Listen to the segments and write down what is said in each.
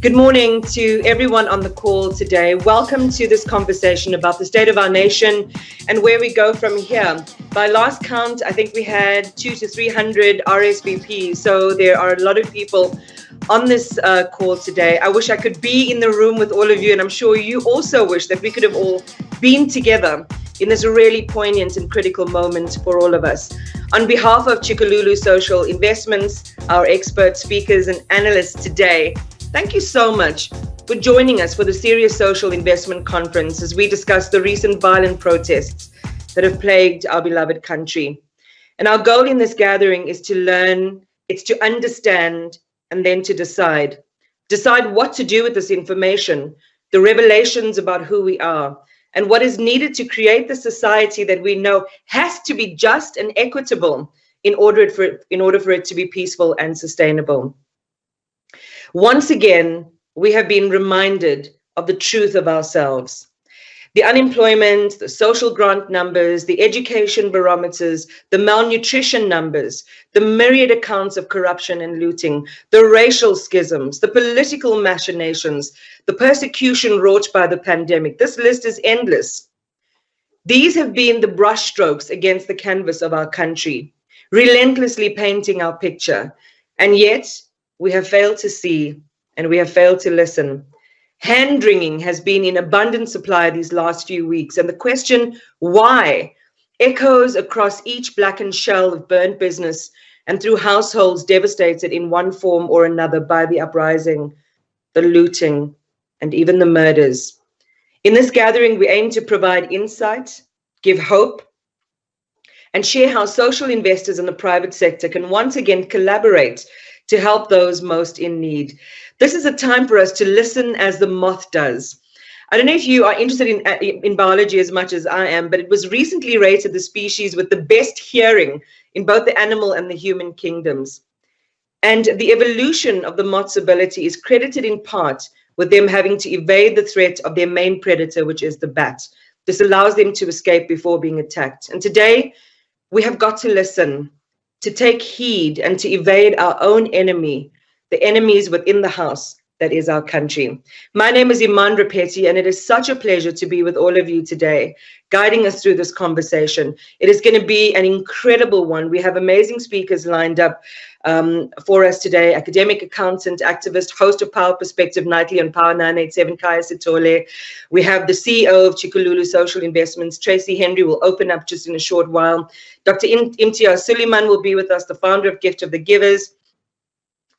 Good morning to everyone on the call today. Welcome to this conversation about the state of our nation and where we go from here. By last count, I think we had 200 to 300 RSVPs, so there are a lot of people on this call today. I wish I could be in the room with all of you, and I'm sure you also wish that we could have all been together in this really poignant and critical moment for all of us. On behalf of Tshikululu Social Investments, our expert speakers and analysts today, thank you so much for joining us for the Serious Social Investment Conference as we discuss the recent violent protests that have plagued our beloved country. And our goal in this gathering is to learn, it's to understand, and then to decide. Decide what to do with this information, the revelations about who we are, and what is needed to create the society that we know has to be just and equitable in order for it to be peaceful and sustainable. Once again, we have been reminded of the truth of ourselves. The unemployment, the social grant numbers, the education barometers, the malnutrition numbers, the myriad accounts of corruption and looting, the racial schisms, the political machinations, the persecution wrought by the pandemic. This list is endless. These have been the brushstrokes against the canvas of our country, relentlessly painting our picture. And yet, we have failed to see and we have failed to listen. Hand-wringing has been in abundant supply these last few weeks, and the question, why, echoes across each blackened shell of burnt business and through households devastated in one form or another by the uprising, the looting, and even the murders. In this gathering, we aim to provide insight, give hope, and share how social investors in the private sector can once again collaborate to help those most in need. This is a time for us to listen as the moth does. I don't know if you are interested in biology as much as I am, but it was recently rated the species with the best hearing in both the animal and the human kingdoms. And the evolution of the moth's ability is credited in part with them having to evade the threat of their main predator, which is the bat. This allows them to escape before being attacked. And today, we have got to listen, to take heed, and to evade our own enemy, the enemies within the house that is our country. My name is Iman Rapetti, and it is such a pleasure to be with all of you today, guiding us through this conversation. It is going to be an incredible one. We have amazing speakers lined up for us today. Academic, accountant, activist, host of Power Perspective Nightly on Power 987, Kaya Sitole. We have the CEO of Tshikululu Social Investments, Tracy Henry, will open up just in a short while. Dr. Imtiaz Suleiman will be with us, the founder of Gift of the Givers,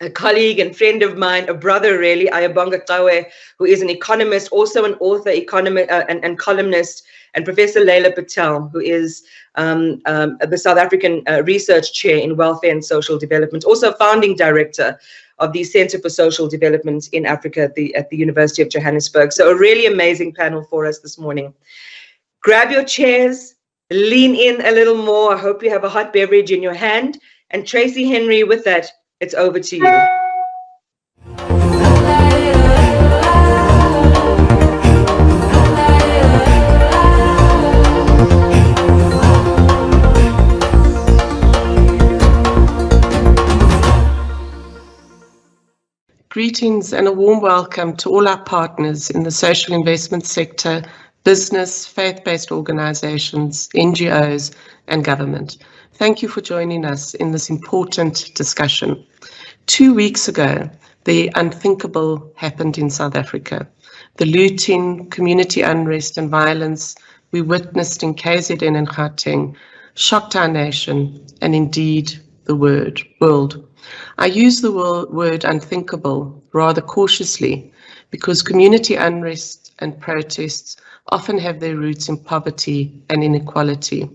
a colleague and friend of mine, a brother really, Ayabonga Tawe, who is an economist, also an author, economist, and columnist, and Professor Leila Patel, who is the South African Research Chair in Welfare and Social Development, also founding director of the Center for Social Development in Africa at the University of Johannesburg. So a really amazing panel for us this morning. Grab your chairs, lean in a little more. I hope you have a hot beverage in your hand. And Tracy Henry, with that, it's over to you. Greetings and a warm welcome to all our partners in the social investment sector, business, faith-based organizations, NGOs, and government. Thank you for joining us in this important discussion. 2 weeks ago, the unthinkable happened in South Africa. The looting, community unrest and violence we witnessed in KZN and Gauteng shocked our nation and indeed the world. I use the word unthinkable rather cautiously because community unrest and protests often have their roots in poverty and inequality.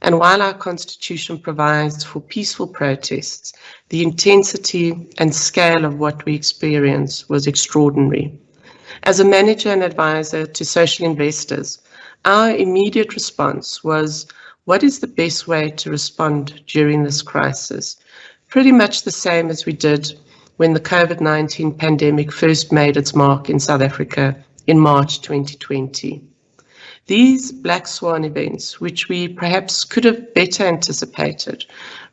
And while our Constitution provides for peaceful protests, the intensity and scale of what we experience was extraordinary. As a manager and advisor to social investors, our immediate response was, what is the best way to respond during this crisis? Pretty much the same as we did when the COVID-19 pandemic first made its mark in South Africa in March 2020. These black swan events, which we perhaps could have better anticipated,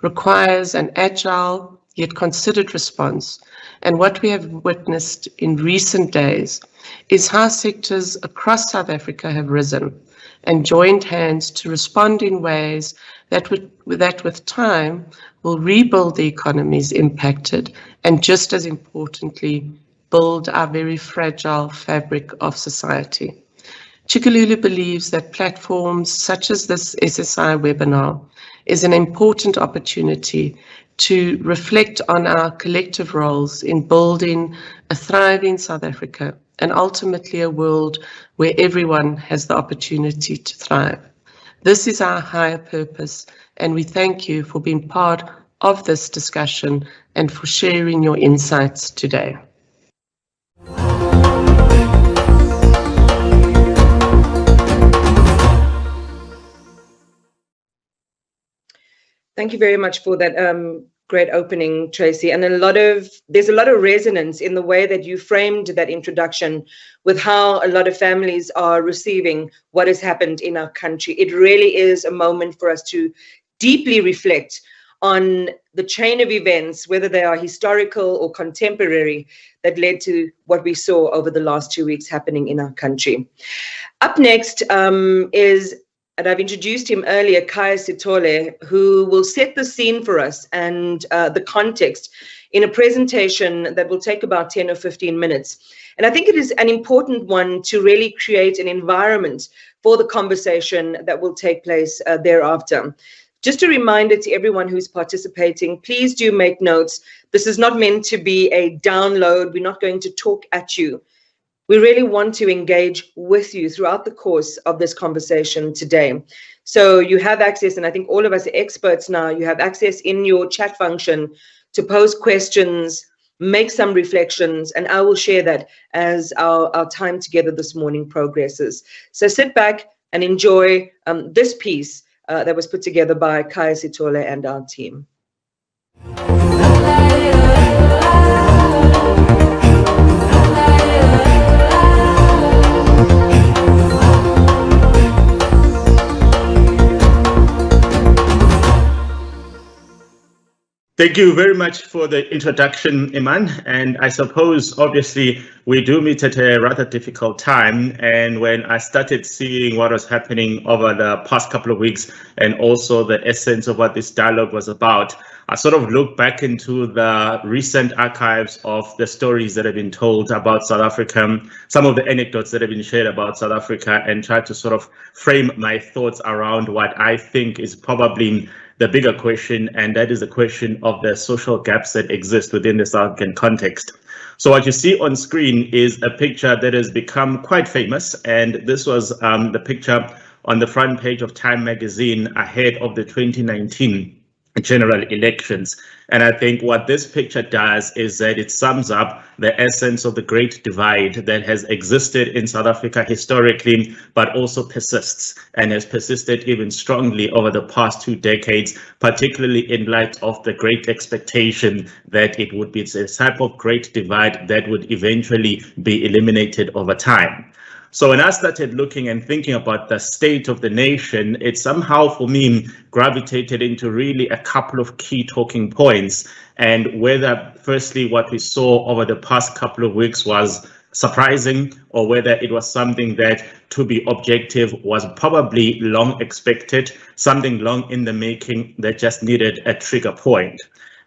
requires an agile yet considered response. And what we have witnessed in recent days is how sectors across South Africa have risen and joined hands to respond in ways that with time will rebuild the economies impacted and, just as importantly, build our very fragile fabric of society. Tshikululu believes that platforms such as this SSI webinar is an important opportunity to reflect on our collective roles in building a thriving South Africa and ultimately a world where everyone has the opportunity to thrive. This is our higher purpose, and we thank you for being part of this discussion and for sharing your insights today. Thank you very much for that great opening, Tracy. And there's a lot of resonance in the way that you framed that introduction with how a lot of families are receiving what has happened in our country. It really is a moment for us to deeply reflect on the chain of events, whether they are historical or contemporary, that led to what we saw over the last 2 weeks happening in our country. Up next is, and I've introduced him earlier, Kaya Sithole, who will set the scene for us and the context in a presentation that will take about 10 or 15 minutes. And I think it is an important one to really create an environment for the conversation that will take place thereafter. Just a reminder to everyone who's participating, please do make notes. This is not meant to be a download. We're not going to talk at you. We really want to engage with you throughout the course of this conversation today. So you have access, and I think all of us are experts now, you have access in your chat function to pose questions, make some reflections, and I will share that as our time together this morning progresses. So sit back and enjoy this piece that was put together by Kaya Sithole and our team. Thank you very much for the introduction, Iman. And I suppose, obviously, we do meet at a rather difficult time. And when I started seeing what was happening over the past couple of weeks and also the essence of what this dialogue was about, I sort of looked back into the recent archives of the stories that have been told about South Africa, some of the anecdotes that have been shared about South Africa, and tried to sort of frame my thoughts around what I think is probably the bigger question, and that is the question of the social gaps that exist within the South African context. So what you see on screen is a picture that has become quite famous, and this was the picture on the front page of Time magazine ahead of the 2019 general elections. And I think what this picture does is that it sums up the essence of the great divide that has existed in South Africa historically, but also persists and has persisted even strongly over the past 2 decades, particularly in light of the great expectation that it would be a type of great divide that would eventually be eliminated over time. So when I started looking and thinking about the state of the nation, it somehow for me gravitated into really a couple of key talking points, and whether firstly what we saw over the past couple of weeks was surprising, or whether it was something that, to be objective, was probably long expected, something long in the making that just needed a trigger point.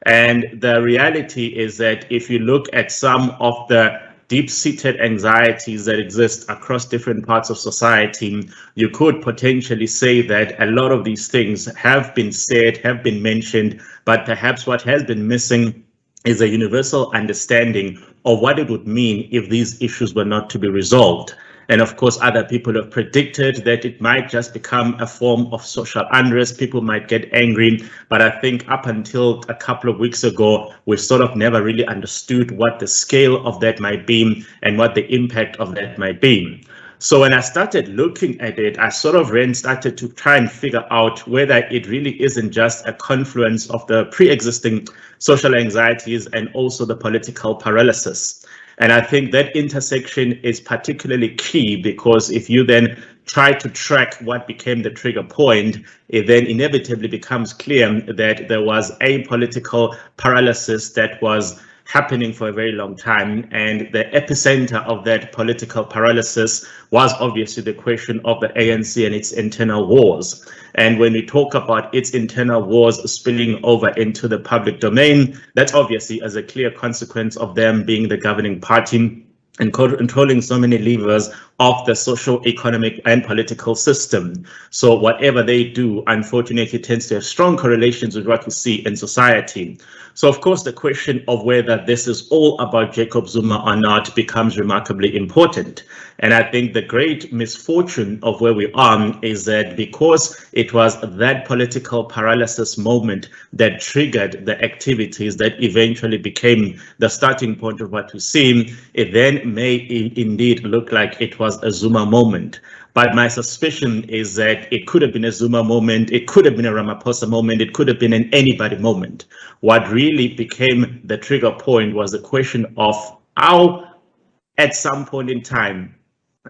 And the reality is that if you look at some of the deep-seated anxieties that exist across different parts of society, you could potentially say that a lot of these things have been said, have been mentioned, but perhaps what has been missing is a universal understanding of what it would mean if these issues were not to be resolved. And of course, other people have predicted that it might just become a form of social unrest. People might get angry. But I think up until a couple of weeks ago, we sort of never really understood what the scale of that might be and what the impact of that might be. So when I started looking at it, I sort of then started to try and figure out whether it really isn't just a confluence of the pre-existing social anxieties and also the political paralysis. And I think that intersection is particularly key, because if you then try to track what became the trigger point, it then inevitably becomes clear that there was a political paralysis that was happening for a very long time, and the epicenter of that political paralysis was obviously the question of the ANC and its internal wars. And when we talk about its internal wars spilling over into the public domain, that's obviously as a clear consequence of them being the governing party and controlling so many levers of the social, economic, and political system. So whatever they do, unfortunately, tends to have strong correlations with what we see in society. So of course, the question of whether this is all about Jacob Zuma or not becomes remarkably important. And I think the great misfortune of where we are is that because it was that political paralysis moment that triggered the activities that eventually became the starting point of what we see, it then may indeed look like it was a Zuma moment. But my suspicion is that it could have been a Zuma moment, it could have been a Ramaphosa moment, it could have been an anybody moment. What really became the trigger point was the question of how, at some point in time,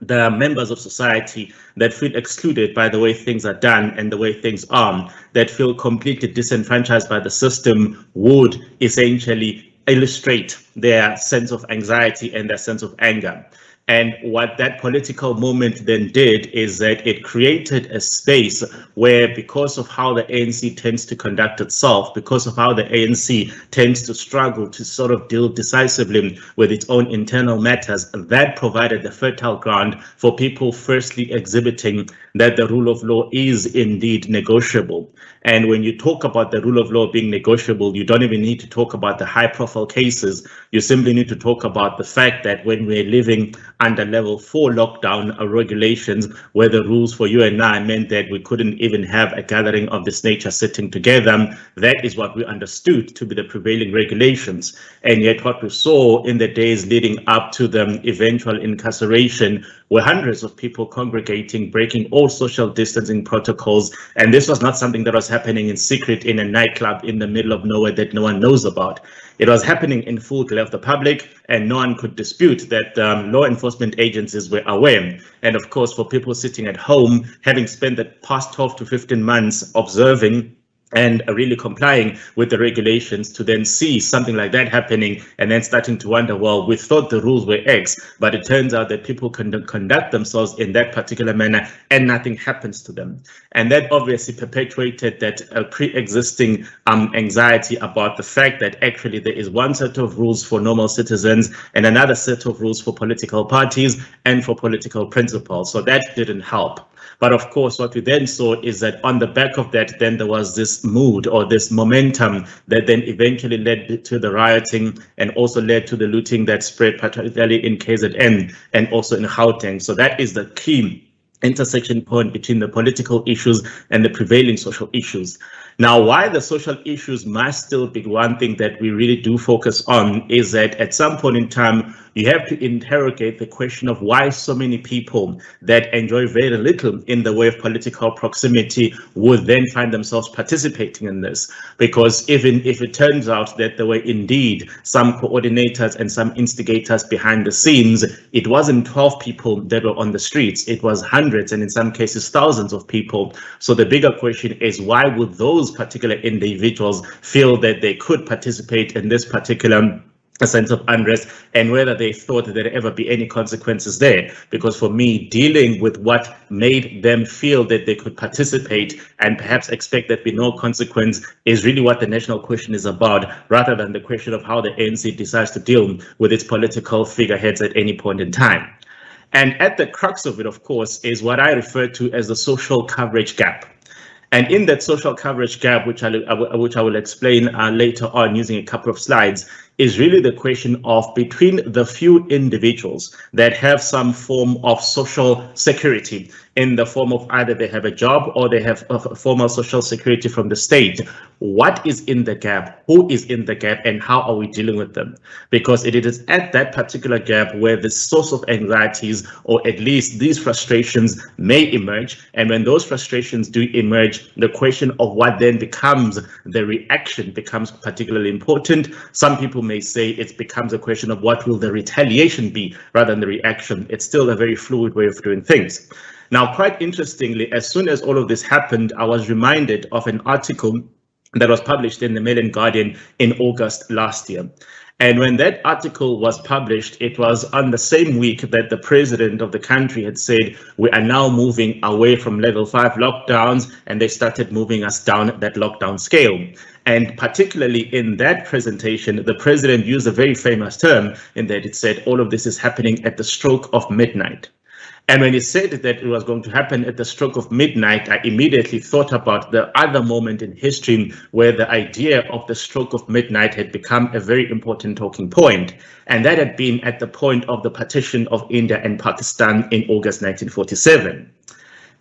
the members of society that feel excluded by the way things are done and the way things are, that feel completely disenfranchised by the system, would essentially illustrate their sense of anxiety and their sense of anger. And what that political moment then did is that it created a space where, because of how the ANC tends to conduct itself, because of how the ANC tends to struggle to sort of deal decisively with its own internal matters, that provided the fertile ground for people firstly exhibiting that the rule of law is indeed negotiable. And when you talk about the rule of law being negotiable, you don't even need to talk about the high profile cases. You simply need to talk about the fact that when we're living under level 4 lockdown regulations, where the rules for you and I meant that we couldn't even have a gathering of this nature sitting together, that is what we understood to be the prevailing regulations. And yet what we saw in the days leading up to the eventual incarceration were hundreds of people congregating, breaking all social distancing protocols. And this was not something that was happening in secret in a nightclub in the middle of nowhere that no one knows about. It was happening in full glare of the public, and no one could dispute that law enforcement agencies were aware. And of course, for people sitting at home, having spent the past 12 to 15 months observing and really complying with the regulations, to then see something like that happening and then starting to wonder, well, we thought the rules were X, but it turns out that people can conduct themselves in that particular manner and nothing happens to them. And that obviously perpetuated that pre-existing anxiety about the fact that actually there is one set of rules for normal citizens and another set of rules for political parties and for political principles. So that didn't help. But of course, what we then saw is that on the back of that, then there was this mood or this momentum that then eventually led to the rioting and also led to the looting that spread particularly in KZN and also in Gauteng. So that is the key intersection point between the political issues and the prevailing social issues. Now, why the social issues must still be one thing that we really do focus on is that at some point in time, you have to interrogate the question of why so many people that enjoy very little in the way of political proximity would then find themselves participating in this. Because even if it turns out that there were indeed some coordinators and some instigators behind the scenes, it wasn't 12 people that were on the streets, it was hundreds and in some cases thousands of people. So the bigger question is, why would those particular individuals feel that they could participate in this particular a sense of unrest, and whether they thought that there'd ever be any consequences there? Because for me, dealing with what made them feel that they could participate and perhaps expect that be no consequence is really what the national question is about, rather than the question of how the ANC decides to deal with its political figureheads at any point in time. And at the crux of it, of course, is what I refer to as the social coverage gap. And in that social coverage gap, which I will explain later on using a couple of slides, is really the question of between the few individuals that have some form of social security in the form of either they have a job or they have a formal social security from the state. What is in the gap? Who is in the gap, and how are we dealing with them? Because it is at that particular gap where the source of anxieties, or at least these frustrations, may emerge. And when those frustrations do emerge, the question of what then becomes the reaction becomes particularly important. Some people may say it becomes a question of what will the retaliation be rather than the reaction. It's still a very fluid way of doing things. Now, quite interestingly, as soon as all of this happened, I was reminded of an article that was published in the Mail and Guardian in August last year. And when that article was published, it was on the same week that the president of the country had said, we are now moving away from level 5 lockdowns, and they started moving us down that lockdown scale. And particularly in that presentation, the president used a very famous term in that it said all of this is happening at the stroke of midnight. And when he said that it was going to happen at the stroke of midnight, I immediately thought about the other moment in history where the idea of the stroke of midnight had become a very important talking point. And that had been at the point of the partition of India and Pakistan in August 1947.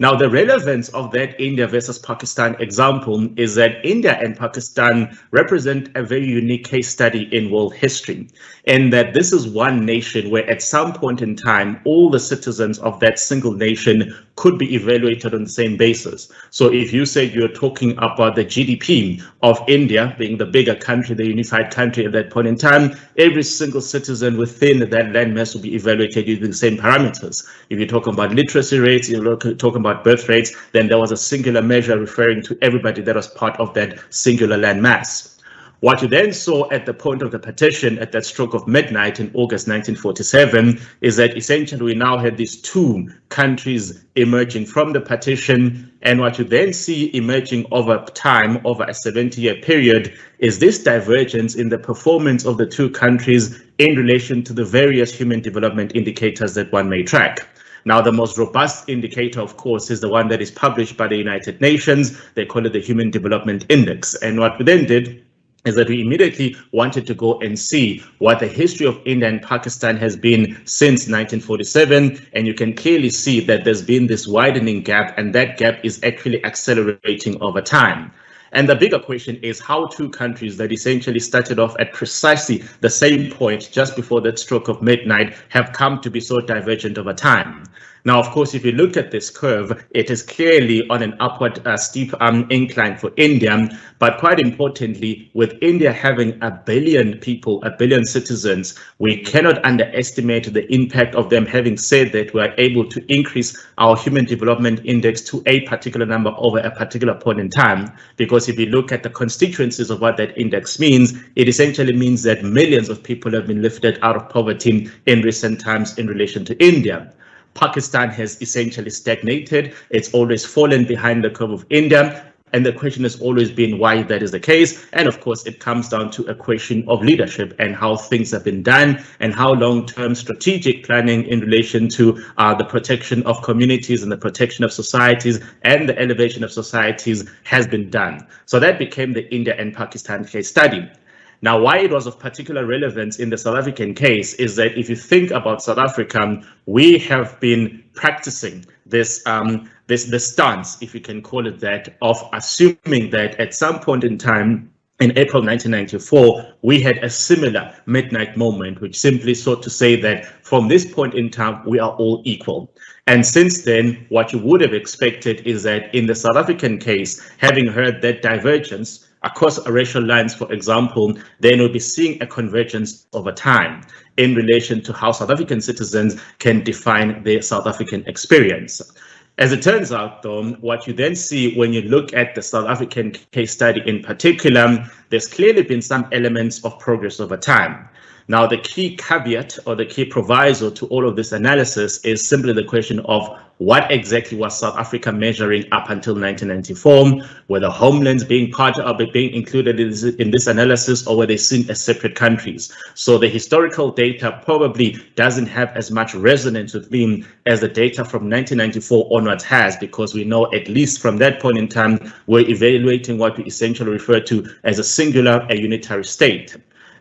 Now, the relevance of that India versus Pakistan example is that India and Pakistan represent a very unique case study in world history, in that this is one nation where at some point in time, all the citizens of that single nation could be evaluated on the same basis. So if you said you're talking about the GDP of India being the bigger country, the unified country at that point in time, every single citizen within that landmass will be evaluated using the same parameters. If you're talking about literacy rates, you're talking about birth rates, then there was a singular measure referring to everybody that was part of that singular landmass. What you then saw at the point of the partition at that stroke of midnight in August 1947 is that essentially we now had these two countries emerging from the partition. And what you then see emerging over time, over a 70-year period, is this divergence in the performance of the two countries in relation to the various human development indicators that one may track. Now, the most robust indicator, of course, is the one that is published by the United Nations. They call it the Human Development Index. And what we then did is that we immediately wanted to go and see what the history of India and Pakistan has been since 1947. And you can clearly see that there's been this widening gap, and that gap is actually accelerating over time. And the bigger question is how two countries that essentially started off at precisely the same point just before that stroke of midnight have come to be so divergent over time. Now, of course, if you look at this curve, it is clearly on an upward steep incline for India. But quite importantly, with India having 1 billion people, 1 billion citizens, we cannot underestimate the impact of them having said that we are able to increase our human development index to a particular number over a particular point in time. Because if you look at the constituencies of what that index means, it essentially means that millions of people have been lifted out of poverty in recent times in relation to India. Pakistan has essentially stagnated. It's always fallen behind the curve of India. And the question has always been why that is the case. And of course, it comes down to a question of leadership and how things have been done and how long-term strategic planning in relation to the protection of communities and the protection of societies and the elevation of societies has been done. So that became the India and Pakistan case study. Now, why it was of particular relevance in the South African case is that if you think about South Africa, we have been practicing this stance, if you can call it that, of assuming that at some point in time in April 1994, we had a similar midnight moment, which simply sought to say that from this point in time, we are all equal. And since then, what you would have expected is that in the South African case, having heard that divergence across racial lines, for example, then we'll be seeing a convergence over time in relation to how South African citizens can define their South African experience. As it turns out, though, what you then see when you look at the South African case study in particular, there's clearly been some elements of progress over time. Now, the key caveat or the key proviso to all of this analysis is simply the question of what exactly was South Africa measuring up until 1994? Were the homelands being included in this analysis, or were they seen as separate countries? So the historical data probably doesn't have as much resonance with me as the data from 1994 onwards has, because we know at least from that point in time, we're evaluating what we essentially refer to as a singular, a unitary state.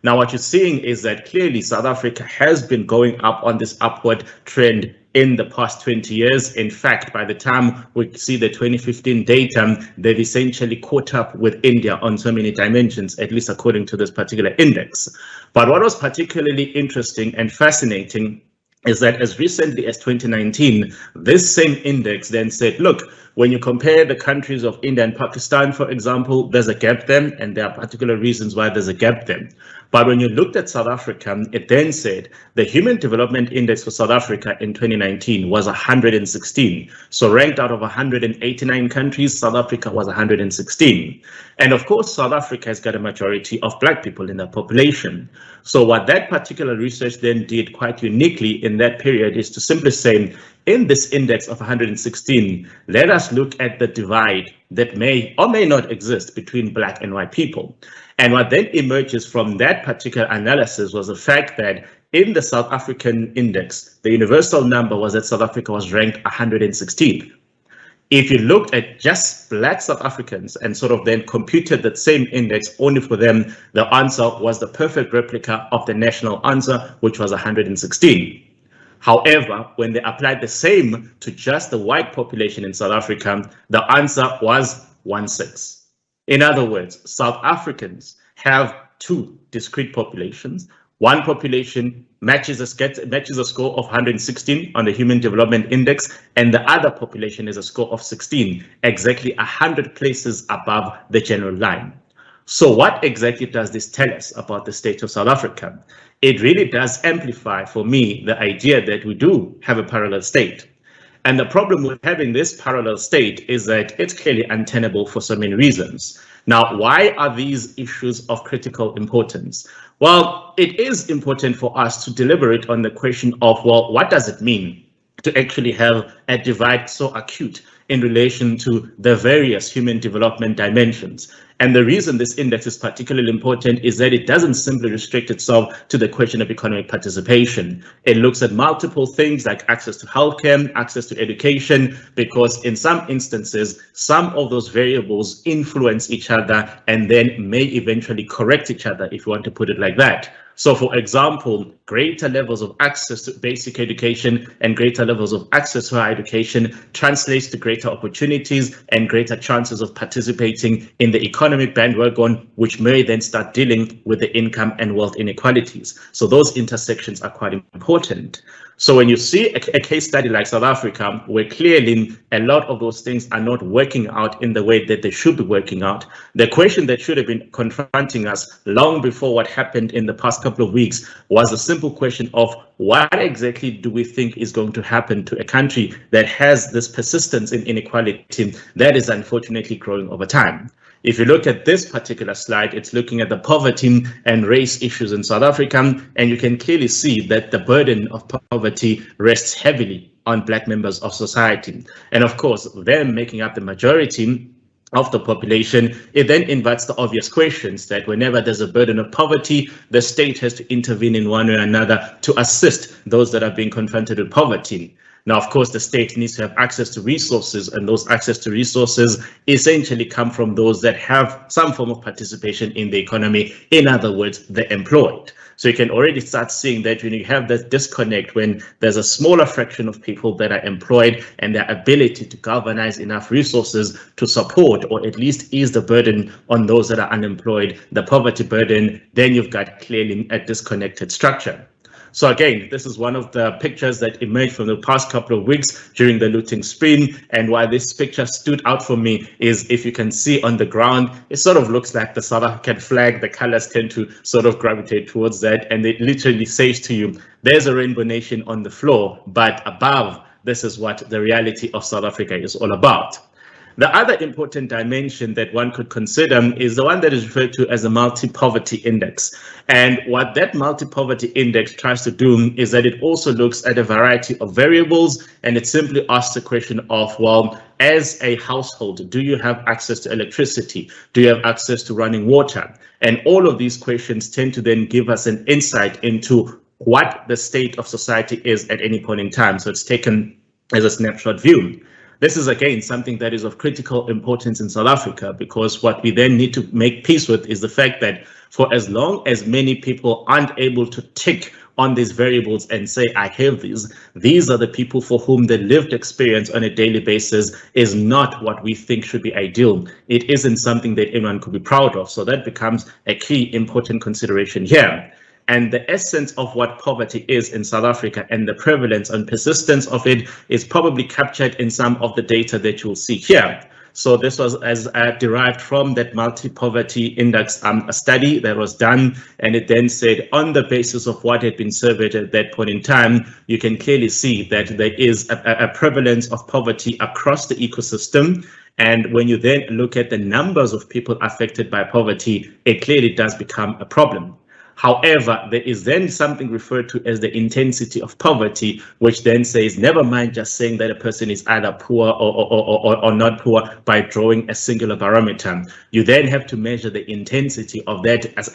Now, what you're seeing is that clearly South Africa has been going up on this upward trend in the past 20 years. In fact, by the time we see the 2015 data, they've essentially caught up with India on so many dimensions, at least according to this particular index. But what was particularly interesting and fascinating is that as recently as 2019, this same index then said, look, when you compare the countries of India and Pakistan, for example, there's a gap there, and there are particular reasons why there's a gap there. But when you looked at South Africa, it then said the Human Development Index for South Africa in 2019 was 116. So ranked out of 189 countries, South Africa was 116. And of course, South Africa has got a majority of Black people in the population. So what that particular research then did quite uniquely in that period is to simply say, in this index of 116, let us look at the divide that may or may not exist between Black and white people. And what then emerges from that particular analysis was the fact that in the South African index, the universal number was that South Africa was ranked 116th. If you looked at just Black South Africans and sort of then computed that same index only for them, the answer was the perfect replica of the national answer, which was 116. However, when they applied the same to just the white population in South Africa, the answer was 16. In other words, South Africans have two discrete populations. One population matches a score of 116 on the Human Development Index, and the other population is a score of 16, exactly 100 places above the general line. So what exactly does this tell us about the state of South Africa? It really does amplify for me the idea that we do have a parallel state. And the problem with having this parallel state is that it's clearly untenable for so many reasons. Now, why are these issues of critical importance? Well, it is important for us to deliberate on the question of, well, what does it mean to actually have a divide so acute in relation to the various human development dimensions? And the reason this index is particularly important is that it doesn't simply restrict itself to the question of economic participation. It looks at multiple things like access to healthcare, access to education, because in some instances, some of those variables influence each other and then may eventually correct each other, if you want to put it like that. So, for example, greater levels of access to basic education and greater levels of access to higher education translates to greater opportunities and greater chances of participating in the economic bandwagon, which may then start dealing with the income and wealth inequalities. So those intersections are quite important. So when you see a case study like South Africa, where clearly a lot of those things are not working out in the way that they should be working out, the question that should have been confronting us long before what happened in the past couple of weeks was a simple question of what exactly do we think is going to happen to a country that has this persistence in inequality that is unfortunately growing over time. If you look at this particular slide, it's looking at the poverty and race issues in South Africa, and you can clearly see that the burden of poverty rests heavily on Black members of society. And of course, them making up the majority of the population, it then invites the obvious questions that whenever there's a burden of poverty, the state has to intervene in one way or another to assist those that are being confronted with poverty. Now, of course, the state needs to have access to resources, and those access to resources essentially come from those that have some form of participation in the economy. In other words, the employed. So you can already start seeing that when you have that disconnect, when there's a smaller fraction of people that are employed and their ability to galvanize enough resources to support or at least ease the burden on those that are unemployed, the poverty burden, then you've got clearly a disconnected structure. So again, this is one of the pictures that emerged from the past couple of weeks during the looting spree. And why this picture stood out for me is, if you can see on the ground, it sort of looks like the South African flag. The colors tend to sort of gravitate towards that. And it literally says to you, there's a rainbow nation on the floor, but above, this is what the reality of South Africa is all about. The other important dimension that one could consider is the one that is referred to as a multi-poverty index. And what that multi-poverty index tries to do is that it also looks at a variety of variables, and it simply asks the question of, well, as a household, do you have access to electricity? Do you have access to running water? And all of these questions tend to then give us an insight into what the state of society is at any point in time. So it's taken as a snapshot view. This is, again, something that is of critical importance in South Africa, because what we then need to make peace with is the fact that for as long as many people aren't able to tick on these variables and say, I have these are the people for whom the lived experience on a daily basis is not what we think should be ideal. It isn't something that anyone could be proud of. So that becomes a key important consideration here. And the essence of what poverty is in South Africa and the prevalence and persistence of it is probably captured in some of the data that you'll see here. So this was as derived from that multi-poverty index study that was done, and it then said on the basis of what had been surveyed at that point in time, you can clearly see that there is a prevalence of poverty across the ecosystem. And when you then look at the numbers of people affected by poverty, it clearly does become a problem. However, there is then something referred to as the intensity of poverty, which then says, never mind just saying that a person is either poor or not poor by drawing a singular barometer. You then have to measure the intensity of that as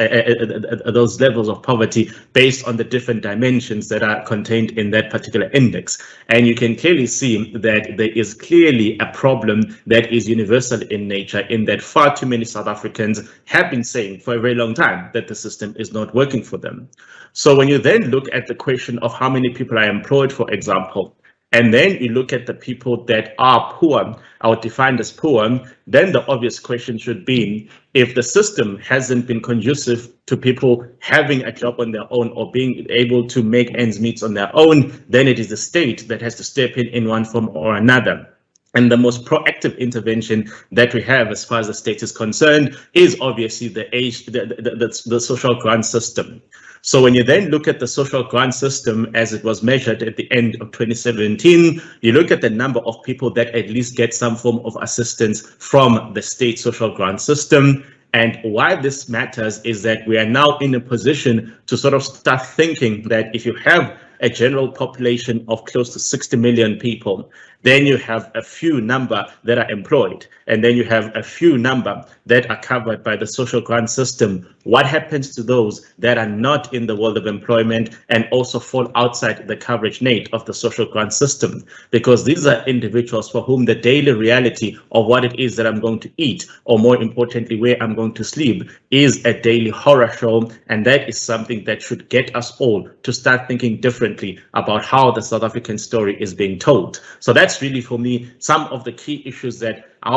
those levels of poverty based on the different dimensions that are contained in that particular index. And you can clearly see that there is clearly a problem that is universal in nature, in that far too many South Africans have been saying for a very long time that the system is not working for them. So when you then look at the question of how many people are employed, for example, and then you look at the people that are poor, or defined as poor, then the obvious question should be, if the system hasn't been conducive to people having a job on their own or being able to make ends meet on their own, then it is the state that has to step in one form or another. And the most proactive intervention that we have as far as the state is concerned is obviously the social grant system. So when you then look at the social grant system as it was measured at the end of 2017, you look at the number of people that at least get some form of assistance from the state social grant system. And why this matters is that we are now in a position to sort of start thinking that if you have a general population of close to 60 million people, then you have a few number that are employed, and then you have a few number that are covered by the social grant system. What happens to those that are not in the world of employment and also fall outside the coverage net of the social grant system? Because these are individuals for whom the daily reality of what it is that I'm going to eat, or more importantly, where I'm going to sleep, is a daily horror show. And that is something that should get us all to start thinking differently about how the South African story is being told. So that's really, for me, some of the key issues that I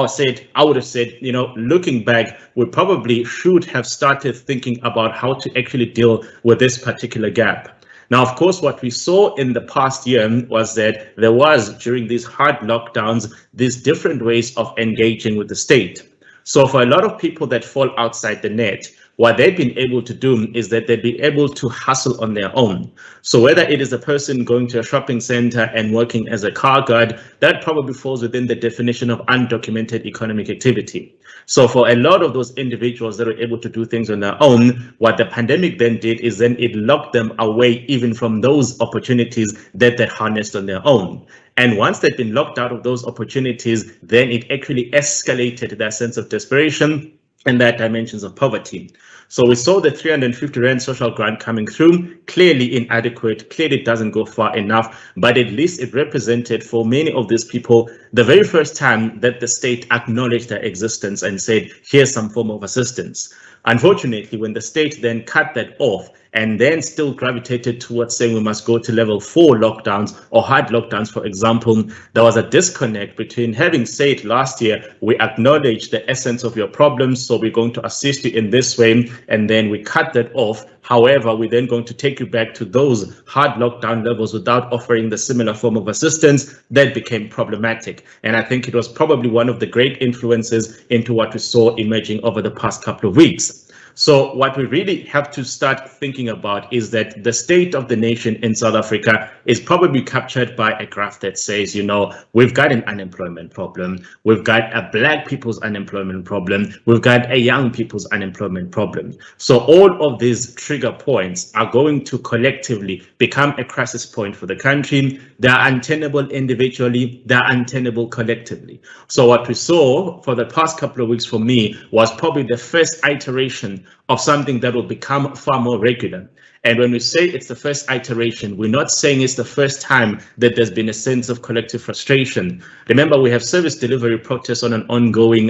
would have said, you know, looking back, we probably should have started thinking about how to actually deal with this particular gap. Now, of course, what we saw in the past year was that there was, during these hard lockdowns, these different ways of engaging with the state. So for a lot of people that fall outside the net, what they've been able to do is that they've been able to hustle on their own. So whether it is a person going to a shopping center and working as a car guard, that probably falls within the definition of undocumented economic activity. So for a lot of those individuals that are able to do things on their own, what the pandemic then did is then it locked them away even from those opportunities that they harnessed on their own. And once they'd been locked out of those opportunities, then it actually escalated their sense of desperation and that dimensions of poverty. So we saw the 350 Rand social grant coming through, clearly inadequate, clearly doesn't go far enough, but at least it represented for many of these people the very first time that the state acknowledged their existence and said, here's some form of assistance. Unfortunately, when the state then cut that off and then still gravitated towards saying we must go to level 4 lockdowns or hard lockdowns, for example, there was a disconnect between having said last year, we acknowledge the essence of your problems, so we're going to assist you in this way, and then we cut that off. However, we're then going to take you back to those hard lockdown levels without offering the similar form of assistance. That became problematic. And I think it was probably one of the great influences into what we saw emerging over the past couple of weeks. So what we really have to start thinking about is that the state of the nation in South Africa is probably captured by a graph that says, you know, we've got an unemployment problem, we've got a Black people's unemployment problem, we've got a young people's unemployment problem. So all of these trigger points are going to collectively become a crisis point for the country. They're untenable individually, they're untenable collectively. So what we saw for the past couple of weeks for me was probably the first iteration of something that will become far more regular. And when we say it's the first iteration, we're not saying it's the first time that there's been a sense of collective frustration. Remember, we have service delivery protests on an ongoing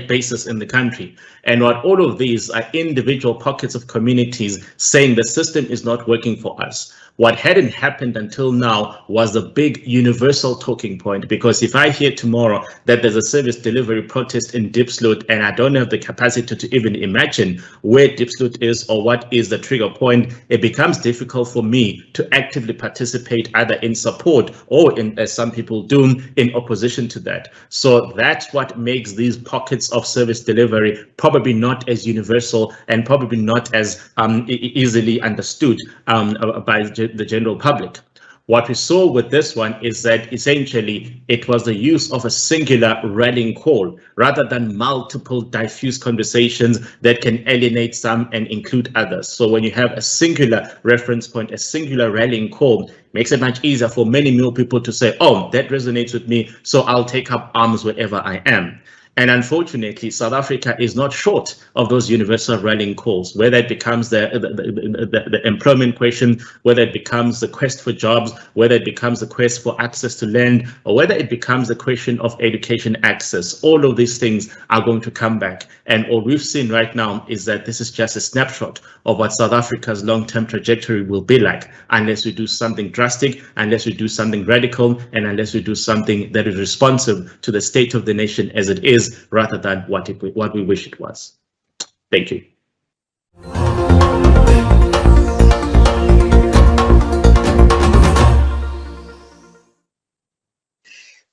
basis in the country. And what all of these are individual pockets of communities saying the system is not working for us. What hadn't happened until now was the big universal talking point, because if I hear tomorrow that there's a service delivery protest in Diepsloot and I don't have the capacity to even imagine where Diepsloot is or what is the trigger point, it becomes difficult for me to actively participate either in support or, in, as some people do, in opposition to that. So that's what makes these pockets of service delivery probably not as universal and probably not as easily understood by the general public. What we saw with this one is that essentially it was the use of a singular rallying call rather than multiple diffuse conversations that can alienate some and include others. So when you have a singular reference point, a singular rallying call, it makes it much easier for many more people to say, oh, that resonates with me, so I'll take up arms wherever I am. And unfortunately, South Africa is not short of those universal rallying calls, whether it becomes the employment question, whether it becomes the quest for jobs, whether it becomes the quest for access to land, or whether it becomes the question of education access. All of these things are going to come back. And all we've seen right now is that this is just a snapshot of what South Africa's long-term trajectory will be like, unless we do something drastic, unless we do something radical, and unless we do something that is responsive to the state of the nation as it is, rather than what we wish it was. Thank you.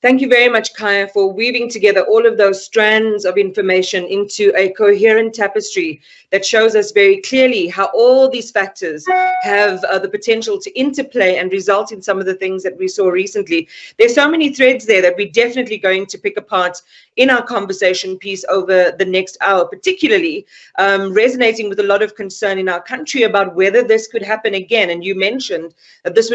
Thank you very much, Kaya, for weaving together all of those strands of information into a coherent tapestry that shows us very clearly how all these factors have the potential to interplay and result in some of the things that we saw recently. There's so many threads there that we're definitely going to pick apart in our conversation piece over the next hour, particularly resonating with a lot of concern in our country about whether this could happen again. And you mentioned that this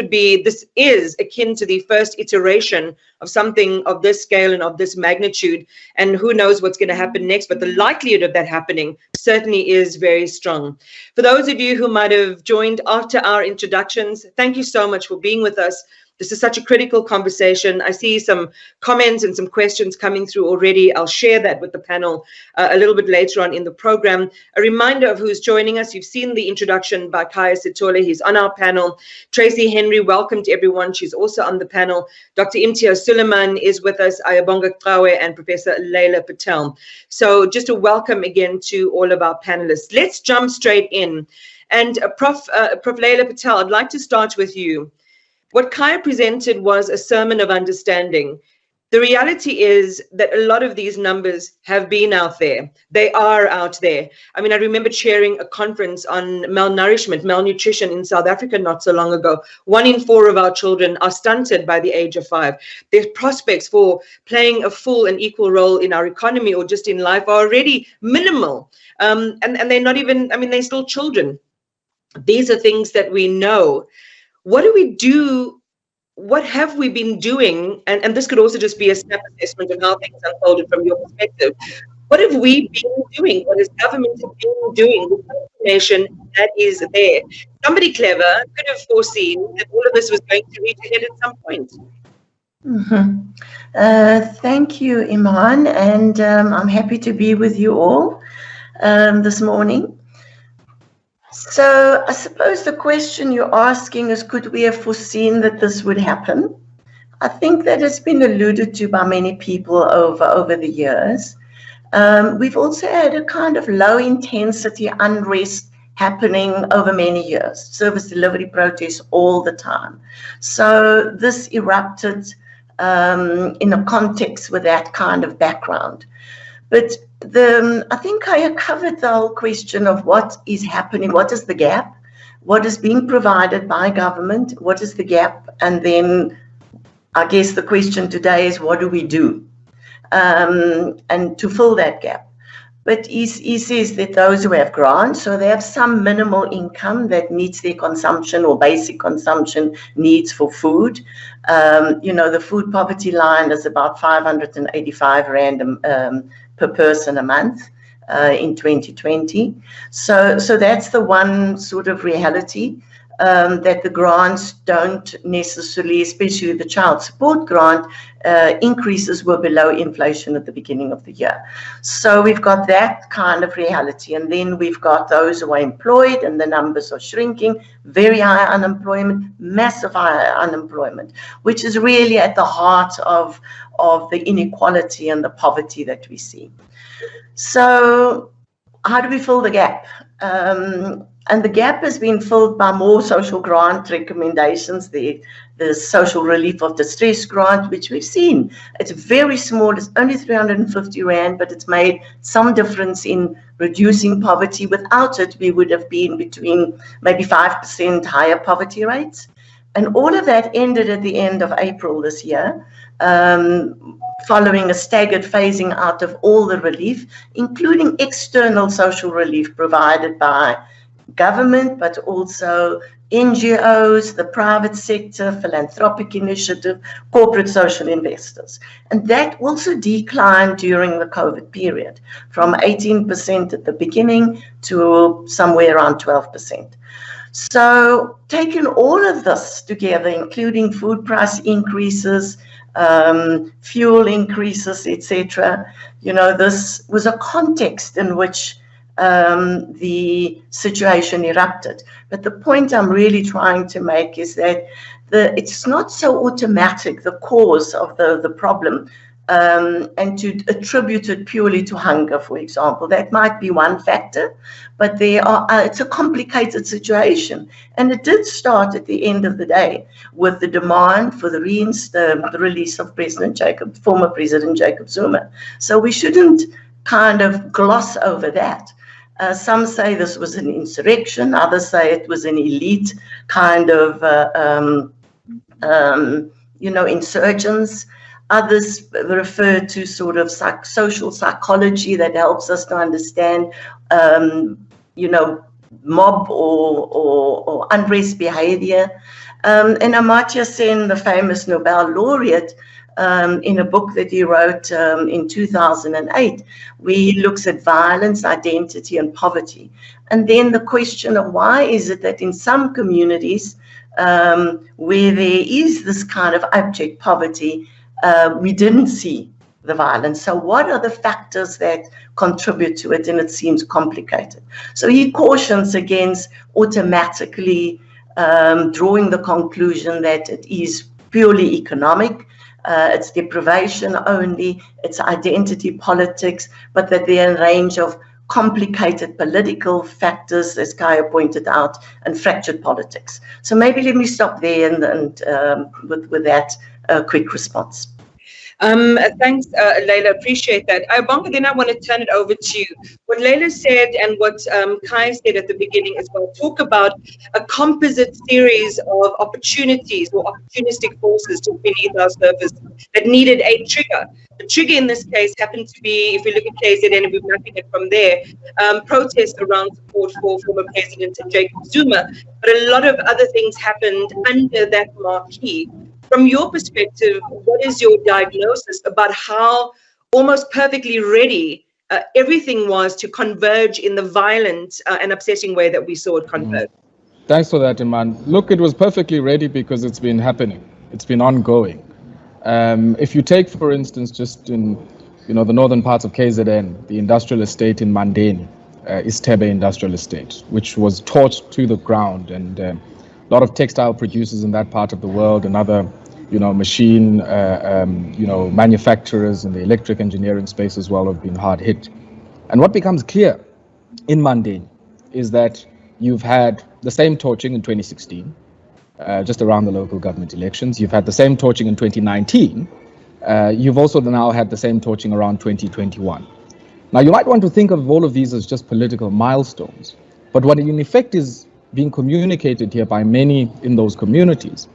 is akin to the first iteration of something of this scale and of this magnitude, and who knows what's going to happen next, but the likelihood of that happening certainly is very strong. For those of you who might have joined after our introductions, thank you so much for being with us. This is such a critical conversation. I see some comments and some questions coming through already. I'll share that with the panel a little bit later on in the program. A reminder of who's joining us. You've seen the introduction by Kaya Sithole. He's on our panel. Tracy Henry, welcome to everyone. She's also on the panel. Dr. Imtiaz Suleiman is with us, Ayabonga Trawe, and Professor Leila Patel. So just a welcome again to all of our panelists. Let's jump straight in. And Prof. Leila Patel, I'd like to start with you. What Kaya presented was a sermon of understanding. The reality is that a lot of these numbers have been out there. They are out there. I mean, I remember chairing a conference on malnutrition in South Africa not so long ago. 1 in 4 of our children are stunted by the age of 5. Their prospects for playing a full and equal role in our economy or just in life are already minimal. And they're not even, I mean, they're still children. These are things that we know. What do we do? What have we been doing? And this could also just be a snap assessment of how things unfolded from your perspective. What have we been doing? What has government been doing with the information that is there? Somebody clever could have foreseen that all of this was going to reach a head at some point. Thank you, Iman, and I'm happy to be with you all this morning. So I suppose the question you're asking is, could we have foreseen that this would happen? I think that has been alluded to by many people over the years. We've also had a kind of low intensity unrest happening over many years, service delivery protests all the time. So this erupted in a context with that kind of background. But I think I covered the whole question of what is happening, what is the gap, what is being provided by government, what is the gap, and then I guess the question today is what do we do and to fill that gap. But he says that those who have grants, so they have some minimal income that meets their consumption or basic consumption needs for food. The food poverty line is about 585 rand per person a month in 2020. So that's the one sort of reality. that the grants don't necessarily, especially the child support grant, increases were below inflation at the beginning of the year. So we've got that kind of reality. And then we've got those who are employed and the numbers are shrinking, very high unemployment, massive high unemployment, which is really at the heart of the inequality and the poverty that we see. So how do we fill the gap? And the gap has been filled by more social grant recommendations, the social relief of distress grant, which we've seen. It's very small, it's only 350 Rand, but it's made some difference in reducing poverty. Without it, we would have been between maybe 5% higher poverty rates. And all of that ended at the end of April this year, following a staggered phasing out of all the relief, including external social relief provided by government, but also NGOs, the private sector, philanthropic initiative, corporate social investors. And that also declined during the COVID period from 18% at the beginning to somewhere around 12%. So taking all of this together, including food price increases, fuel increases, etc., this was a context in which the situation erupted. But the point I'm really trying to make is that it's not so automatic, the cause of the problem, and to attribute it purely to hunger, for example. That might be one factor, but it's a complicated situation. And it did start at the end of the day with the demand for the release of former President Jacob Zuma. So we shouldn't kind of gloss over that. Some say this was an insurrection, others say it was an elite kind of, insurgents. Others refer to sort of social psychology that helps us to understand, mob or unrest behavior. And Amartya Sen, the famous Nobel laureate, in a book that he wrote in 2008, where he looks at violence, identity, and poverty. And then the question of why is it that in some communities where there is this kind of abject poverty, we didn't see the violence. So what are the factors that contribute to it? And it seems complicated. So he cautions against automatically drawing the conclusion that it is purely economic. It's deprivation only, it's identity politics, but that there are a range of complicated political factors, as Kaya pointed out, and fractured politics. So maybe let me stop there and with that quick response. Thanks, Leila. Appreciate that. Bonga, then I want to turn it over to you. What Leila said and what Kai said at the beginning as well, talk about a composite series of opportunities or opportunistic forces to beneath our surface that needed a trigger. The trigger in this case happened to be, if we look at KZN and we're mapping it from there, protests around support for former President Jacob Zuma. But a lot of other things happened under that marquee. From your perspective, what is your diagnosis about how almost perfectly ready everything was to converge in the violent and upsetting way that we saw it converge? Thanks for that, Iman. Look, it was perfectly ready because it's been happening. It's been ongoing. If you take, for instance, just in the northern parts of KZN, the industrial estate in Mandeni, Istebe Industrial Estate, which was torched to the ground, and a lot of textile producers in that part of the world and other machine manufacturers in the electric engineering space as well have been hard hit. And what becomes clear in Mandeni is that you've had the same torching in 2016, just around the local government elections. You've had the same torching in 2019. You've also now had the same torching around 2021. Now, you might want to think of all of these as just political milestones, but what in effect is being communicated here by many in those communities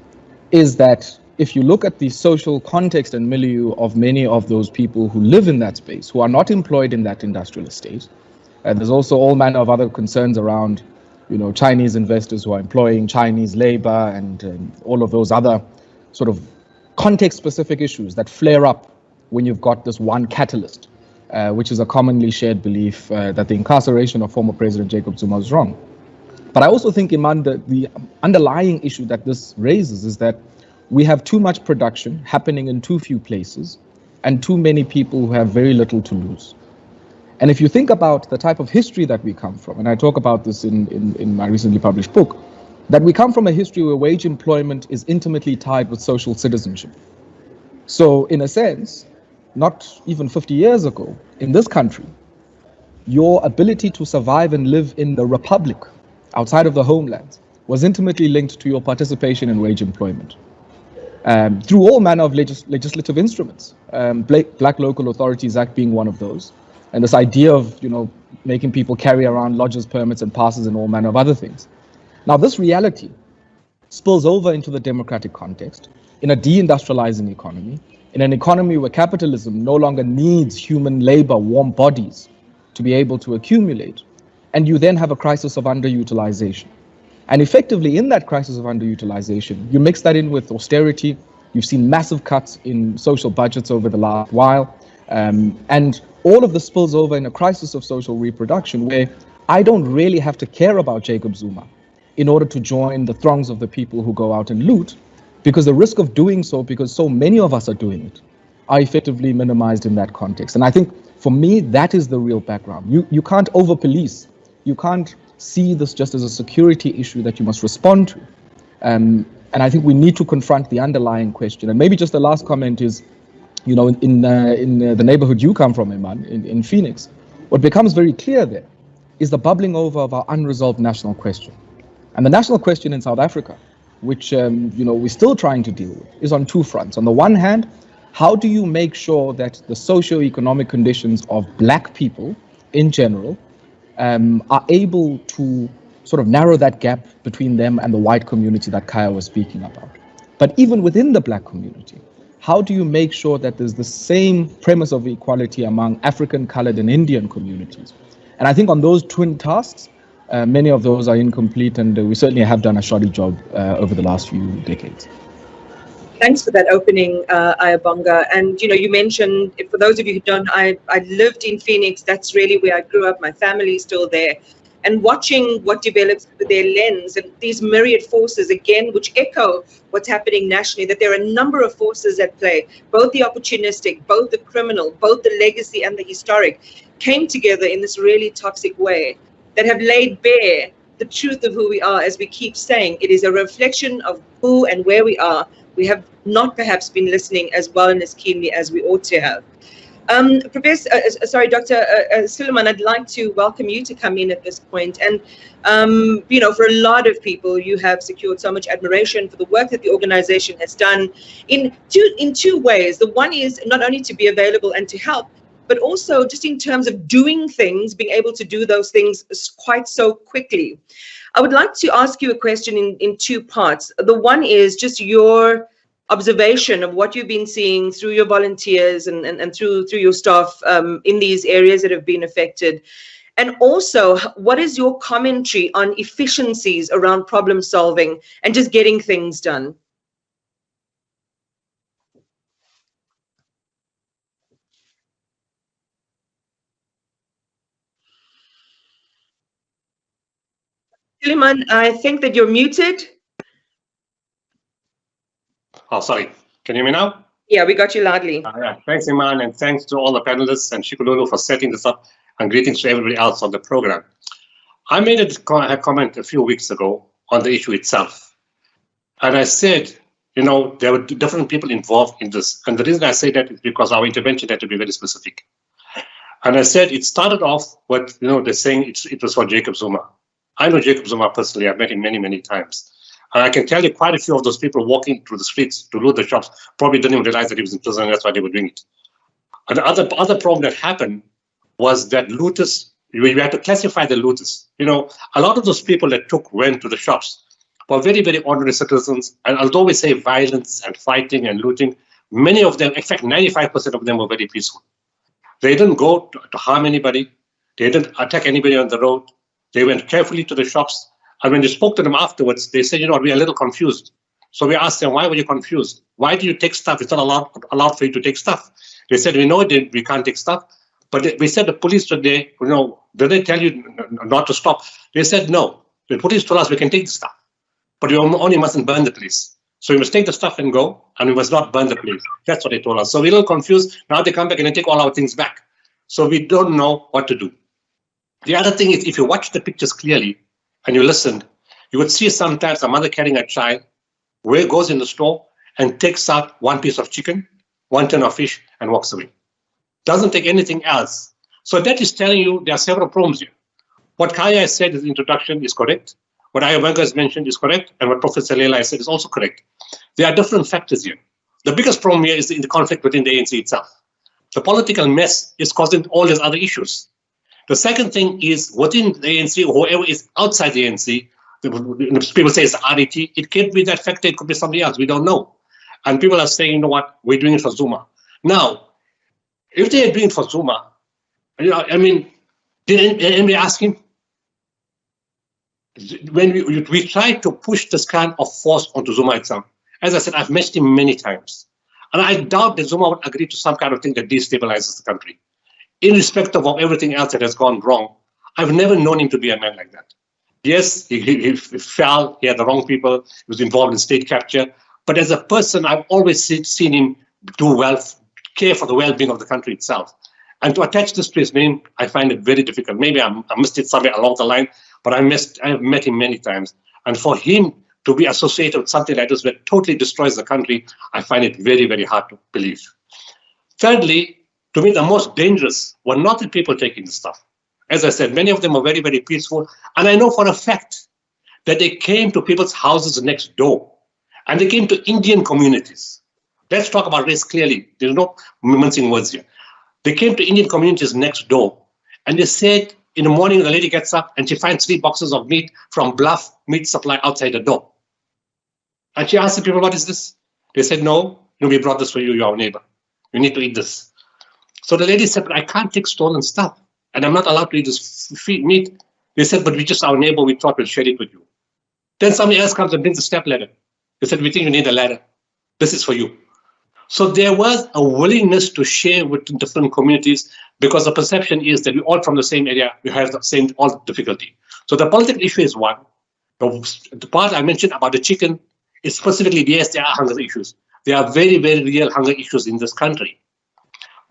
is that if you look at the social context and milieu of many of those people who live in that space, who are not employed in that industrial estate, and there's also all manner of other concerns around, Chinese investors who are employing Chinese labor and all of those other sort of context-specific issues that flare up when you've got this one catalyst, which is a commonly shared belief that the incarceration of former President Jacob Zuma was wrong. But I also think, Iman, that the underlying issue that this raises is that we have too much production happening in too few places and too many people who have very little to lose. And if you think about the type of history that we come from, and I talk about this in my recently published book, that we come from a history where wage employment is intimately tied with social citizenship. So in a sense, not even 50 years ago, in this country, your ability to survive and live in the republic outside of the homeland was intimately linked to your participation in wage employment. Through all manner of legislative instruments, Black Local Authorities Act being one of those, and this idea of making people carry around lodgers permits and passes and all manner of other things. Now this reality spills over into the democratic context in a deindustrializing economy, in an economy where capitalism no longer needs human labor, warm bodies to be able to accumulate, and you then have a crisis of underutilization. And effectively in that crisis of underutilization, you mix that in with austerity. You've seen massive cuts in social budgets over the last while. And all of this spills over in a crisis of social reproduction where I don't really have to care about Jacob Zuma in order to join the throngs of the people who go out and loot, because the risk of doing so, because so many of us are doing it, are effectively minimized in that context. And I think for me, that is the real background. You can't over-police. You can't see this just as a security issue that you must respond to. And I think we need to confront the underlying question. And maybe just the last comment is, in the neighborhood you come from, Iman, in Phoenix, what becomes very clear there is the bubbling over of our unresolved national question. And the national question in South Africa, which we're still trying to deal with, is on two fronts. On the one hand, how do you make sure that the socio-economic conditions of Black people in general are able to sort of narrow that gap between them and the white community that Kaya was speaking about? But even within the Black community, how do you make sure that there's the same premise of equality among African, colored, and Indian communities? And I think on those twin tasks, many of those are incomplete, and we certainly have done a shoddy job over the last few decades. Thanks for that opening, Ayabonga. And you mentioned, for those of you who don't, I lived in Phoenix. That's really where I grew up. My family is still there. And watching what develops through their lens and these myriad forces, again, which echo what's happening nationally, that there are a number of forces at play, both the opportunistic, both the criminal, both the legacy and the historic, came together in this really toxic way that have laid bare the truth of who we are. As we keep saying, it is a reflection of who and where we are. We have not perhaps been listening as well and as keenly as we ought to have. Dr. Suleiman, I'd like to welcome you to come in at this point. And, for a lot of people, you have secured so much admiration for the work that the organization has done in two ways. The one is not only to be available and to help, but also just in terms of doing things, being able to do those things quite so quickly. I would like to ask you a question in two parts. The one is just your observation of what you've been seeing through your volunteers and through your staff in these areas that have been affected. And also, what is your commentary on efficiencies around problem solving and just getting things done? Suleiman, I think that you're muted. Oh, sorry. Can you hear me now? Yeah, we got you loudly. Yeah. Thanks, Iman, and thanks to all the panelists and Tshikululu for setting this up, and greetings to everybody else on the program. I made a comment a few weeks ago on the issue itself. And I said, there were different people involved in this. And the reason I say that is because our intervention had to be very specific. And I said it started off with, they're saying it was for Jacob Zuma. I know Jacob Zuma personally. I've met him many, many times. And I can tell you quite a few of those people walking through the streets to loot the shops probably didn't even realize that he was in prison, and that's why they were doing it. And the other problem that happened was that looters, we had to classify the looters. A lot of those people that went to the shops were very, very ordinary citizens. And although we say violence and fighting and looting, many of them, in fact, 95% of them were very peaceful. They didn't go to harm anybody. They didn't attack anybody on the road. They went carefully to the shops. And when they spoke to them afterwards, they said, we're a little confused. So we asked them, why were you confused? Why do you take stuff? It's not allowed for you to take stuff. They said, we know we can't take stuff. But we said the police today, did they tell you not to stop? They said, no. The police told us we can take the stuff, but we only mustn't burn the place. So we must take the stuff and go, and we must not burn the place. That's what they told us. So we're a little confused. Now they come back and they take all our things back. So we don't know what to do. The other thing is, if you watch the pictures clearly and you listen, you would see sometimes a mother carrying a child, where goes in the store and takes out one piece of chicken, one tin of fish, and walks away. Doesn't take anything else. So that is telling you there are several problems here. What Kaya has said in the introduction is correct. What Ayabaga has mentioned is correct. And what Professor Leila has said is also correct. There are different factors here. The biggest problem here is in the conflict within the ANC itself. The political mess is causing all these other issues. The second thing is within the ANC, whoever is outside the ANC, people say it's RET, it can't be that factor, it could be somebody else, we don't know. And people are saying, you know what, we're doing it for Zuma. Now, if they are doing it for Zuma, did anybody ask him? When we try to push this kind of force onto Zuma itself, as I said, I've met him many times. And I doubt that Zuma would agree to some kind of thing that destabilizes the country. Irrespective of everything else that has gone wrong, I've never known him to be a man like that. Yes, he fell, he had the wrong people, he was involved in state capture. But as a person, I've always seen him do well, care for the well-being of the country itself. And to attach this to his name, I find it very difficult. Maybe I missed it somewhere along the line, but I've met him many times. And for him to be associated with something like this that totally destroys the country, I find it very, very hard to believe. Thirdly, to me, the most dangerous were not the people taking the stuff. As I said, many of them are very, very peaceful. And I know for a fact that they came to people's houses next door. And they came to Indian communities. Let's talk about race clearly. There's no mincing words here. They came to Indian communities next door. And they said, in the morning, the lady gets up and she finds 3 boxes of meat from Bluff Meat Supply outside the door. And she asked the people, what is this? They said, no, we brought this for you, you're our neighbor. You need to eat this. So the lady said, but I can't take stolen stuff. And I'm not allowed to eat this meat. They said, but we're just our neighbor, we thought we'll share it with you. Then somebody else comes and brings a step ladder. They said, we think you need a ladder. This is for you. So there was a willingness to share with different communities because the perception is that we're all from the same area, we have the same all difficulty. So the political issue is one. The part I mentioned about the chicken is specifically, yes, there are hunger issues. There are very, very real hunger issues in this country.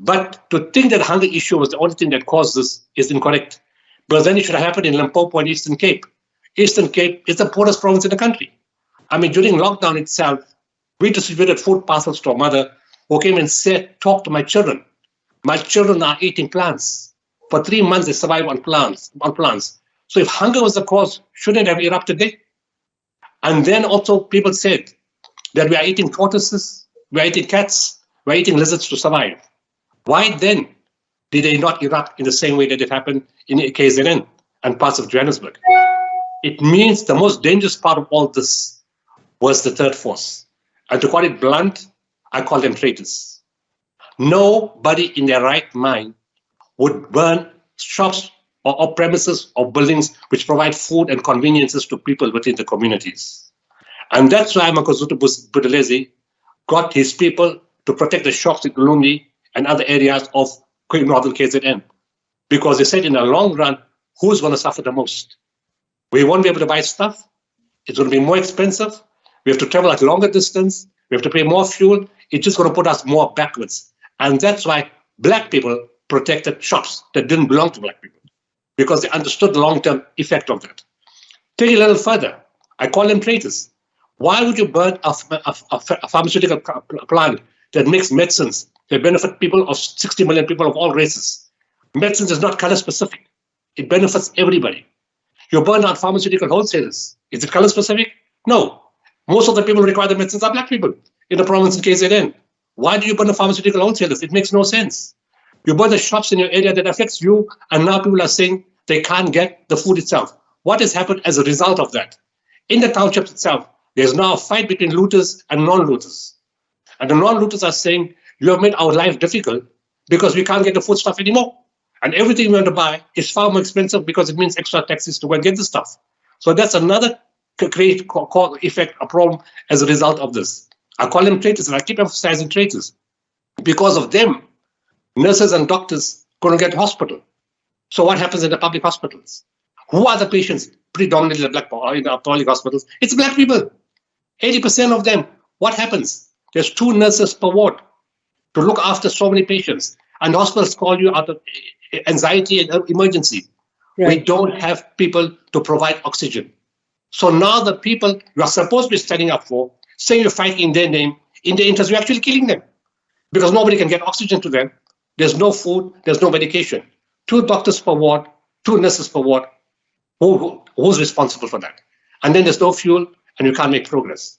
But to think that hunger issue was the only thing that caused this is incorrect. Because then it should have happened in Limpopo and Eastern Cape. Eastern Cape is the poorest province in the country. I mean, during lockdown itself, we distributed food parcels to a mother who came and said, talk to my children. My children are eating plants. For 3 months, they survive on plants. So if hunger was the cause, shouldn't it have erupted there? And then also people said that we are eating tortoises, we are eating cats, we are eating lizards to survive. Why then did they not erupt in the same way that it happened in KZN and parts of Johannesburg? It means the most dangerous part of all this was the third force. And to call it blunt, I call them traitors. Nobody in their right mind would burn shops or premises or buildings which provide food and conveniences to people within the communities. And that's why Mangosuthu Buthelezi got his people to protect the shops in Ulumbi and other areas of northern KZN. Because they said in the long run, who's going to suffer the most? We won't be able to buy stuff. It's going to be more expensive. We have to travel a longer distance. We have to pay more fuel. It's just going to put us more backwards. And that's why black people protected shops that didn't belong to black people, because they understood the long-term effect of that. Take it a little further. I call them traitors. Why would you burn a pharmaceutical plant that makes medicines that benefit people of 60 million people of all races? Medicines is not color specific. It benefits everybody. You burn out pharmaceutical wholesalers. Is it color specific? No. Most of the people who require the medicines are black people in the province in KZN. Why do you burn the pharmaceutical wholesalers? It makes no sense. You burn the shops in your area that affects you, and now people are saying they can't get the food itself. What has happened as a result of that? In the townships itself, there's now a fight between looters and non-looters. And the non-looters are saying, you have made our life difficult because we can't get the food stuff anymore. And everything we want to buy is far more expensive because it means extra taxes to go and get the stuff. So that's another great effect, a problem as a result of this. I call them traitors, and I keep emphasizing traitors. Because of them, nurses and doctors couldn't get to hospital. So what happens in the public hospitals? Who are the patients? Predominantly in the public hospitals. It's black people. 80% of them. What happens? There's 2 nurses per ward to look after so many patients. And hospitals call you out of anxiety and emergency. Right. We don't have people to provide oxygen. So now the people you are supposed to be standing up for, saying you're fighting in their name, in their interest, you're actually killing them. Because nobody can get oxygen to them. There's no food, there's no medication. 2 doctors per ward, 2 nurses per ward. Who's responsible for that? And then there's no fuel and you can't make progress.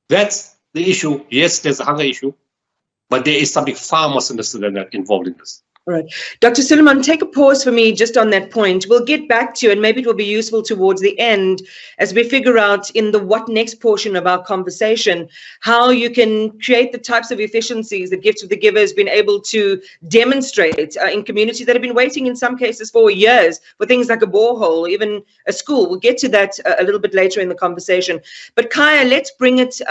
That's the issue. Yes, there's a hunger issue, but there is something far more sinister than that involved in this. All right. Dr. Suleiman, take a pause for me just on that point. We'll get back to you, and maybe it will be useful towards the end as we figure out in the what next portion of our conversation, how you can create the types of efficiencies that Gift of the Giver has been able to demonstrate in communities that have been waiting in some cases for years for things like a borehole, even a school. We'll get to that a little bit later in the conversation. But Kaya, let's bring it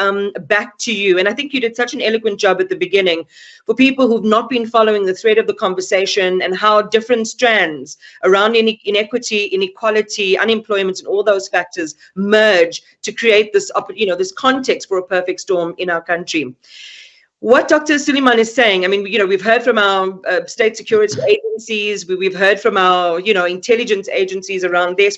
back to you. And I think you did such an eloquent job at the beginning for people who've not been following the thread of the conversation and how different strands around inequity, inequality, unemployment, and all those factors merge to create this, this context for a perfect storm in our country. What Dr. Suleiman is saying, I mean, we've heard from our state security agencies, we've heard from our, intelligence agencies around this,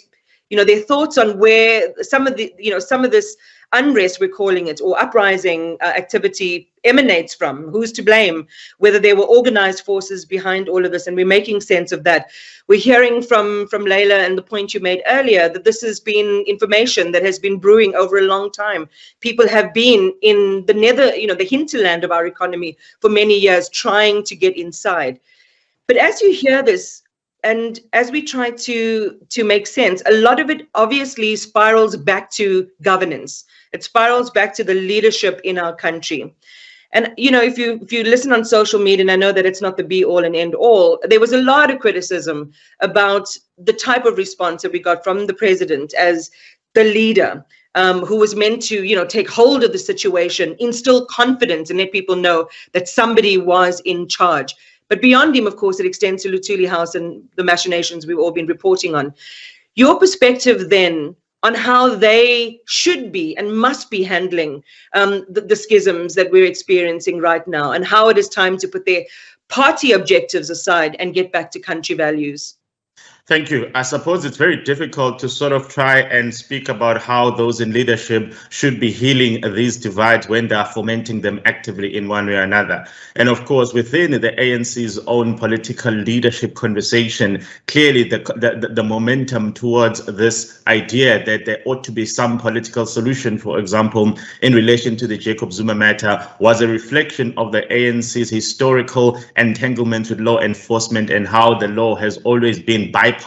their thoughts on where some of this unrest, we're calling it, or uprising activity emanates from, who's to blame, whether there were organized forces behind all of this, and we're making sense of that. We're hearing from Leila and the point you made earlier that this has been information that has been brewing over a long time. People have been in the hinterland of our economy for many years trying to get inside. But as you hear this, and as we try to make sense, a lot of it obviously spirals back to governance. It spirals back to the leadership in our country. And, if you listen on social media, and I know that it's not the be all and end all, there was a lot of criticism about the type of response that we got from the president as the leader, who was meant to, take hold of the situation, instill confidence, and let people know that somebody was in charge. But beyond him, of course, it extends to Luthuli House and the machinations we've all been reporting on. Your perspective then on how they should be and must be handling the schisms that we're experiencing right now, and how it is time to put their party objectives aside and get back to country values. Thank you. I suppose it's very difficult to sort of try and speak about how those in leadership should be healing these divides when they are fomenting them actively in one way or another. And of course, within the ANC's own political leadership conversation, clearly the momentum towards this idea that there ought to be some political solution, for example, in relation to the Jacob Zuma matter, was a reflection of the ANC's historical entanglement with law enforcement and how the law has always been bypassed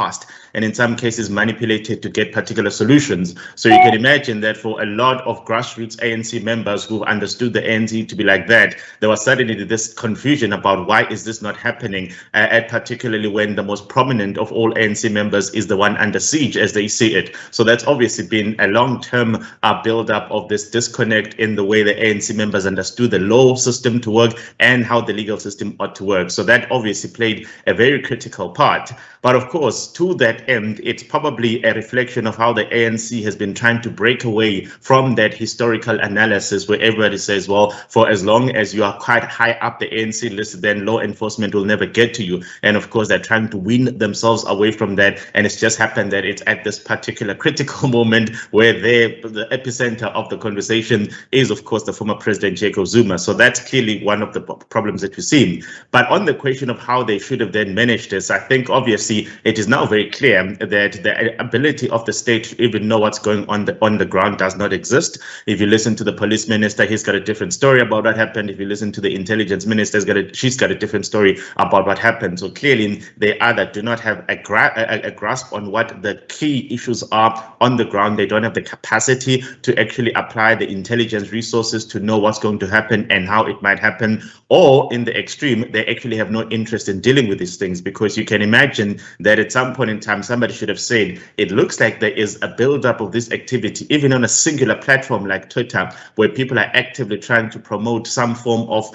and in some cases manipulated to get particular solutions. So you can imagine that for a lot of grassroots ANC members who understood the ANC to be like that, there was suddenly this confusion about why is this not happening, particularly when the most prominent of all ANC members is the one under siege as they see it. So that's obviously been a long-term build-up of this disconnect in the way the ANC members understood the law system to work and how the legal system ought to work. So that obviously played a very critical part. But of course, to that end, it's probably a reflection of how the ANC has been trying to break away from that historical analysis where everybody says, well, for as long as you are quite high up the ANC list, then law enforcement will never get to you. And of course, they're trying to wean themselves away from that. And it's just happened that it's at this particular critical moment where the epicenter of the conversation is, of course, the former President Jacob Zuma. So that's clearly one of the problems that we're seeing. But on the question of how they should have then managed this, I think obviously it is now very clear that the ability of the state to even know what's going on the ground does not exist. If you listen to the police minister, he's got a different story about what happened. If you listen to the intelligence minister, she's got a different story about what happened. So clearly, they either do not have a grasp on what the key issues are on the ground. They don't have the capacity to actually apply the intelligence resources to know what's going to happen and how it might happen. Or in the extreme, they actually have no interest in dealing with these things, because you can imagine that at some point in time, time, somebody should have said, it looks like there is a buildup of this activity, even on a singular platform like Twitter, where people are actively trying to promote some form of,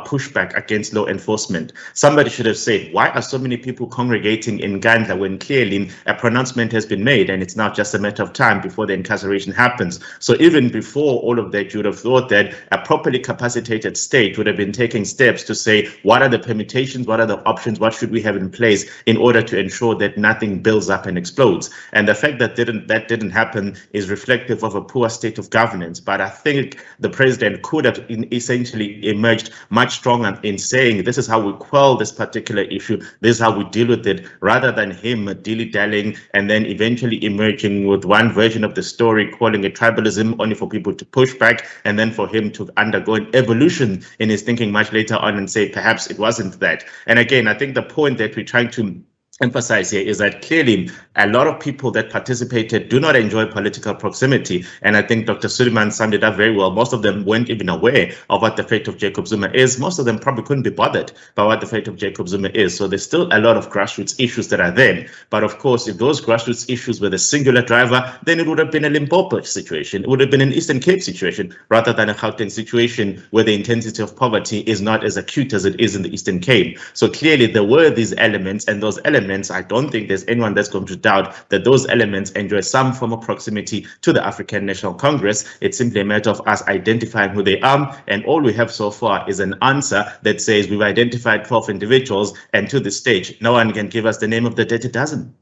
pushback against law enforcement. Somebody should have said, why are so many people congregating in Gandla when clearly a pronouncement has been made and it's now just a matter of time before the incarceration happens? So even before all of that, you would have thought that a properly capacitated state would have been taking steps to say, what are the permutations, what are the options, what should we have in place in order to ensure that nothing builds up and explodes? And the fact that that didn't happen is reflective of a poor state of governance. But I think the president could have essentially emerged much stronger in saying, this is how we quell this particular issue, this is how we deal with it, rather than him dilly-dallying and then eventually emerging with one version of the story, calling it tribalism, only for people to push back, and then for him to undergo an evolution in his thinking much later on and say, perhaps it wasn't that. And again, I think the point that we're trying to emphasize here is that clearly a lot of people that participated do not enjoy political proximity. And I think Dr. Suleiman summed it up very well. Most of them weren't even aware of what the fate of Jacob Zuma is. Most of them probably couldn't be bothered by what the fate of Jacob Zuma is. So there's still a lot of grassroots issues that are there. But of course, if those grassroots issues were the singular driver, then it would have been a Limpopo situation. It would have been an Eastern Cape situation rather than a Gauteng situation where the intensity of poverty is not as acute as it is in the Eastern Cape. So clearly there were these elements, and those elements, I don't think there's anyone that's going to doubt that those elements enjoy some form of proximity to the African National Congress. It's simply a matter of us identifying who they are, and all we have so far is an answer that says we've identified 12 individuals, and to this stage, no one can give us the name of the dirty dozen.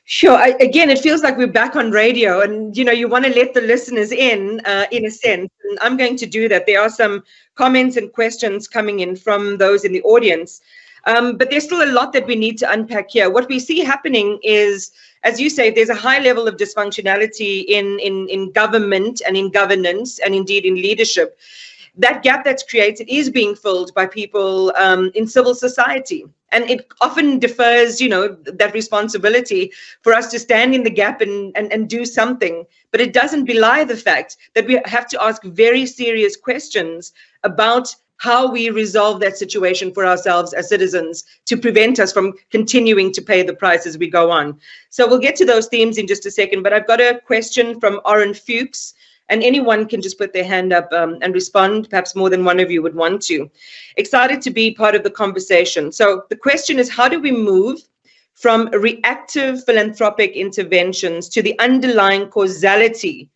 Sure. Again, it feels like we're back on radio, and you want to let the listeners in a sense. And I'm going to do that. There are some comments and questions coming in from those in the audience. But there's still a lot that we need to unpack here. What we see happening is, as you say, there's a high level of dysfunctionality in government and in governance and indeed in leadership. That gap that's created is being filled by people in civil society. And it often defers, that responsibility for us to stand in the gap and do something. But it doesn't belie the fact that we have to ask very serious questions about how we resolve that situation for ourselves as citizens to prevent us from continuing to pay the price as we go on. So we'll get to those themes in just a second, but I've got a question from Oren Fuchs, and anyone can just put their hand up and respond. Perhaps more than one of you would want to. Excited to be part of the conversation. So the question is, how do we move from reactive philanthropic interventions to the underlying causality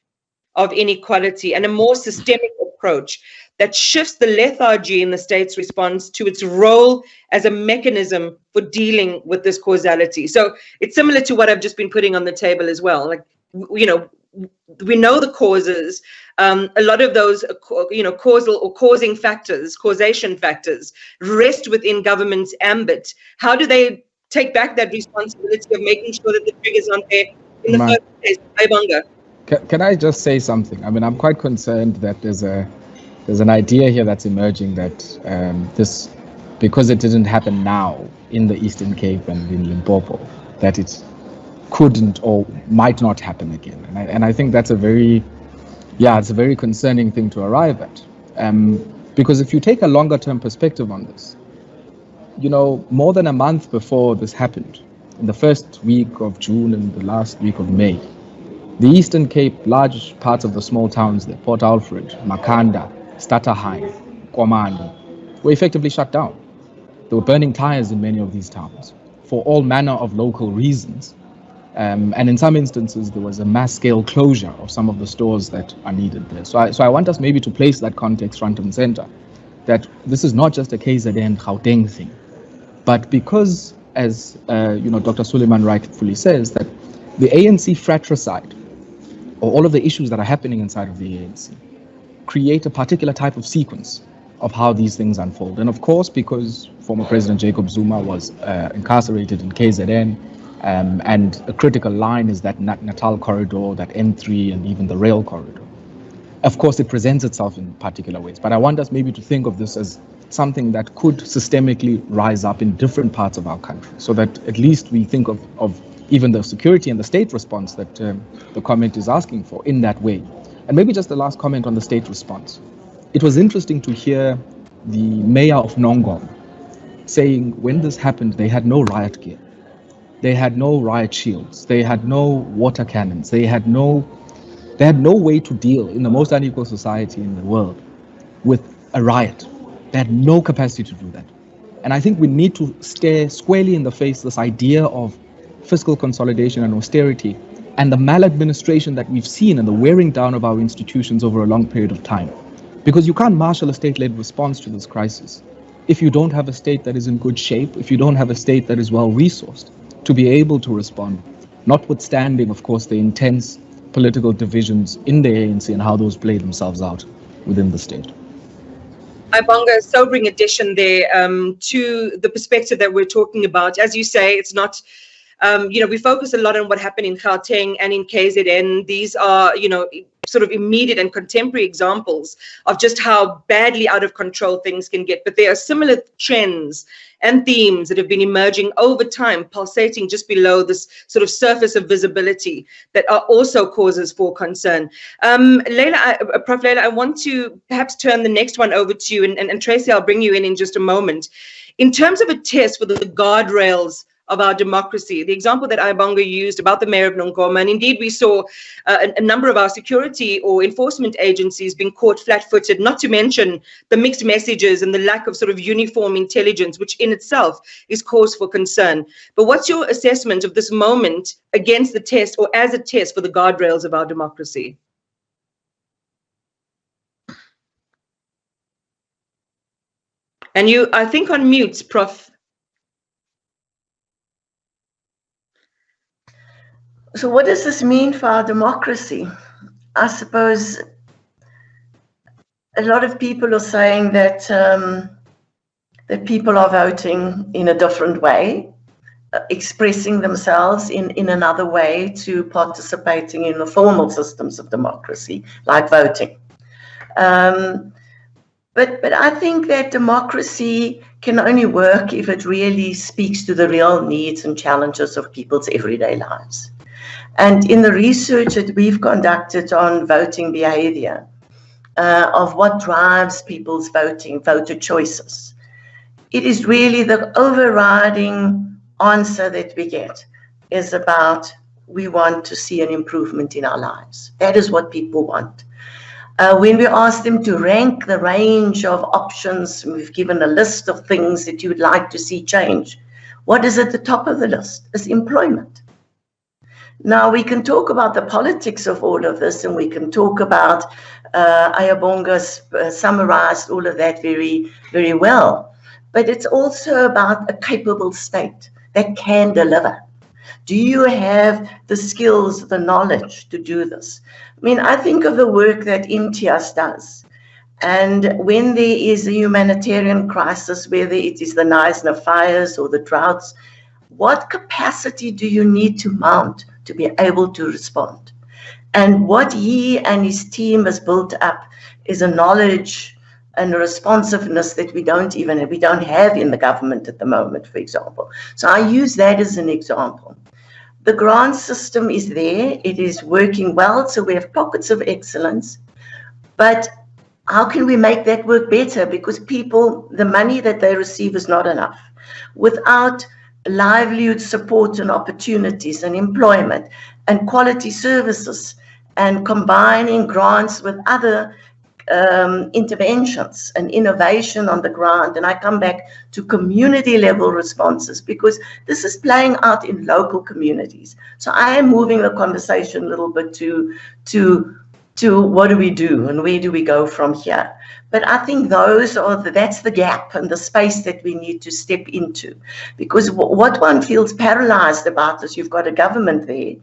of inequality and a more systemic approach that shifts the lethargy in the state's response to its role as a mechanism for dealing with this causality? So it's similar to what I've just been putting on the table as well. Like, we know the causes. A lot of those, causal or causation factors rest within government's ambit. How do they take back that responsibility of making sure that the triggers aren't there in the first place? Ibanga. Can I just say something? I mean, I'm quite concerned that there's an idea here that's emerging that this, because it didn't happen now in the Eastern Cape and in Limpopo, that it couldn't or might not happen again. And I think that's it's a very concerning thing to arrive at. Because if you take a longer term perspective on this, more than a month before this happened, in the first week of June and the last week of May, the Eastern Cape, large parts of the small towns there, Port Alfred, Makanda, Stutterheim, Komani, were effectively shut down. There were burning tires in many of these towns for all manner of local reasons. And in some instances, there was a mass-scale closure of some of the stores that are needed there. So I want us maybe to place that context front and center, that this is not just a KZN Gauteng thing, but because, as Dr. Suleiman rightfully says, that the ANC fratricide, or all of the issues that are happening inside of the ANC, create a particular type of sequence of how these things unfold. And of course, because former President Jacob Zuma was incarcerated in KZN, and a critical line is that Natal corridor, that N3, and even the rail corridor. Of course, it presents itself in particular ways, but I want us maybe to think of this as something that could systemically rise up in different parts of our country, so that at least we think of even the security and the state response that the comment is asking for in that way. And maybe just the last comment on the state response. It was interesting to hear the mayor of Nongoma saying when this happened, they had no riot gear. They had no riot shields. They had no water cannons. They had no way to deal in the most unequal society in the world with a riot. They had no capacity to do that. And I think we need to stare squarely in the face this idea of fiscal consolidation and austerity and the maladministration that we've seen and the wearing down of our institutions over a long period of time. Because you can't marshal a state-led response to this crisis if you don't have a state that is in good shape, if you don't have a state that is well-resourced to be able to respond, notwithstanding, of course, the intense political divisions in the ANC and how those play themselves out within the state. Ayabonga, a sobering addition there to the perspective that we're talking about. As you say, it's not, we focus a lot on what happened in Gauteng and in KZN. These are, sort of immediate and contemporary examples of just how badly out of control things can get. But there are similar trends and themes that have been emerging over time, pulsating just below this sort of surface of visibility that are also causes for concern. Prof. Leila, I want to perhaps turn the next one over to you, and Tracy, I'll bring you in just a moment. In terms of a test for the guardrails of our democracy, the example that Ayabonga used about the mayor of Nongoma, and indeed we saw a number of our security or enforcement agencies being caught flat-footed, not to mention the mixed messages and the lack of sort of uniform intelligence, which in itself is cause for concern. But what's your assessment of this moment against the test or as a test for the guardrails of our democracy? And you, I think, on mute, Prof. So what does this mean for our democracy? I suppose a lot of people are saying that that people are voting in a different way, expressing themselves in another way to participating in the formal systems of democracy, like voting. But I think that democracy can only work if it really speaks to the real needs and challenges of people's everyday lives. And in the research that we've conducted on voting behavior, of what drives people's voter choices, it is really the overriding answer that we get is about, we want to see an improvement in our lives. That is what people want. When we ask them to rank the range of options, we've given a list of things that you would like to see change. What is at the top of the list is employment. Now, we can talk about the politics of all of this, and we can talk about, Ayabonga's summarized all of that very, very well. But it's also about a capable state that can deliver. Do you have the skills, the knowledge to do this? I mean, I think of the work that MTS does. And when there is a humanitarian crisis, whether it is the Knysna fires or the droughts, what capacity do you need to mount to be able to respond? And what he and his team has built up is a knowledge and a responsiveness that we don't have in the government at the moment, for example. So I use that as an example. The grant system is there, it is working well, so we have pockets of excellence, but how can we make that work better? Because people, the money that they receive is not enough. Without livelihood support and opportunities and employment and quality services and combining grants with other interventions and innovation on the ground. And I come back to community level responses because this is playing out in local communities. So I am moving the conversation a little bit to what do we do and where do we go from here? But I think that's the gap and the space that we need to step into. Because what one feels paralyzed about is you've got a government there.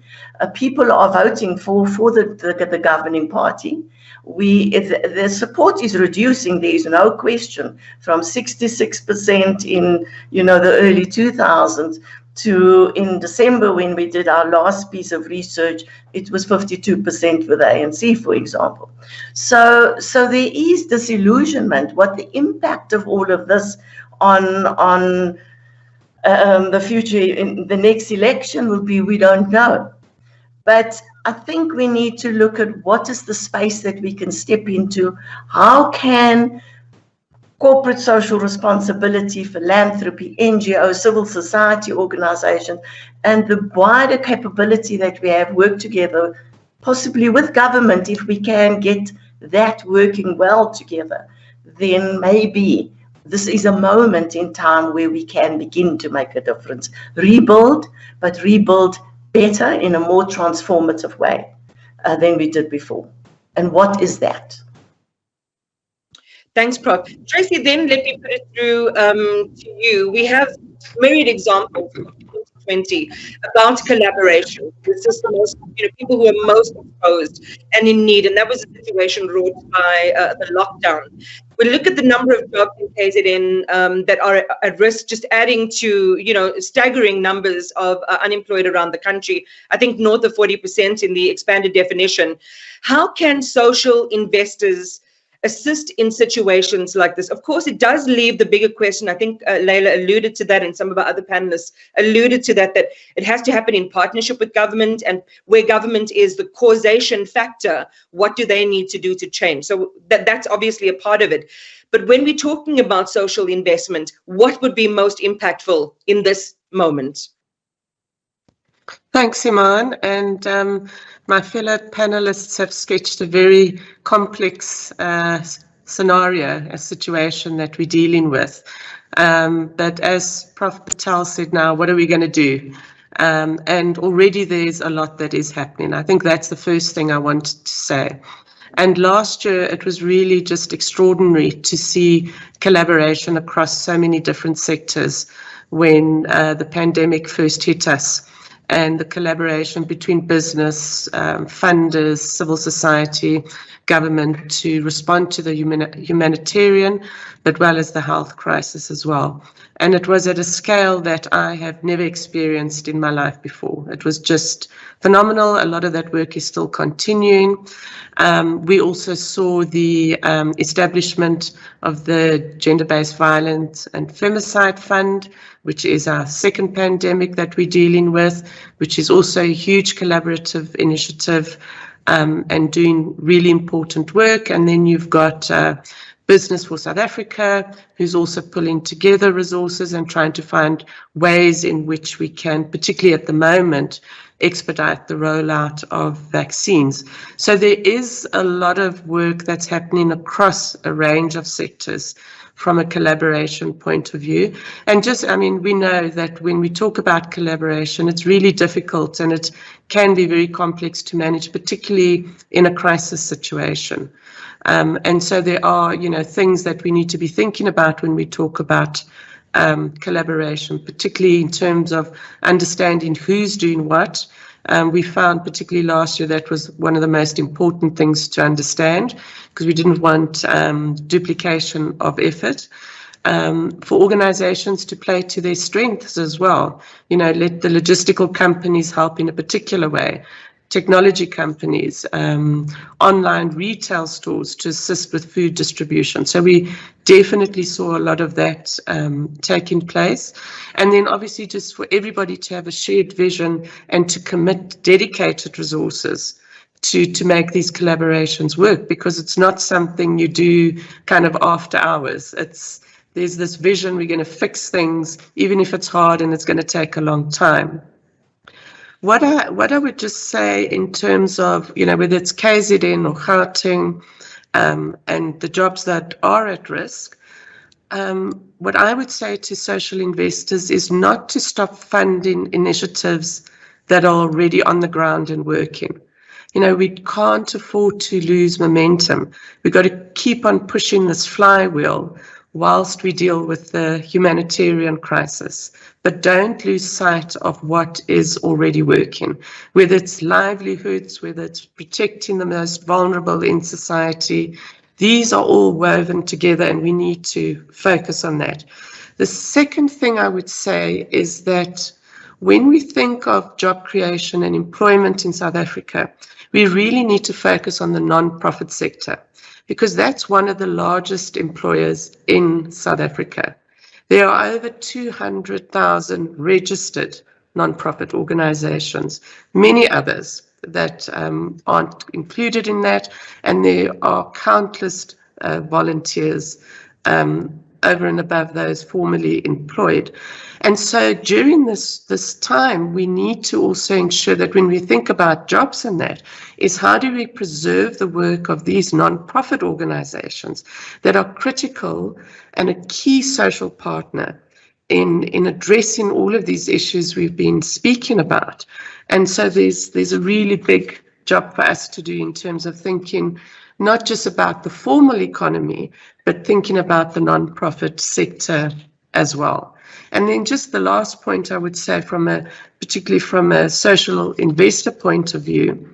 People are voting for the governing party. The support is reducing, there is no question, from 66% in the early 2000s to in December when we did our last piece of research, it was 52% with the ANC, for example. So there is disillusionment. What the impact of all of this on the future in the next election will be, we don't know. But I think we need to look at what is the space that we can step into. How can corporate social responsibility, philanthropy, NGO, civil society organizations, and the wider capability that we have worked together, possibly with government, if we can get that working well together, then maybe this is a moment in time where we can begin to make a difference. Rebuild, but rebuild better in a more transformative way than we did before. And what is that? Thanks, Prof. Tracy, then let me put it through to you. We have myriad examples of 2020 about collaboration. This is the most, people who are most exposed and in need, and that was a situation wrought by the lockdown. We look at the number of jobs in KZN that are at risk, just adding to, staggering numbers of unemployed around the country. I think north of 40% in the expanded definition. How can social investors assist in situations like this? Of course, it does leave the bigger question. I think Leila alluded to that, and some of our other panelists alluded to that it has to happen in partnership with government, and where government is the causation factor, what do they need to do to change? So that's obviously a part of it. But when we're talking about social investment, what would be most impactful in this moment? Thanks, Iman. And my fellow panelists have sketched a very complex scenario, a situation that we're dealing with. But as Prof. Patel said now, what are we going to do? And already there's a lot that is happening. I think that's the first thing I wanted to say. And last year, it was really just extraordinary to see collaboration across so many different sectors when the pandemic first hit us. And the collaboration between business, funders, civil society, government to respond to the humanitarian, but well as the health crisis as well. And it was at a scale that I have never experienced in my life before. It was just phenomenal. A lot of that work is still continuing. We also saw the establishment of the Gender-Based Violence and Femicide Fund, which is our second pandemic that we're dealing with, which is also a huge collaborative initiative and doing really important work. And then you've got Business for South Africa, who's also pulling together resources and trying to find ways in which we can, particularly at the moment, expedite the rollout of vaccines. So there is a lot of work that's happening across a range of sectors from a collaboration point of view. And we know that when we talk about collaboration, it's really difficult and it can be very complex to manage, particularly in a crisis situation. And so there are, things that we need to be thinking about when we talk about collaboration, particularly in terms of understanding who's doing what. We found particularly last year that was one of the most important things to understand, because we didn't want duplication of effort. For organizations to play to their strengths as well, let the logistical companies help in a particular way, technology companies, online retail stores to assist with food distribution. So we definitely saw a lot of that taking place. And then obviously just for everybody to have a shared vision and to commit dedicated resources to make these collaborations work, because it's not something you do kind of after hours. There's this vision, we're going to fix things, even if it's hard and it's going to take a long time. What I would just say in terms of, whether it's KZN or Gauteng and the jobs that are at risk, what I would say to social investors is not to stop funding initiatives that are already on the ground and working. We can't afford to lose momentum. We've got to keep on pushing this flywheel whilst we deal with the humanitarian crisis. But don't lose sight of what is already working, whether it's livelihoods, whether it's protecting the most vulnerable in society. These are all woven together and we need to focus on that. The second thing I would say is that when we think of job creation and employment in South Africa, we really need to focus on the non-profit sector, because that's one of the largest employers in South Africa. There are over 200,000 registered non-profit organizations, many others that aren't included in that, and there are countless volunteers over and above those formerly employed. And so during this time, we need to also ensure that when we think about jobs and that, is how do we preserve the work of these non-profit organizations that are critical and a key social partner in addressing all of these issues we've been speaking about. And so there's a really big job for us to do in terms of thinking not just about the formal economy, but thinking about the non-profit sector as well. And then just the last point I would say, particularly from a social investor point of view,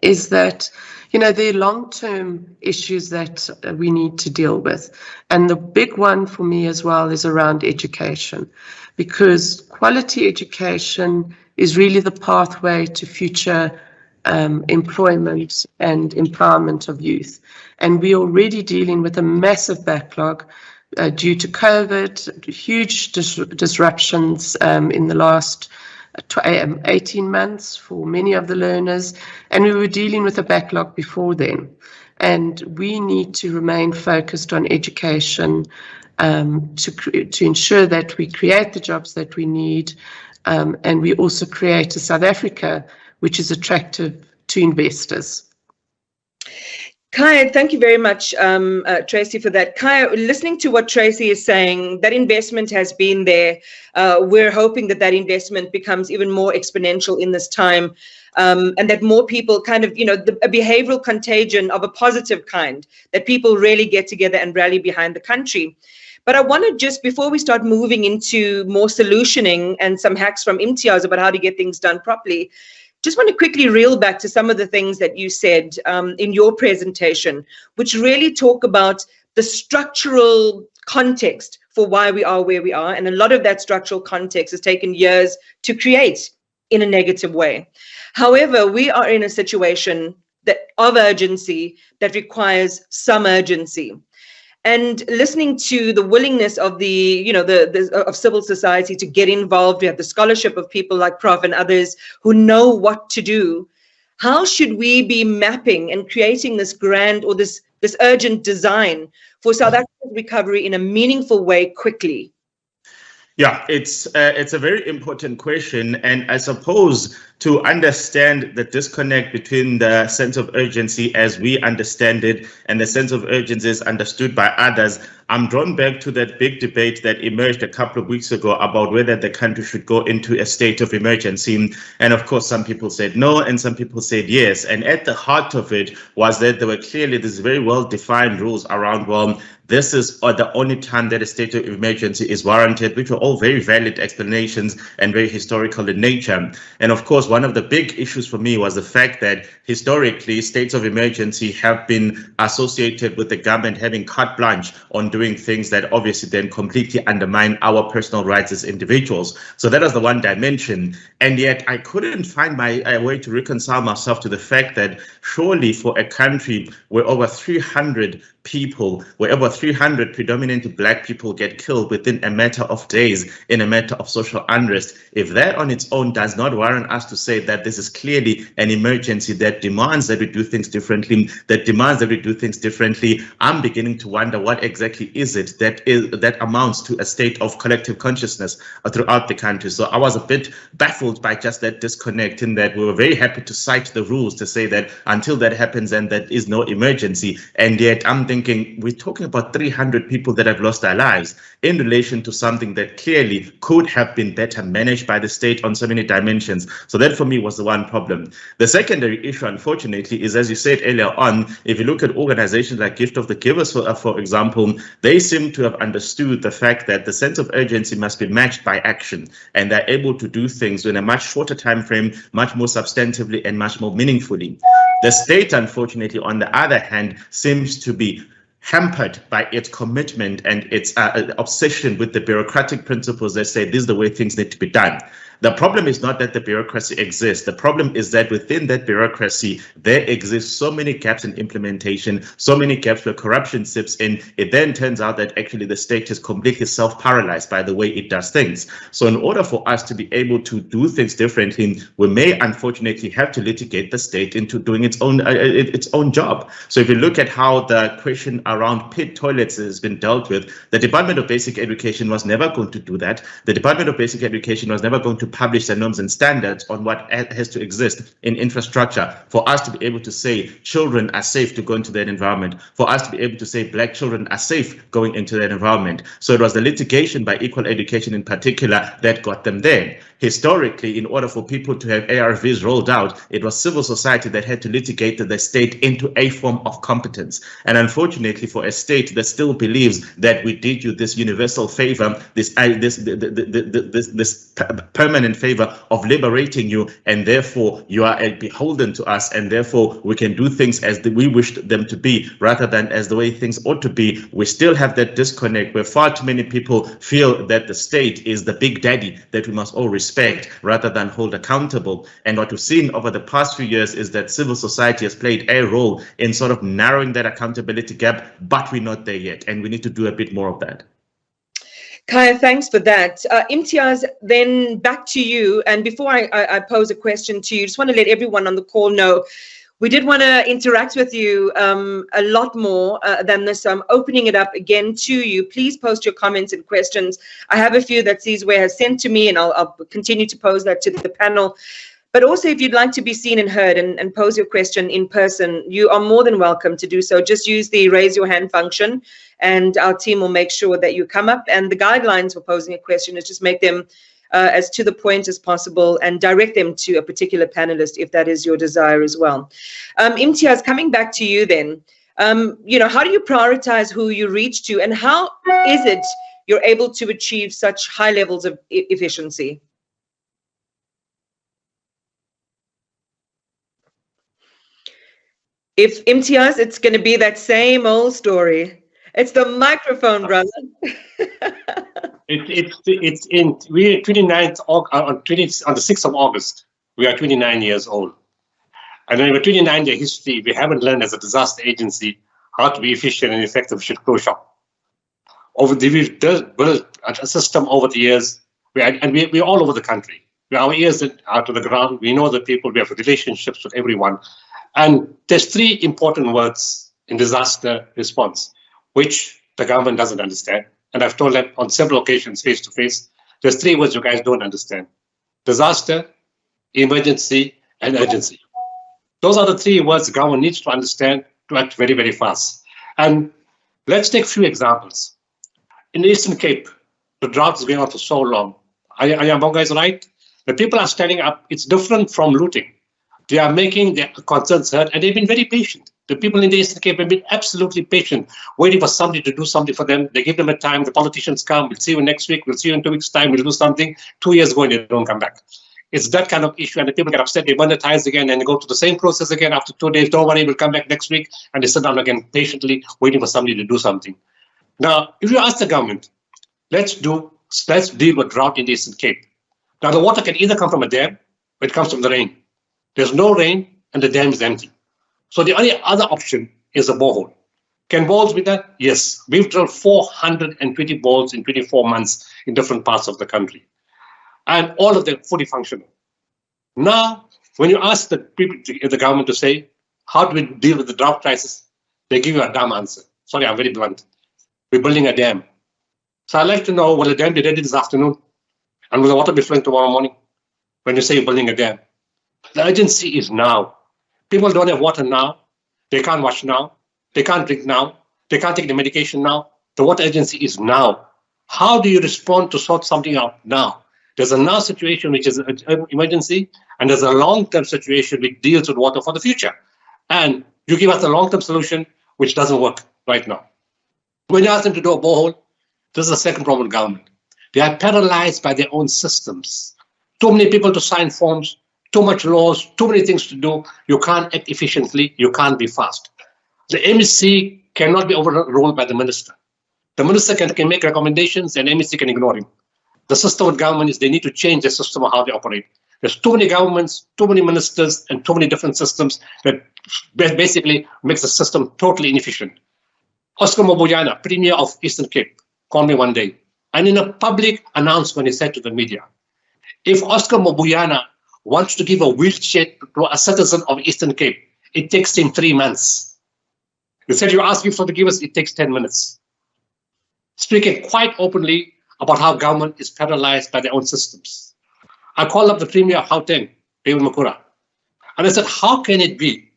is that, there are long-term issues that we need to deal with. And the big one for me as well is around education, because quality education is really the pathway to future employment and empowerment of youth. And we're already dealing with a massive backlog due to COVID, huge disruptions in the last 18 months for many of the learners, and we were dealing with a backlog before then. And we need to remain focused on education to ensure that we create the jobs that we need, and we also create a South Africa which is attractive to investors. Kai, thank you very much, Tracy, for that. Kai, listening to what Tracy is saying, that investment has been there. We're hoping that investment becomes even more exponential in this time, and that more people a behavioral contagion of a positive kind, that people really get together and rally behind the country. But I want to just, before we start moving into more solutioning and some hacks from Imtiaz about how to get things done properly, just want to quickly reel back to some of the things that you said in your presentation, which really talk about the structural context for why we are where we are. And a lot of that structural context has taken years to create in a negative way. However, we are in a situation of urgency that requires some urgency. And listening to the willingness of of civil society to get involved, we have the scholarship of people like Prof and others who know what to do. How should we be mapping and creating this grand or this urgent design for South Africa's recovery in a meaningful way quickly? Yeah, it's a very important question, and I suppose to understand the disconnect between the sense of urgency as we understand it and the sense of urgency as understood by others, I'm drawn back to that big debate that emerged a couple of weeks ago about whether the country should go into a state of emergency. And of course, some people said no, and some people said yes. And at the heart of it was that there were clearly these very well-defined rules around, well, this is the only time that a state of emergency is warranted, which were all very valid explanations and very historical in nature. And of course, one of the big issues for me was the fact that historically states of emergency have been associated with the government having carte blanche on doing things that obviously then completely undermine our personal rights as individuals. So that was the one dimension. And yet I couldn't find my way to reconcile myself to the fact that surely for a country where over 300 predominantly black people get killed within a matter of days in a matter of social unrest, if that on its own does not warrant us to say that this is clearly an emergency that demands that we do things differently, I'm beginning to wonder what exactly is it that amounts to a state of collective consciousness throughout the country. So I was a bit baffled by just that disconnect, in that we were very happy to cite the rules to say that until that happens and that is no emergency. And yet I'm thinking we're talking about 300 people that have lost their lives in relation to something that clearly could have been better managed by the state on so many dimensions. So that for me was the one problem. The secondary issue, unfortunately, is, as you said earlier on, if you look at organizations like Gift of the Givers, for example, they seem to have understood the fact that the sense of urgency must be matched by action, and they're able to do things in a much shorter time frame, much more substantively and much more meaningfully. The state, unfortunately, on the other hand, seems to be hampered by its commitment and its obsession with the bureaucratic principles that say this is the way things need to be done. The problem is not that the bureaucracy exists. The problem is that within that bureaucracy, there exist so many gaps in implementation, so many gaps where corruption sips in. It then turns out that actually the state is completely self-paralyzed by the way it does things. So in order for us to be able to do things differently, we may unfortunately have to litigate the state into doing its own job. So if you look at how the question around pit toilets has been dealt with, the Department of Basic Education was never going to do that. The Department of Basic Education was never going to publish the norms and standards on what has to exist in infrastructure for us to be able to say children are safe to go into that environment, for us to be able to say black children are safe going into that environment. So it was the litigation by Equal Education in particular that got them there. Historically, in order for people to have ARVs rolled out, it was civil society that had to litigate the state into a form of competence. And unfortunately, for a state that still believes that we did you this universal favor, this permanent favor of liberating you, and therefore you are beholden to us, and therefore we can do things as we wished them to be rather than as the way things ought to be, we still have that disconnect where far too many people feel that the state is the big daddy that we must all respect rather than hold accountable. And what we've seen over the past few years is that civil society has played a role in sort of narrowing that accountability gap, but we're not there yet, and we need to do a bit more of that. Kaya, thanks for that. Imtiaz, then back to you. And before I pose a question to you, just want to let everyone on the call know we did want to interact with you a lot more than this. So I'm opening it up again to you. Please post your comments and questions. I have a few that Sizwe has sent to me, and I'll continue to pose that to the panel. But also, if you'd like to be seen and heard and pose your question in person, you are more than welcome to do so. Just use the raise your hand function, and our team will make sure that you come up. And the guidelines for posing a question is just make them as to the point as possible and direct them to a particular panelist if that is your desire as well. Imtiaz, coming back to you then, how do you prioritize who you reach to, and how is it you're able to achieve such high levels of efficiency? If Imtiaz, it's going to be that same old story. It's the microphone, brother. We're 29th on the 6th of August. We are 29 years old, and in a 29-year history, we haven't learned as a disaster agency how to be efficient and effective with closure. We've built a system over the years, we're all over the country. Our ears are to the ground. We know the people. We have relationships with everyone, and there's three important words in disaster response, which the government doesn't understand. And I've told them on several occasions, face to face, there's three words you guys don't understand: disaster, emergency, and urgency. Those are the three words the government needs to understand to act very, very fast. And let's take a few examples. In the Eastern Cape, the drought is going on for so long. Ayambonga is right. The people are standing up. It's different from looting. They are making their concerns heard, and they've been very patient. The people in the Eastern Cape have been absolutely patient, waiting for somebody to do something for them. They give them a time. The politicians come. We'll see you next week. We'll see you in 2 weeks' time. We'll do something. 2 years ago, and they don't come back. It's that kind of issue, and the people get upset. They burn the tires again, and they go through the same process again. After 2 days, don't worry, we'll come back next week, and they sit down again patiently, waiting for somebody to do something. Now, if you ask the government, let's deal with drought in the Eastern Cape. Now, the water can either come from a dam, or it comes from the rain. There's no rain, and the dam is empty. So the only other option is a borehole. Can boreholes be done? Yes. We've drilled 420 boreholes in 24 months in different parts of the country. And all of them fully functional. Now, when you ask the people, the government to say, how do we deal with the drought crisis? They give you a dumb answer. Sorry, I'm very blunt. We're building a dam. So I'd like to know, will the dam be ready this afternoon? And will the water be flowing tomorrow morning? When you say you're building a dam. The urgency is now. People don't have water now. They can't wash now. They can't drink now. They can't take the medication now. The water urgency is now. How do you respond to sort something out now? There's a now situation which is an emergency, and there's a long-term situation which deals with water for the future. And you give us a long-term solution which doesn't work right now. When you ask them to do a borehole, this is the second problem with government. They are paralyzed by their own systems. Too many people to sign forms, too much laws, too many things to do. You can't act efficiently. You can't be fast. The MEC cannot be overruled by the minister. The minister can make recommendations, and MEC can ignore him. The system of government is they need to change the system of how they operate. There's too many governments, too many ministers, and too many different systems that basically makes the system totally inefficient. Oscar Mobuyana, Premier of Eastern Cape, called me one day, and in a public announcement, he said to the media, if Oscar Mobuyana wants to give a wheelchair to a citizen of Eastern Cape, it takes him 3 months. He said, you ask him to give us, it takes 10 minutes. Speaking quite openly about how government is paralyzed by their own systems. I called up the Premier of Gauteng, David Makura, and I said, how can it be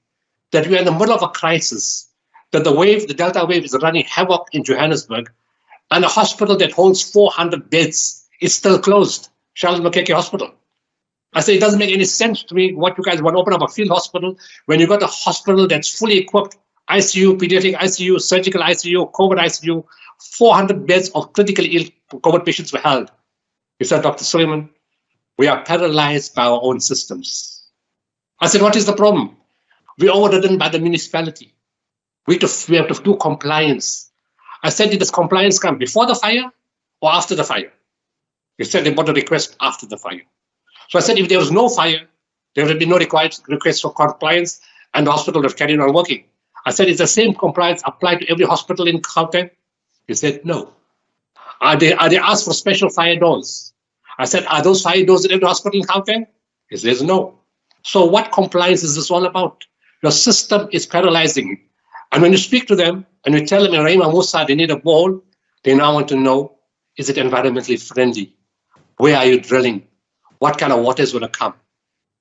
that we are in the middle of a crisis, that the Delta wave is running havoc in Johannesburg, and a hospital that holds 400 beds is still closed, Charles Makeke Hospital. I said, it doesn't make any sense to me what you guys want to open up a field hospital when you've got a hospital that's fully equipped, ICU, pediatric ICU, surgical ICU, COVID ICU, 400 beds of critically ill COVID patients were held. He said, Dr. Suleiman, we are paralyzed by our own systems. I said, what is the problem? We're overridden by the municipality. We have to do compliance. I said, did this compliance come before the fire or after the fire? He said they brought a request after the fire. So I said, if there was no fire, there would have been no request for compliance and the hospital would have carried on working. I said, is the same compliance applied to every hospital in Gauteng? He said, no. Are they asked for special fire doors? I said, are those fire doors in every hospital in Gauteng? He says, no. So what compliance is this all about? Your system is paralyzing. And when you speak to them and you tell them in Raima Musa they need a bowl, they now want to know, is it environmentally friendly? Where are you drilling? What kind of water is going to come?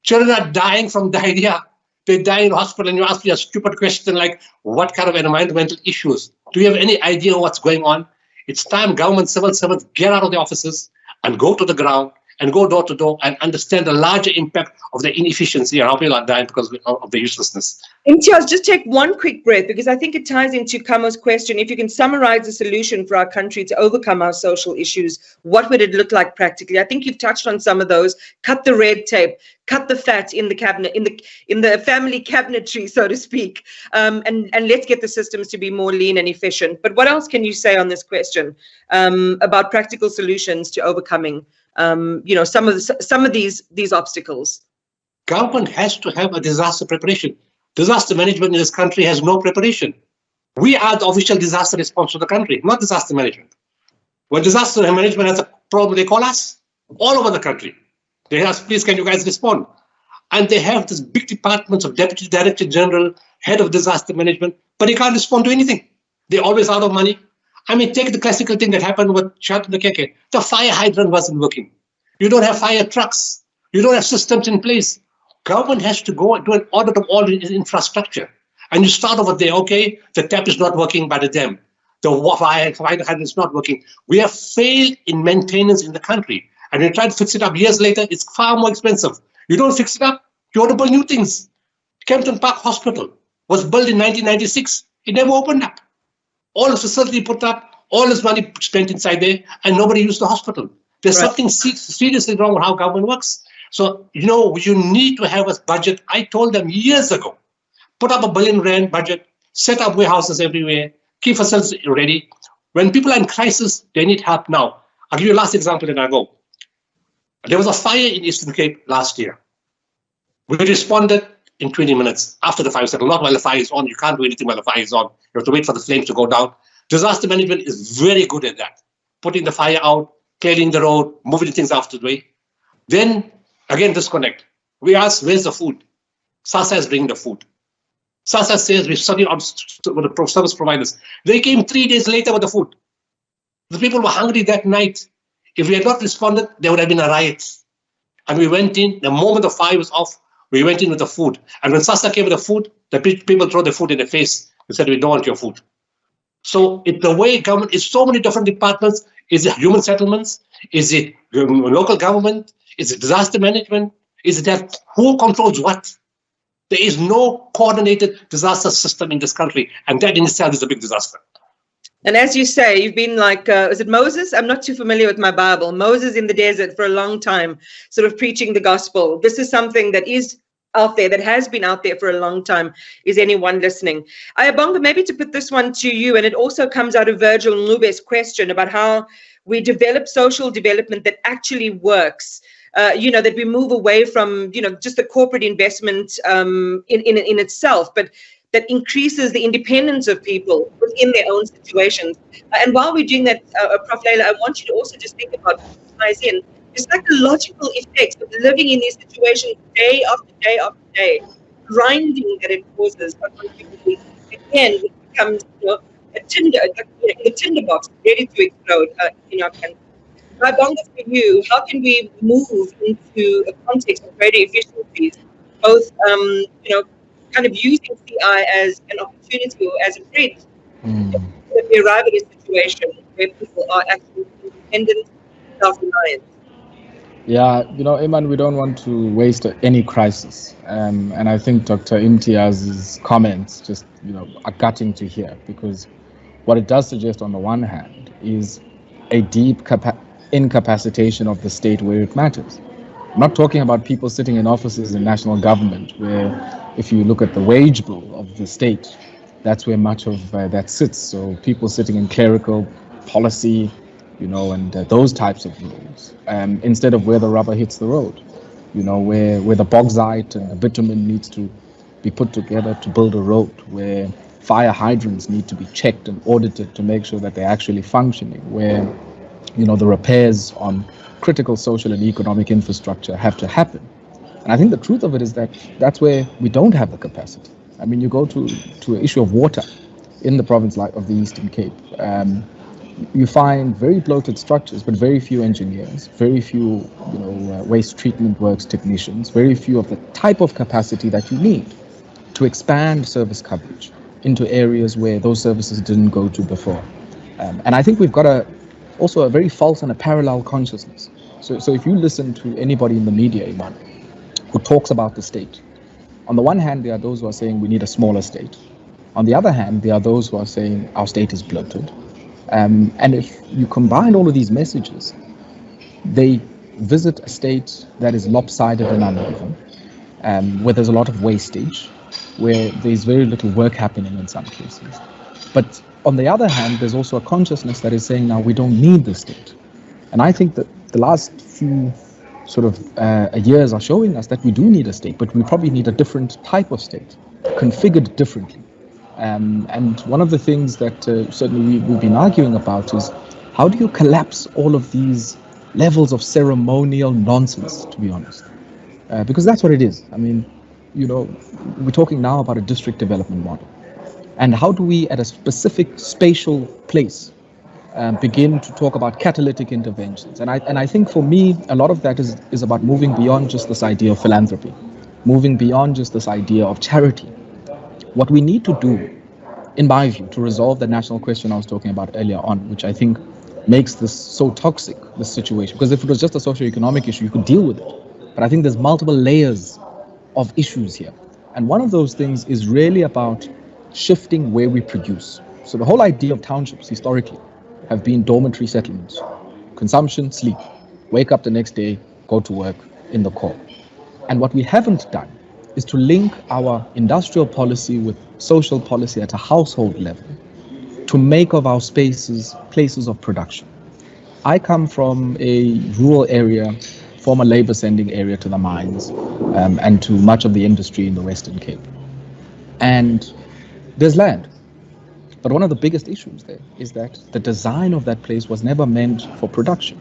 Children are dying from diarrhea. They die in hospital and you ask me a stupid question like, what kind of environmental issues? Do you have any idea what's going on? It's time government civil servants get out of the offices and go to the ground and go door to door and understand the larger impact of the inefficiency and how people are dying because of the uselessness. Imtiaz, just take one quick breath because I think it ties into Kamo's question. If you can summarize the solution for our country to overcome our social issues, what would it look like practically? I think you've touched on some of those. Cut the red tape, cut the fat in the cabinet, in the family cabinetry, so to speak, and let's get the systems to be more lean and efficient. But what else can you say on this question about practical solutions to overcoming some of these obstacles? Government has to have a disaster preparation. Disaster management in this country has no preparation. We are the official disaster response to the country, not disaster management. When disaster management has a problem, they call us all over the country. They ask, please, can you guys respond? And they have this big departments of Deputy Director General, Head of Disaster Management, but they can't respond to anything. They're always out of money. I mean, take the classical thing that happened with Charles Makeke. The fire hydrant wasn't working. You don't have fire trucks. You don't have systems in place. Government has to go and do an audit of all the infrastructure. And you start over there, okay, the tap is not working by the dam. The fire hydrant is not working. We have failed in maintenance in the country. And you try to fix it up years later, it's far more expensive. You don't fix it up, you ought to build new things. Kempton Park Hospital was built in 1996. It never opened up. All the facility put up, all this money spent inside there, and nobody used the hospital. There's something seriously wrong with how government works. So, you need to have a budget. I told them years ago, put up a R1 billion budget, set up warehouses everywhere, keep facilities ready. When people are in crisis, they need help now. I'll give you a last example and I go. There was a fire in Eastern Cape last year. We responded in 20 minutes after the fire was settled. Not while the fire is on. You can't do anything while the fire is on. You have to wait for the flames to go down. Disaster management is very good at that. Putting the fire out, clearing the road, moving things after the way. Then, again, disconnect. We ask, where's the food? SASSA is bringing the food. SASSA says we're studying on with the service providers. They came 3 days later with the food. The people were hungry that night. If we had not responded, there would have been a riot. And we went in, the moment the fire was off, we went in with the food. And when SASSA came with the food, the people threw the food in their face. They said, we don't want your food. So it's the way government is so many different departments. Is it human settlements? Is it local government? Is it disaster management? Is it that who controls what? There is no coordinated disaster system in this country. And that in itself is a big disaster. And as you say, you've been like, is it Moses? I'm not too familiar with my Bible. Moses in the desert for a long time, sort of preaching the gospel. This is something that is out there, that has been out there for a long time. Is anyone listening? Ayabonga, maybe to put this one to you, and it also comes out of Virgil Nube's question about how we develop social development that actually works. That we move away from, just the corporate investment in itself, but that increases the independence of people within their own situations. And while we're doing that, Prof. Leila, I want you to also just think about what ties in. The psychological effects of living in these situations day after day after day, grinding that it causes. Again, it becomes a tinder, a tinderbox ready to explode in our country. My bonga for you, how can we move into a context of greater efficiencies, both, kind of using CI as an opportunity or as a bridge, that we arrive at a situation where people are actually independent, self-reliant? Yeah, Iman, we don't want to waste any crisis. And I think Dr. Imtiaz's comments just, are gutting to hear, because what it does suggest on the one hand is a deep incapacitation of the state where it matters. I'm not talking about people sitting in offices in national government, where if you look at the wage bill of the state, that's where much of that sits. So people sitting in clerical policy, and those types of roles, instead of where the rubber hits the road, where the bauxite and the bitumen needs to be put together to build a road, where fire hydrants need to be checked and audited to make sure that they're actually functioning, where the repairs on critical social and economic infrastructure have to happen. And I think the truth of it is that that's where we don't have the capacity. I mean, you go to an issue of water in the province of the Eastern Cape. You find very bloated structures, but very few engineers, very few waste treatment works technicians, very few of the type of capacity that you need to expand service coverage into areas where those services didn't go to before. And I think we've got also a very false and a parallel consciousness. So if you listen to anybody in the media, Iman, who talks about the state, on the one hand, there are those who are saying we need a smaller state. On the other hand, there are those who are saying our state is bloated. And if you combine all of these messages, they visit a state that is lopsided and uneven, where there's a lot of wastage, where there's very little work happening in some cases. But on the other hand, there's also a consciousness that is saying now we don't need the state. And I think that the last few years are showing us that we do need a state, but we probably need a different type of state, configured differently. And one of the things that certainly we've been arguing about is how do you collapse all of these levels of ceremonial nonsense, to be honest? Because that's what it is. I mean, we're talking now about a district development model. And how do we, at a specific spatial place, begin to talk about catalytic interventions? And I think for me, a lot of that is about moving beyond just this idea of philanthropy, moving beyond just this idea of charity. What we need to do, in my view, to resolve the national question I was talking about earlier on, which I think makes this so toxic, this situation, because if it was just a socio-economic issue, you could deal with it. But I think there's multiple layers of issues here. And one of those things is really about shifting where we produce. So the whole idea of townships historically have been dormitory settlements. Consumption, sleep, wake up the next day, go to work in the core. And what we haven't done is to link our industrial policy with social policy at a household level to make of our spaces places of production. I come from a rural area, former labor sending area to the mines, and to much of the industry in the Western Cape. And there's land. But one of the biggest issues there is that the design of that place was never meant for production.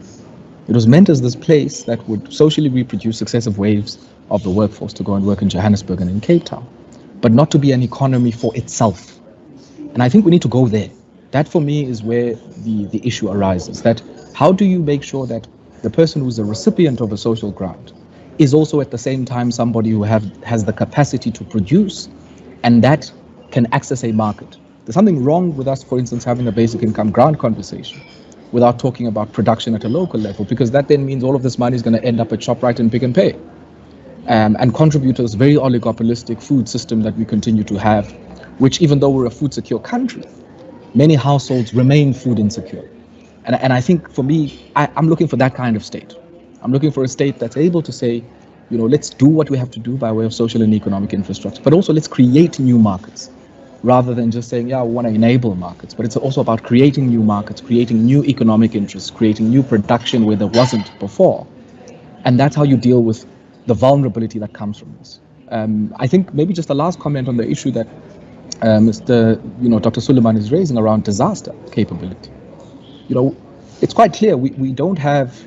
It was meant as this place that would socially reproduce successive waves of the workforce to go and work in Johannesburg and in Cape Town, but not to be an economy for itself. And I think we need to go there. That for me is where the issue arises, that how do you make sure that the person who's a recipient of a social grant is also at the same time somebody who has the capacity to produce, and that can access a market. There's something wrong with us, for instance, having a basic income grant conversation without talking about production at a local level, because that then means all of this money is going to end up at ShopRite and Pick n Pay, and contribute to this very oligopolistic food system that we continue to have, which, even though we're a food secure country, many households remain food insecure. And I think for me, I'm looking for that kind of state. I'm looking for a state that's able to say, let's do what we have to do by way of social and economic infrastructure, but also let's create new markets. rather than just saying, yeah, we want to enable markets, but it's also about creating new markets, creating new economic interests, creating new production where there wasn't before. And that's how you deal with the vulnerability that comes from this. I think maybe just a last comment on the issue that Dr. Suleiman is raising around disaster capability. It's quite clear we don't have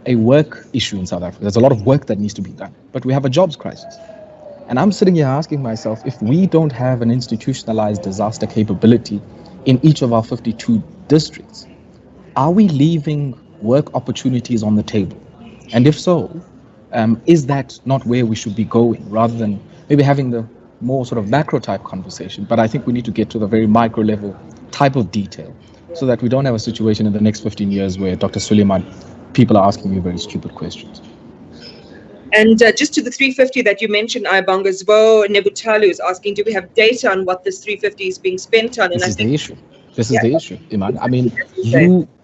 a work issue in South Africa. There's a lot of work that needs to be done, but we have a jobs crisis. And I'm sitting here asking myself, if we don't have an institutionalized disaster capability in each of our 52 districts, are we leaving work opportunities on the table? And if so, is that not where we should be going, rather than maybe having the more sort of macro type conversation? But I think we need to get to the very micro level type of detail, so that we don't have a situation in the next 15 years where, Dr. Suleiman, people are asking you very stupid questions. And just to the 350 that you mentioned, Ayabonga, Zwo Nebutalu is asking, do we have data on what this 350 is being spent on? And this is the issue. This is the issue, Iman. I mean,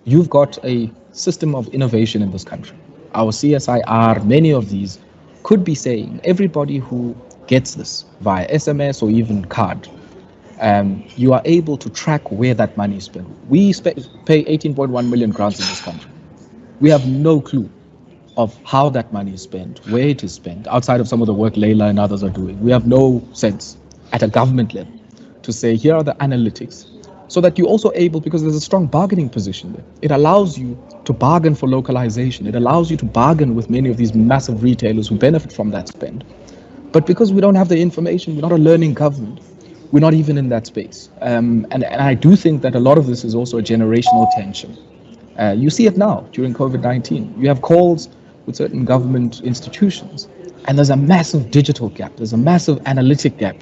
you've got a system of innovation in this country. Our CSIR, many of these could be saying, everybody who gets this via SMS or even card, you are able to track where that money is spent. We pay 18.1 million grants in this country. We have no clue of how that money is spent, where it is spent, outside of some of the work Layla and others are doing. We have no sense at a government level to say, here are the analytics, so that you're also able, because there's a strong bargaining position there. It allows you to bargain for localization. It allows you to bargain with many of these massive retailers who benefit from that spend. But because we don't have the information, we're not a learning government. We're not even in that space. And I do think that a lot of this is also a generational tension. You see it now during COVID-19. You have calls with certain government institutions, and there's a massive digital gap. There's a massive analytic gap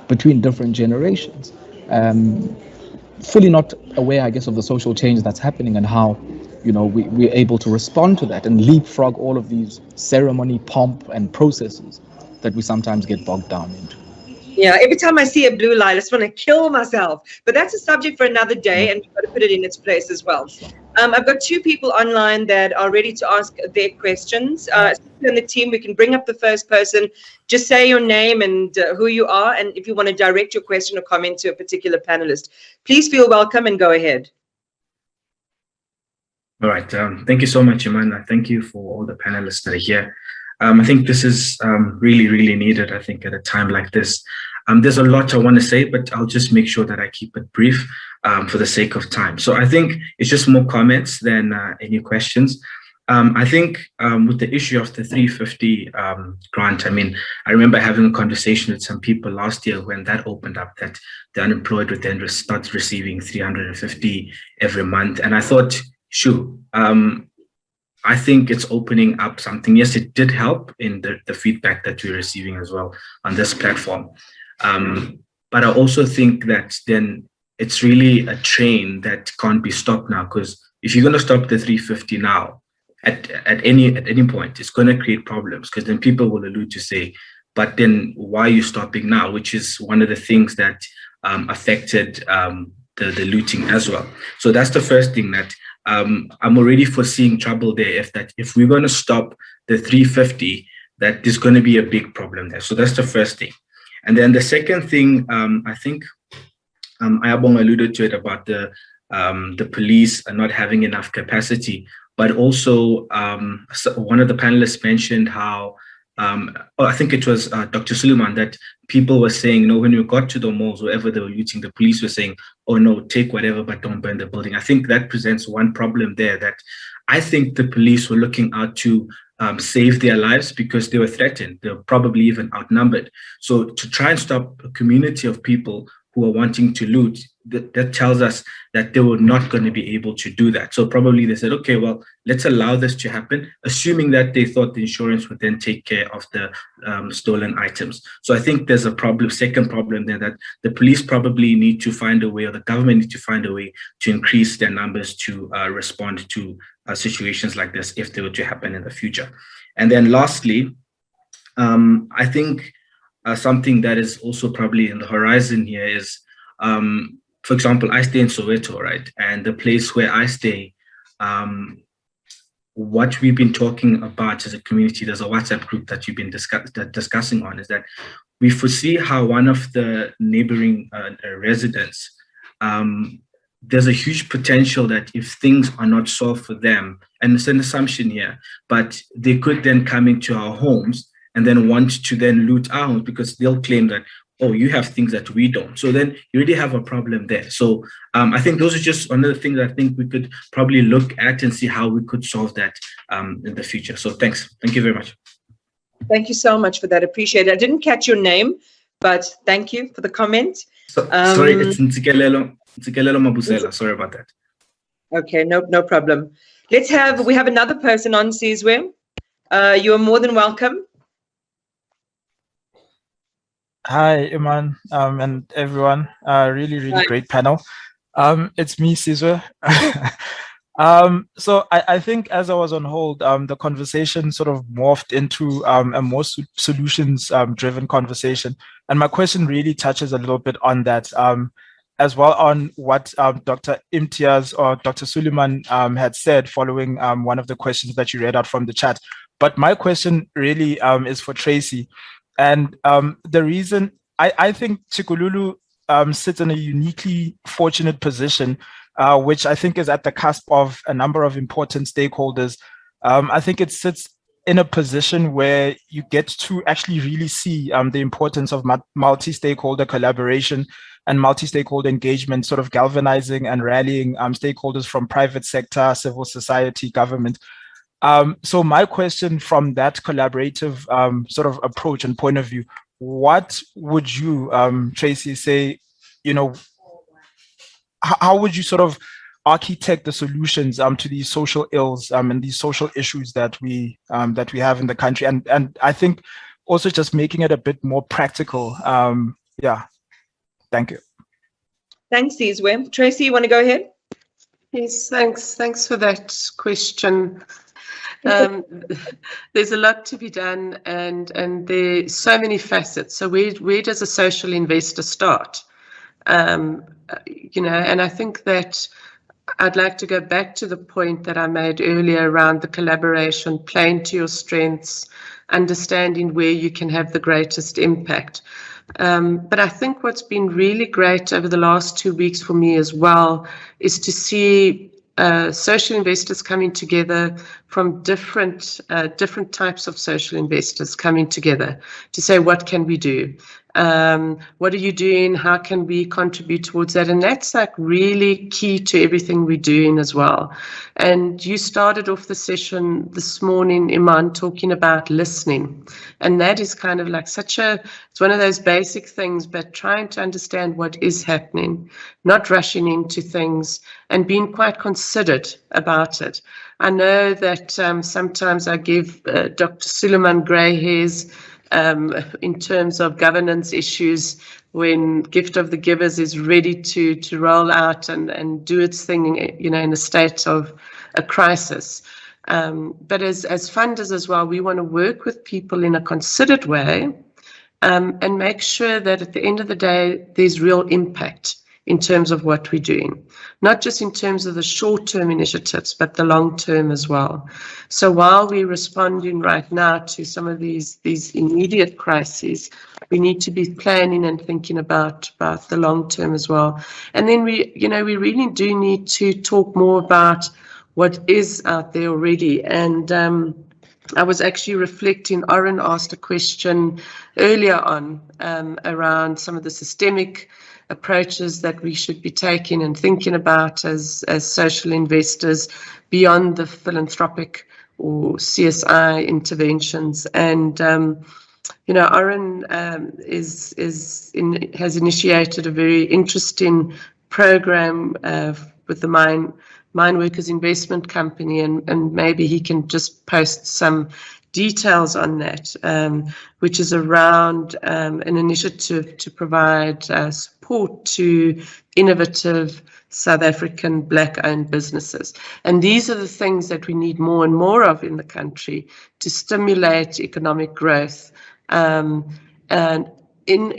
between different generations. Fully not aware, I guess, of the social change that's happening and how, we're able to respond to that and leapfrog all of these ceremony, pomp, and processes that we sometimes get bogged down into. Yeah, every time I see a blue light, I just want to kill myself. But that's a subject for another day, and we've got to put it in its place as well. I've got two people online that are ready to ask their questions. In the team, we can bring up the first person. Just say your name and who you are, and if you want to direct your question or comment to a particular panelist. Please feel welcome and go ahead. All right. Thank you so much, Iman. Thank you for all the panelists that are here. I think this is really, really needed, I think, at a time like this. There's a lot I want to say, but I'll just make sure that I keep it brief for the sake of time. So I think it's just more comments than any questions. I think with the issue of the 350 grant, I mean, I remember having a conversation with some people last year when that opened up, that the unemployed would then start receiving 350 every month. And I thought, sure, I think it's opening up something. Yes, it did help in the feedback that we're receiving as well on this platform. But I also think that then it's really a train that can't be stopped now, because if you're going to stop the 350 now, at any point, it's going to create problems, because then people will allude to say, but then why are you stopping now? Which is one of the things that affected the looting as well. So that's the first thing that I'm already foreseeing trouble there. If we're going to stop the 350, that there's going to be a big problem there. So that's the first thing. And then the second thing, I think Ayabonga alluded to it about the police not having enough capacity, but also one of the panelists mentioned how, I think it was Dr. Suleiman, that people were saying, when we got to the malls, wherever they were looting, the police were saying, oh no, take whatever, but don't burn the building. I think that presents one problem there, that I think the police were looking out to save their lives because they were threatened. They were probably even outnumbered. So to try and stop a community of people who are wanting to loot, that tells us that they were not going to be able to do that. So probably they said, okay, well, let's allow this to happen, assuming that they thought the insurance would then take care of the stolen items. So I think there's a problem, second problem there, that the police probably need to find a way, or the government needs to find a way to increase their numbers to respond to situations like this if they were to happen in the future. And then lastly, I think something that is also probably in the horizon here is, for example, I stay in Soweto, right? And the place where I stay, what we've been talking about as a community, there's a WhatsApp group that you've been discussing on, is that we foresee how one of the neighboring residents, there's a huge potential that if things are not solved for them, and it's an assumption here, but they could then come into our homes and then want to then loot our homes because they'll claim that, oh, you have things that we don't. So then you really have a problem there. So I think those are just one of the things I think we could probably look at and see how we could solve that in the future. So thanks. Thank you very much. Thank you so much for that. Appreciate it. I didn't catch your name, but thank you for the comment. Sorry, it's Tshikululu Mabusela. Sorry about that. Okay, no problem. We have another person on, Sizwe. You are more than welcome. Hi, Iman, and everyone. Really Hi. great panel. It's me, Sizwe. So I think as I was on hold, the conversation sort of morphed into a more solutions driven conversation. And my question really touches a little bit on that, as well on what Dr. Imtiaz or Dr. Suleiman had said following one of the questions that you read out from the chat. But my question really is for Tracy. And the reason I think Tshikululu sits in a uniquely fortunate position, which I think is at the cusp of a number of important stakeholders. I think it sits in a position where you get to actually really see the importance of multi-stakeholder collaboration and multi-stakeholder engagement, sort of galvanizing and rallying stakeholders from private sector, civil society, government. So my question from that collaborative sort of approach and point of view, what would you, Tracy, say, how would you sort of architect the solutions to these social ills and these social issues that we have in the country? And I think also just making it a bit more practical. Yeah, thank you. Thanks, Sizwe. Tracy, you want to go ahead? Yes, thanks for that question. There's a lot to be done, and there's so many facets. So where does a social investor start? And I think that I'd like to go back to the point that I made earlier around the collaboration, playing to your strengths, understanding where you can have the greatest impact. But I think what's been really great over the last 2 weeks for me as well is to see social investors coming together from different types of social investors coming together to say, what can we do? What are you doing? How can we contribute towards that? And that's like really key to everything we're doing as well. And you started off the session this morning, Iman, talking about listening. And that is kind of like it's one of those basic things, but trying to understand what is happening, not rushing into things and being quite considered about it. I know that sometimes I give Dr. Suleiman grey hairs in terms of governance issues when Gift of the Givers is ready to roll out and do its thing, in a state of a crisis. But as funders as well, we want to work with people in a considered way and make sure that at the end of the day, there's real impact in terms of what we're doing, not just in terms of the short-term initiatives, but the long-term as well. So while we're responding right now to some of these immediate crises, we need to be planning and thinking about the long-term as well. And then we really do need to talk more about what is out there already. And I was actually reflecting, Oren asked a question earlier on around some of the systemic approaches that we should be taking and thinking about as social investors beyond the philanthropic or CSI interventions. And Oren has initiated a very interesting program with the Mine Workers Investment Company, and maybe he can just post some details on that, which is around an initiative to provide support to innovative South African Black-owned businesses. And these are the things that we need more and more of in the country to stimulate economic growth. And in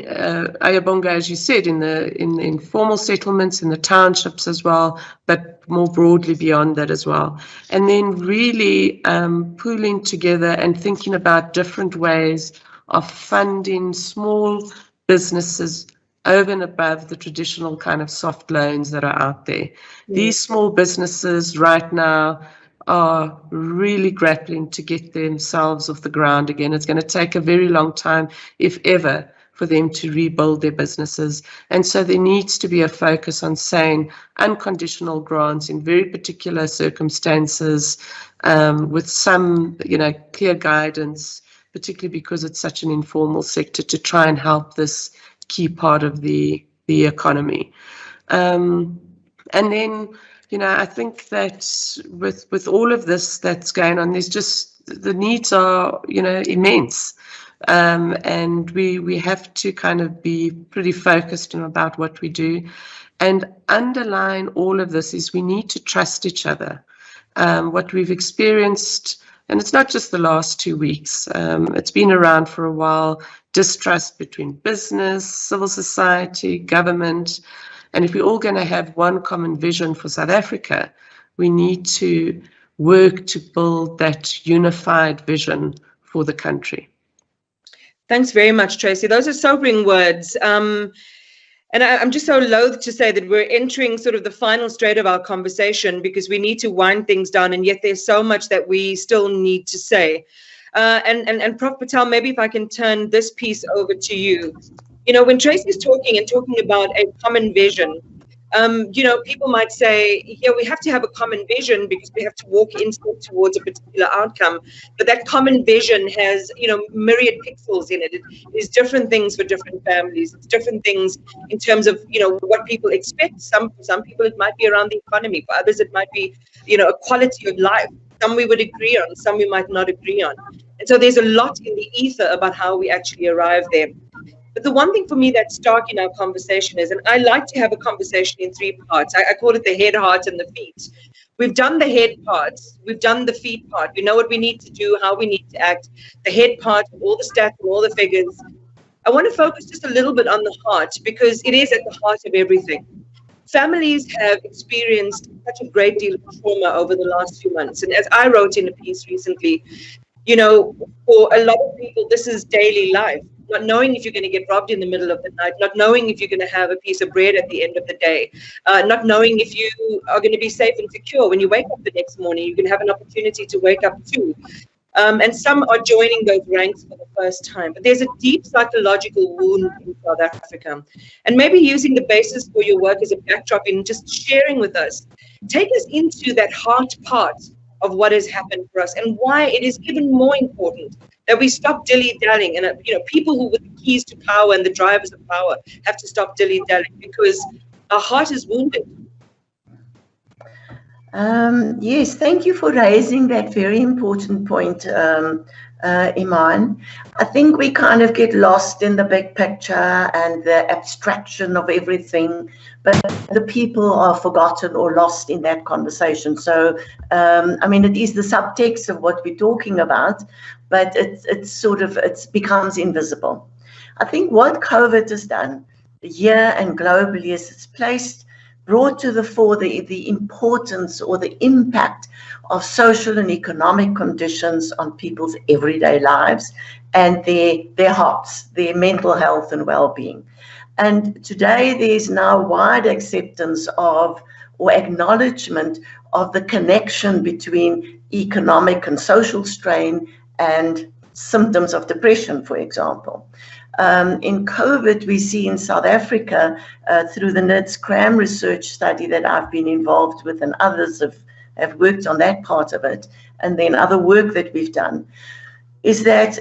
Ayabonga, as you said, in the informal settlements, in the townships as well, but more broadly beyond that as well. And then really pooling together and thinking about different ways of funding small businesses over and above the traditional kind of soft loans that are out there. These small businesses right now are really grappling to get themselves off the ground again. It's going to take a very long time, if ever, for them to rebuild their businesses. And so there needs to be a focus on saying unconditional grants in very particular circumstances, with some, clear guidance, particularly because it's such an informal sector, to try and help this key part of the economy. And then, I think that with all of this that's going on, there's just, the needs are, immense. And we have to kind of be pretty focused about what we do. And underlying all of this is we need to trust each other. What we've experienced, and it's not just the last 2 weeks, it's been around for a while, distrust between business, civil society, government. And if we're all going to have one common vision for South Africa, we need to work to build that unified vision for the country. Thanks very much, Tracy. Those are sobering words. And I'm just so loath to say that we're entering sort of the final straight of our conversation, because we need to wind things down, and yet there's so much that we still need to say. And Prof. Patel, maybe if I can turn this piece over to you. When Tracy's talking about a common vision, people might say, yeah, we have to have a common vision because we have to walk in step towards a particular outcome. But that common vision has, myriad pixels in it. It is different things for different families. It's different things in terms of, what people expect. For some people, it might be around the economy. For others, it might be, a quality of life. Some we would agree on, some we might not agree on. And so there's a lot in the ether about how we actually arrive there. But the one thing for me that's stark in our conversation is, and I like to have a conversation in 3 parts. I call it the head, heart, and the feet. We've done the head parts. We've done the feet part. We know what we need to do, how we need to act. The head part, all the stats and all the figures. I want to focus just a little bit on the heart, because it is at the heart of everything. Families have experienced such a great deal of trauma over the last few months. And as I wrote in a piece recently, for a lot of people, this is daily life. Not knowing if you're going to get robbed in the middle of the night, not knowing if you're going to have a piece of bread at the end of the day, not knowing if you are going to be safe and secure when you wake up the next morning. You can have an opportunity to wake up too. And some are joining those ranks for the first time. But there's a deep psychological wound in South Africa. And maybe using the basis for your work as a backdrop in just sharing with us, take us into that heart part of what has happened for us and why it is even more important that we stop dilly-dallying. And, people who with the keys to power and the drivers of power have to stop dilly-dallying, because our heart is wounded. Yes, thank you for raising that very important point, Iman. I think we kind of get lost in the big picture and the abstraction of everything, but the people are forgotten or lost in that conversation. So, it is the subtext of what we're talking about, but it becomes invisible. I think what COVID has done here and globally is it's brought to the fore the importance or the impact of social and economic conditions on people's everyday lives and their hearts, their mental health and well-being. And today there's now wide acceptance of or acknowledgement of the connection between economic and social strain and symptoms of depression, for example. In COVID, we see in South Africa, through the NIDS-CRAM research study that I've been involved with, and others have worked on that part of it, and then other work that we've done, is that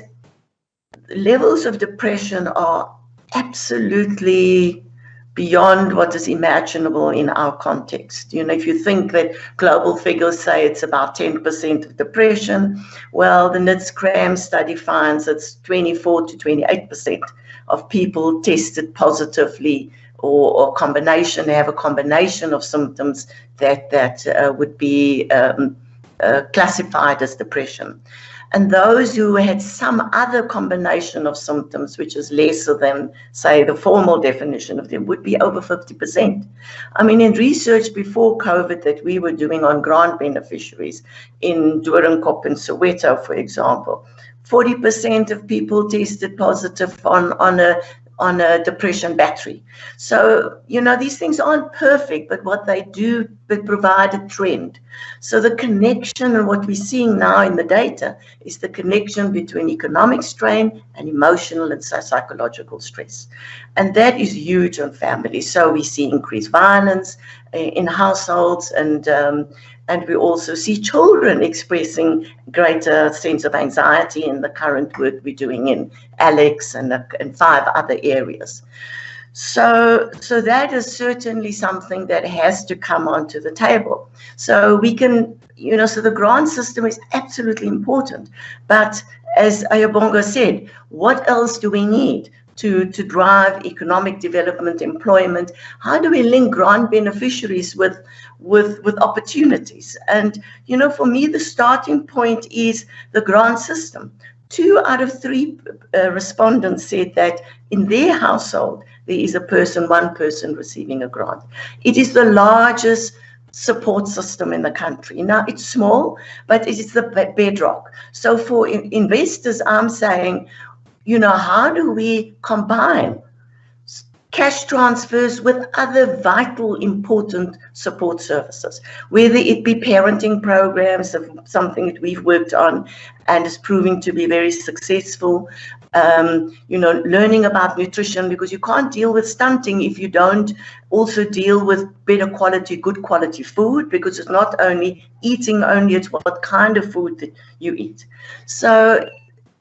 levels of depression are absolutely beyond what is imaginable in our context. If you think that global figures say it's about 10% of depression, well, the NIDS-CRAM study finds it's 24 to 28% of people tested positively or combination, they have a combination of symptoms that would be classified as depression. And those who had some other combination of symptoms, which is lesser than, say, the formal definition of them, would be over 50%. I mean, in research before COVID that we were doing on grant beneficiaries in Doornkop and Soweto, for example, 40% of people tested positive on a depression battery. So, you know, these things aren't perfect, but what they do, they provide a trend. So the connection, and what we're seeing now in the data, is the connection between economic strain and emotional and psychological stress. And that is huge on families. So we see increased violence in households, and we also see children expressing greater sense of anxiety in the current work we're doing in Alex and 5 other areas. So that is certainly something that has to come onto the table. So we can, you know, so the grant system is absolutely important. But as Ayabonga said, what else do we need to drive economic development, employment? How do we link grant beneficiaries with opportunities? And, you know, for me, the starting point is the grant system. 2 out of 3 respondents said that in their household, there is one person receiving a grant. It is the largest support system in the country. Now, it's small, but it is the bedrock. So for investors, I'm saying, you know, how do we combine cash transfers with other vital, important support services, whether it be parenting programs, something that we've worked on and is proving to be very successful, you know, learning about nutrition, because you can't deal with stunting if you don't also deal with better quality, good quality food, because it's not only eating only, it's what kind of food that you eat. So,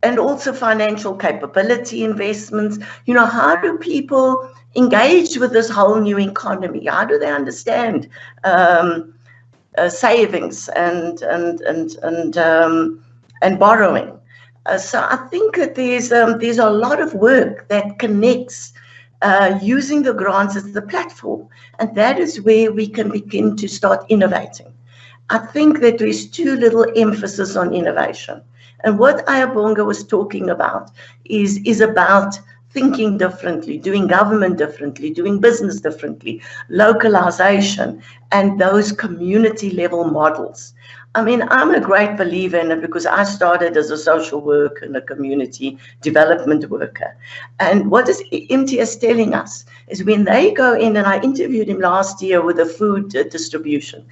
and also financial capability investments. You know, how do people engage with this whole new economy? How do they understand savings and borrowing? So I think that there's a lot of work that connects using the grants as the platform, and that is where we can begin to start innovating. I think that there is too little emphasis on innovation. And what Ayabonga was talking about is about thinking differently, doing government differently, doing business differently, localization, and those community level models. I mean, I'm a great believer in it because I started as a social worker and a community development worker. And what is MTS telling us is when they go in, and I interviewed him last year with the food distribution,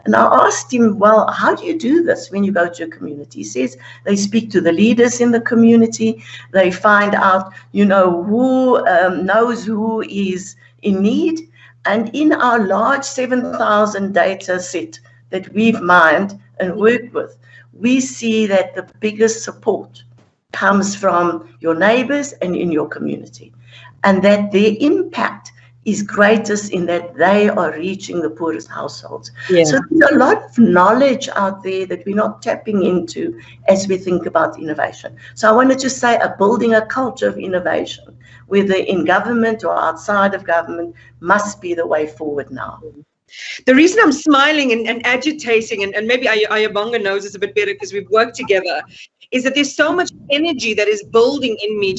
and I asked him, well, how do you do this when you go to a community? He says they speak to the leaders in the community, they find out, you know, who knows who is in need. And in our large 7,000 data set that we've mined and worked with, we see that the biggest support comes from your neighbors and in your community, and that their impact is greatest in that they are reaching the poorest households. Yeah. So there's a lot of knowledge out there that we're not tapping into as we think about innovation. So I want to just say building a culture of innovation, whether in government or outside of government, must be the way forward now. The reason I'm smiling and agitating, and maybe Ayabonga knows this a bit better because we've worked together, is that there's so much energy that is building in me.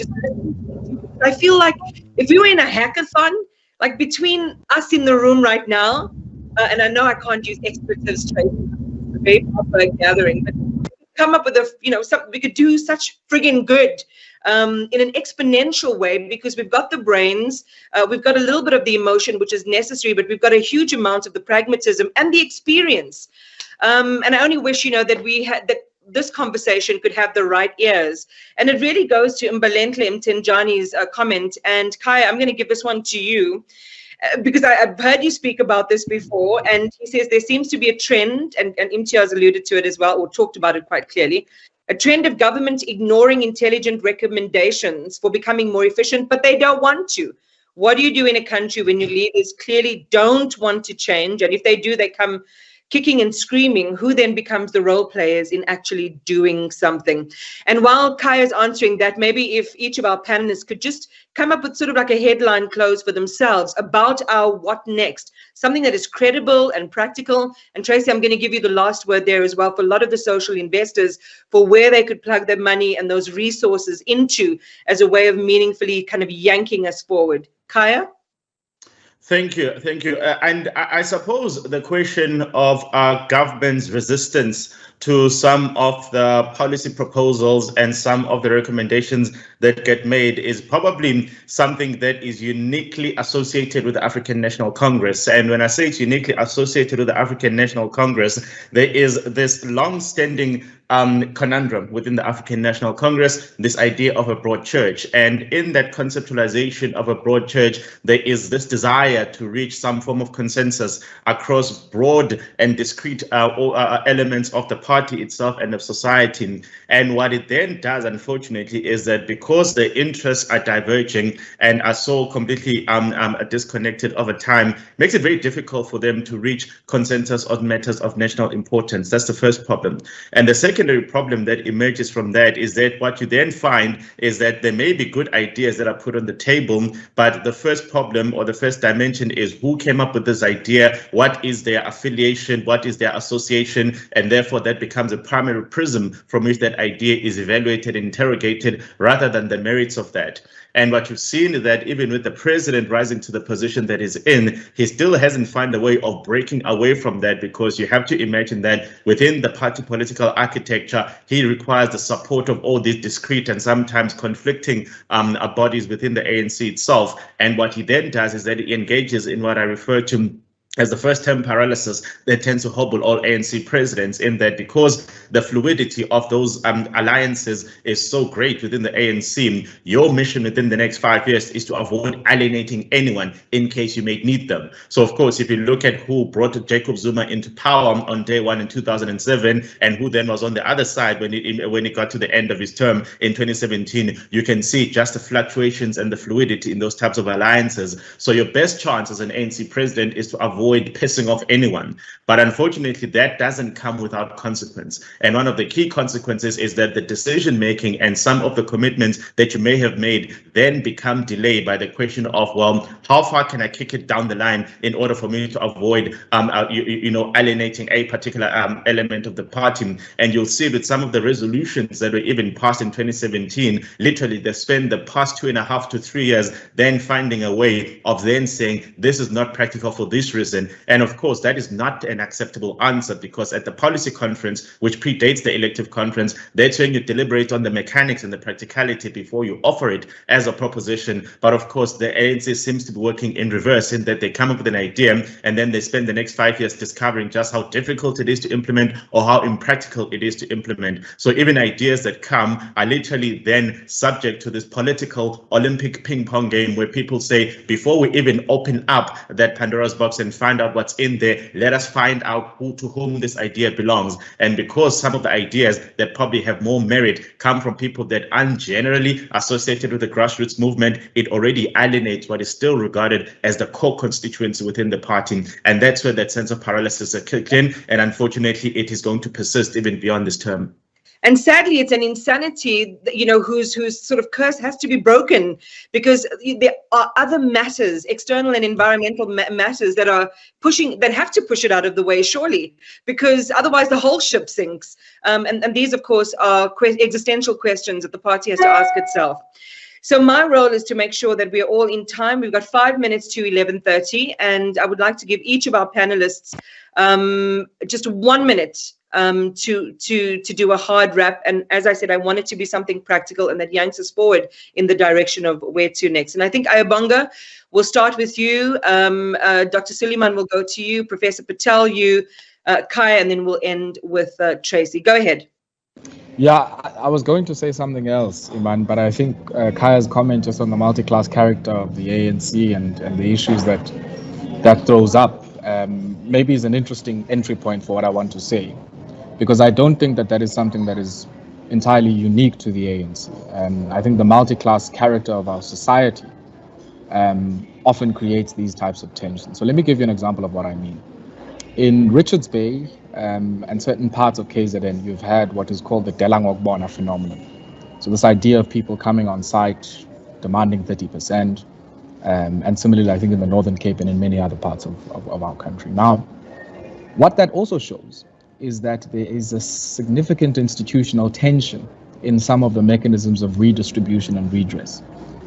I feel like if we were in a hackathon, like between us in the room right now, and I know I can't use expletives straight, it's a very proper gathering, but come up with we could do such friggin' good in an exponential way, because we've got the brains, we've got a little bit of the emotion, which is necessary, but we've got a huge amount of the pragmatism and the experience. And I only wish, that this conversation could have the right ears. And it really goes to Mbalenhle Mtenjani's comment. And Kaya, I'm going to give this one to you, because I've heard you speak about this before. And he says there seems to be a trend, and Imtiaz alluded to it as well, or talked about it quite clearly, a trend of government ignoring intelligent recommendations for becoming more efficient, but they don't want to. What do you do in a country when your leaders clearly don't want to change? And if they do, they come kicking and screaming, who then becomes the role players in actually doing something? And while Kaya's answering that, maybe if each of our panelists could just come up with sort of like a headline close for themselves about our what next, something that is credible and practical. And Tracy, I'm going to give you the last word there as well for a lot of the social investors for where they could plug their money and those resources into as a way of meaningfully kind of yanking us forward. Kaya? Thank you. And I suppose the question of our government's resistance to some of the policy proposals and some of the recommendations that get made is probably something that is uniquely associated with the African National Congress. And when I say it's uniquely associated with the African National Congress, there is this long-standing conundrum within the African National Congress, this idea of a broad church. And in that conceptualization of a broad church, there is this desire to reach some form of consensus across broad and discrete elements of the party itself and of society. And what it then does, unfortunately, is that because the interests are diverging and are so completely disconnected over time, makes it very difficult for them to reach consensus on matters of national importance. That's the first problem. And the secondary problem that emerges from that is that what you then find is that there may be good ideas that are put on the table, but the first problem or the first dimension is who came up with this idea, what is their affiliation, what is their association, and therefore that becomes a primary prism from which that idea is evaluated and interrogated rather than the merits of that. And what you've seen is that even with the president rising to the position that he's in, he still hasn't found a way of breaking away from that, because you have to imagine that within the party political architecture, he requires the support of all these discrete and sometimes conflicting bodies within the ANC itself. And what he then does is that he engages in what I refer to as the first-term paralysis that tends to hobble all ANC presidents, in that because the fluidity of those alliances is so great within the ANC, your mission within the next 5 years is to avoid alienating anyone in case you may need them. So, of course, if you look at who brought Jacob Zuma into power on day one in 2007 and who then was on the other side when it got to the end of his term in 2017, you can see just the fluctuations and the fluidity in those types of alliances. So your best chance as an ANC president is to avoid pissing off anyone. But unfortunately, that doesn't come without consequence. And one of the key consequences is that the decision making and some of the commitments that you may have made then become delayed by the question of, well, how far can I kick it down the line in order for me to avoid alienating a particular element of the party. And you'll see with some of the resolutions that were even passed in 2017, literally they spent the past 2.5 to 3 years then finding a way of then saying this is not practical for this reason. And of course, that is not an acceptable answer, because at the policy conference, which predates the elective conference, they're saying you deliberate on the mechanics and the practicality before you offer it as a proposition. But of course, the ANC seems to be working in reverse, in that they come up with an idea and then they spend the next 5 years discovering just how difficult it is to implement or how impractical it is to implement. So even ideas that come are literally then subject to this political Olympic ping pong game where people say, before we even open up that Pandora's box and find out what's in there, let us find out to whom this idea belongs. And because some of the ideas that probably have more merit come from people that aren't generally associated with the grassroots movement, it already alienates what is still regarded as the core constituency within the party. And that's where that sense of paralysis is kicked in. And unfortunately, it is going to persist even beyond this term. And sadly, it's an insanity, whose sort of curse has to be broken, because there are other matters, external and environmental matters that have to push it out of the way, surely, because otherwise the whole ship sinks. And these, of course, are existential questions that the party has to ask itself. So my role is to make sure that we're all in time. We've got 5 minutes to 11:30, and I would like to give each of our panelists just 1 minute to do a hard wrap. And as I said, I want it to be something practical and that yanks us forward in the direction of where to next. And I think Ayabonga, we'll start with you. Dr. Suleiman will go to you, Professor Patel, you, Kaya, and then we'll end with Tracy. Go ahead. Yeah, I was going to say something else, Iman, but I think Kaya's comment just on the multi-class character of the ANC and the issues that throws up maybe is an interesting entry point for what I want to say, because I don't think that is something that is entirely unique to the ANC. I think the multi-class character of our society often creates these types of tensions. So let me give you an example of what I mean. In Richards Bay and certain parts of KZN, you've had what is called the Delangokbona phenomenon. So this idea of people coming on site, demanding 30%, and similarly, I think in the Northern Cape and in many other parts of our country. Now, what that also shows is that there is a significant institutional tension in some of the mechanisms of redistribution and redress.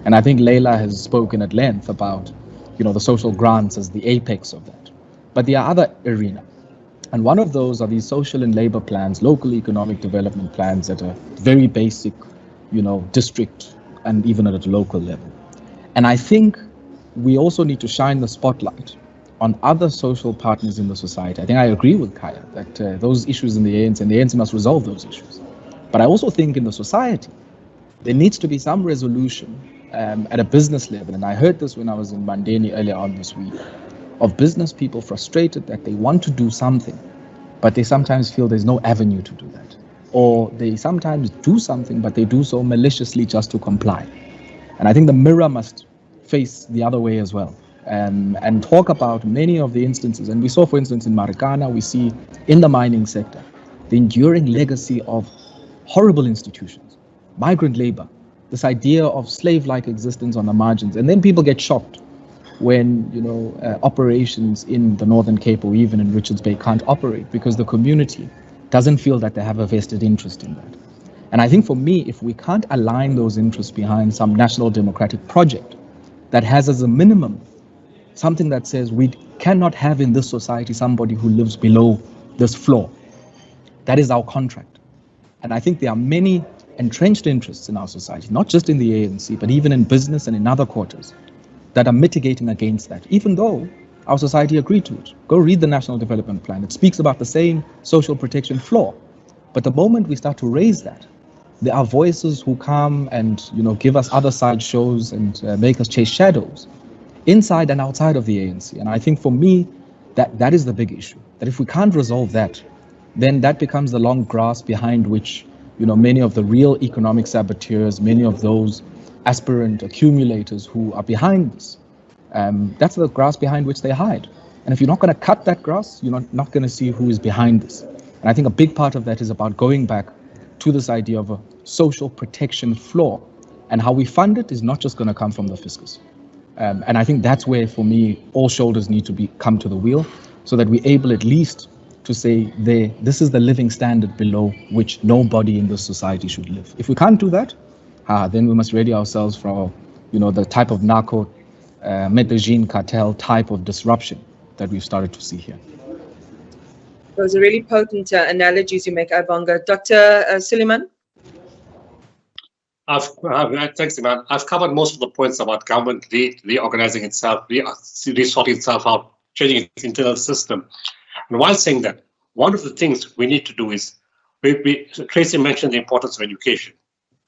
And I think Leila has spoken at length about, the social grants as the apex of that. But there are other arenas. And one of those are these social and labor plans, local economic development plans at a very basic, district and even at a local level. And I think we also need to shine the spotlight on other social partners in the society. I think I agree with Kaya that those issues in the ANC, and the ANC must resolve those issues. But I also think in the society, there needs to be some resolution at a business level. And I heard this when I was in Mandeni earlier on this week, of business people frustrated that they want to do something, but they sometimes feel there's no avenue to do that. Or they sometimes do something, but they do so maliciously just to comply. And I think the mirror must face the other way as well, and talk about many of the instances. And we saw, for instance, in Marikana, we see in the mining sector, the enduring legacy of horrible institutions, migrant labor, this idea of slave-like existence on the margins. And then people get shocked when, operations in the Northern Cape or even in Richards Bay can't operate because the community doesn't feel that they have a vested interest in that. And I think for me, if we can't align those interests behind some national democratic project that has as a minimum something that says we cannot have in this society somebody who lives below this floor. That is our contract. And I think there are many entrenched interests in our society, not just in the ANC, but even in business and in other quarters, that are mitigating against that, even though our society agreed to it. Go read the National Development Plan. It speaks about the same social protection floor. But the moment we start to raise that, there are voices who come and give us other side shows and make us chase shadows inside and outside of the ANC. And I think for me, that is the big issue. That if we can't resolve that, then that becomes the long grass behind which many of the real economic saboteurs, many of those aspirant accumulators who are behind this, that's the grass behind which they hide. And if you're not going to cut that grass, you're not going to see who is behind this. And I think a big part of that is about going back to this idea of a social protection floor, and how we fund it is not just going to come from the fiscus. And I think that's where, for me, all shoulders need to come to the wheel, so that we're able at least to say this is the living standard below which nobody in this society should live. If we can't do that, then we must ready ourselves for the type of narco Medellin cartel type of disruption that we've started to see here. Those are really potent analogies you make, Ibonga. Dr. Suleiman? Thanks, Iman. I've covered most of the points about government reorganizing itself, resorting itself out, changing its internal system. And while saying that, one of the things we need to do is, Tracy mentioned the importance of education.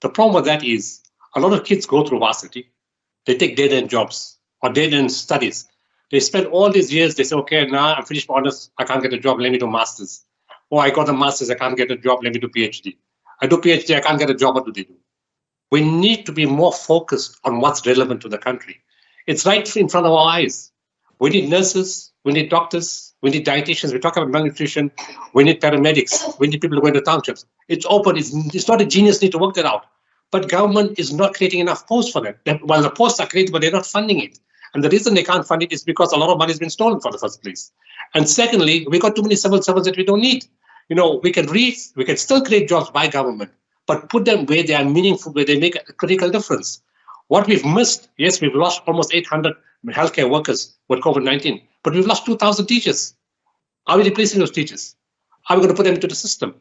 The problem with that is a lot of kids go through varsity, they take dead-end jobs or dead-end studies. They spend all these years, they say, okay, now I'm finished my honors, I can't get a job, let me do masters. Or I got a master's, I can't get a job, let me do PhD. I do PhD, I can't get a job, what do they do? We need to be more focused on what's relevant to the country. It's right in front of our eyes. We need nurses, we need doctors, we need dietitians, we talk about malnutrition, we need paramedics, we need people who go into townships. It's open, it's not a genius need to work that out. But government is not creating enough posts for that. Well, the posts are created, but they're not funding it. And the reason they can't fund it is because a lot of money has been stolen from the first place. And secondly, we got too many civil servants that we don't need. We can still create jobs by government, but put them where they are meaningful, where they make a critical difference. What we've missed, yes, we've lost almost 800 healthcare workers with COVID-19, but we've lost 2,000 teachers. Are we replacing those teachers? Are we going to put them into the system?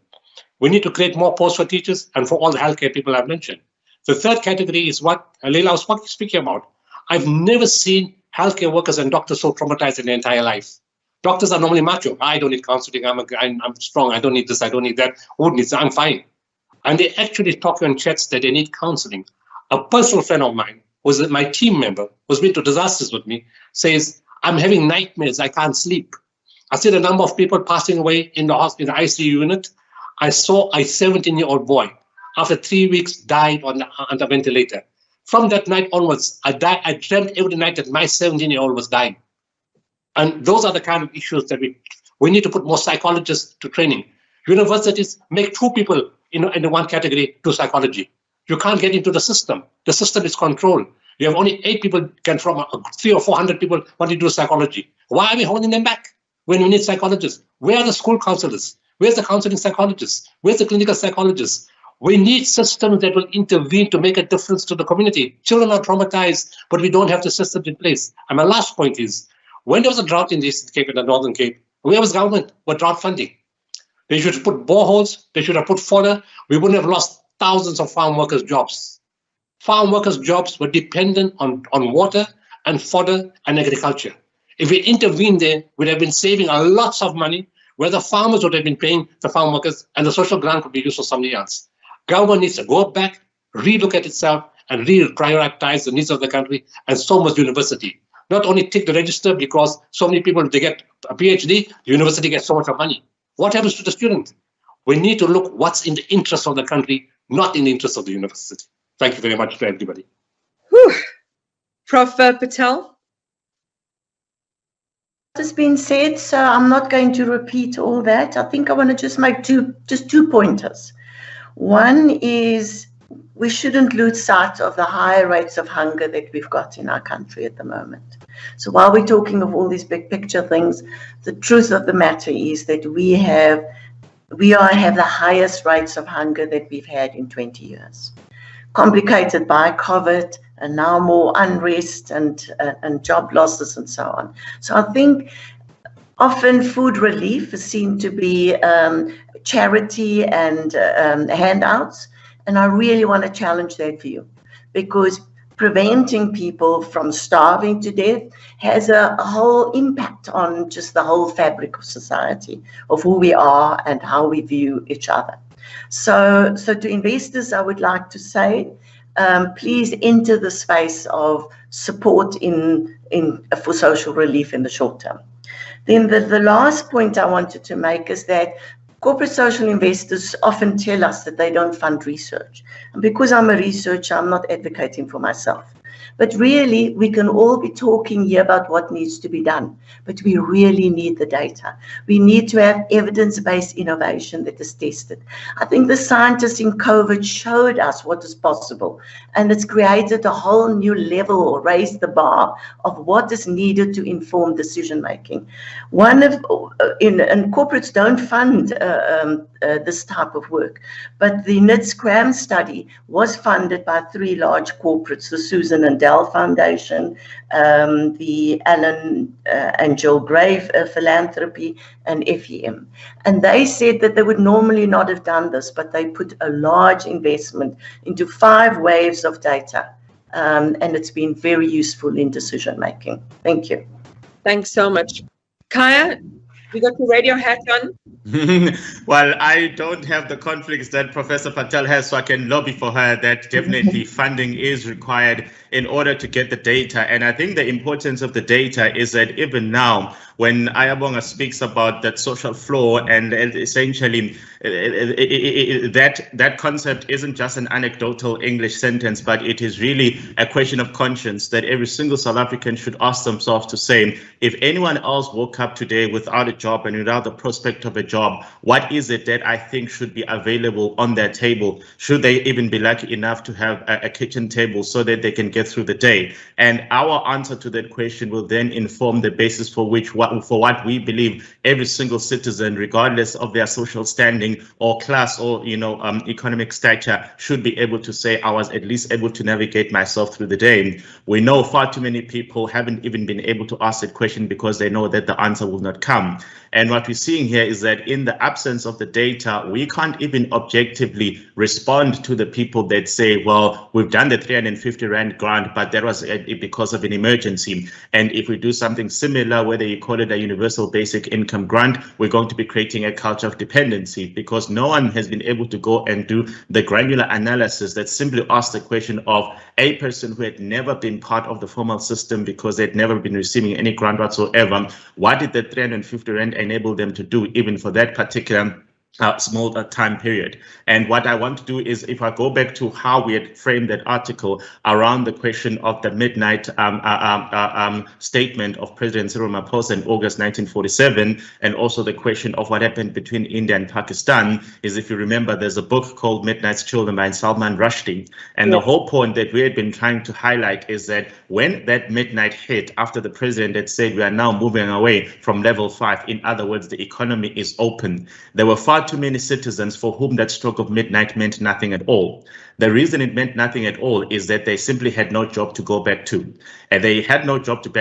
We need to create more posts for teachers and for all the healthcare people I've mentioned. The third category is what Leila was speaking about. I've never seen healthcare workers and doctors so traumatized in their entire life. Doctors are normally macho. I don't need counseling. I'm strong. I don't need this. I don't need that. Who needs that? I'm fine. And they actually talk in chats that they need counseling. A personal friend of mine, who's my team member, who's been to disasters with me, says, I'm having nightmares. I can't sleep. I see the number of people passing away in the hospital, in the ICU unit. I saw a 17-year-old boy, after 3 weeks, died on the ventilator. From that night onwards, I dreamt every night that my 17-year-old was dying. And those are the kind of issues that we We need to put more psychologists to training. Universities make 2 people in the one category to psychology. You can't get into the system. The system is controlled. You have only 8 people can from 300 or 400 people want to do psychology. Why are we holding them back when we need psychologists? Where are the school counselors? Where's the counseling psychologists? Where's the clinical psychologists? We need systems that will intervene to make a difference to the community. Children are traumatized, but we don't have the systems in place. And my last point is, when there was a drought in the Eastern Cape and the Northern Cape, where was government? What drought funding? They should have put boreholes. They should have put fodder. We wouldn't have lost thousands of farm workers' jobs. Farm workers' jobs were dependent on water and fodder and agriculture. If we intervened there, we'd have been saving a lots of money, where the farmers would have been paying the farm workers, and the social grant could be used for somebody else. Government needs to go back, relook at itself, and prioritize the needs of the country, and so must university. Not only tick the register because so many people, they get a PhD, the university gets so much money. What happens to the student? We need to look what's in the interest of the country, not in the interest of the university. Thank you very much to everybody. Whew. Prof. Patel? Has been said, so I'm not going to repeat all that. I think I want to just make two pointers. One is we shouldn't lose sight of the higher rates of hunger that we've got in our country at the moment. So while we're talking of all these big picture things, the truth of the matter is that we have the highest rates of hunger that we've had in 20 years. Complicated by COVID and now more unrest and job losses and so on. So I think often food relief is seen to be charity and handouts. And I really want to challenge that view, because preventing people from starving to death has a whole impact on just the whole fabric of society, of who we are and how we view each other. So to investors, I would like to say, please enter the space of support for social relief in the short term. Then the last point I wanted to make is that corporate social investors often tell us that they don't fund research. And because I'm a researcher, I'm not advocating for myself. But really, we can all be talking here about what needs to be done, but we really need the data. We need to have evidence-based innovation that is tested. I think the scientists in COVID showed us what is possible, and it's created a whole new level, or raised the bar of what is needed to inform decision-making. And corporates don't fund this type of work, but the NITS-CRAM study was funded by 3 large corporates, the Susan and Dell Foundation, the Alan and Jill Gray Philanthropy, and FEM. And they said that they would normally not have done this, but they put a large investment into 5 waves of data, and it's been very useful in decision making. Thank you. Thanks so much. Kaya, you got your radio hat on? Well, I don't have the conflicts that Professor Patel has, so I can lobby for her that definitely funding is required in order to get the data. And I think the importance of the data is that even now, when Ayabonga speaks about that social flow, and essentially that concept isn't just an anecdotal English sentence, but it is really a question of conscience that every single South African should ask themselves to say, if anyone else woke up today without a job and without the prospect of a job, what is it that I think should be available on their table? Should they even be lucky enough to have a kitchen table so that they can get through the day? And our answer to that question will then inform the basis for what we believe every single citizen, regardless of their social standing or class or economic stature, should be able to say, I was at least able to navigate myself through the day. We know far too many people haven't even been able to ask that question because they know that the answer will not come. And what we're seeing here is that in the absence of the data, we can't even objectively respond to the people that say, well, we've done the 350 Rand grant, but that was because of an emergency. And if we do something similar, whether you call it a universal basic income grant, we're going to be creating a culture of dependency, because no one has been able to go and do the granular analysis that simply asks the question of a person who had never been part of the formal system because they'd never been receiving any grant whatsoever. What did the 350 Rand enable them to do, even for that particular small time period. And what I want to do is, if I go back to how we had framed that article around the question of the midnight statement of President Cyril Ramaphosa in August 1947, and also the question of what happened between India and Pakistan, is, if you remember, there's a book called Midnight's Children by Salman Rushdie. And the whole point that we had been trying to highlight is that when that midnight hit, after the president had said we are now moving away from level 5, in other words, the economy is open, there were far too many citizens for whom that stroke of midnight meant nothing at all. The reason it meant nothing at all is that they simply had no job to go back to. And they had no job to go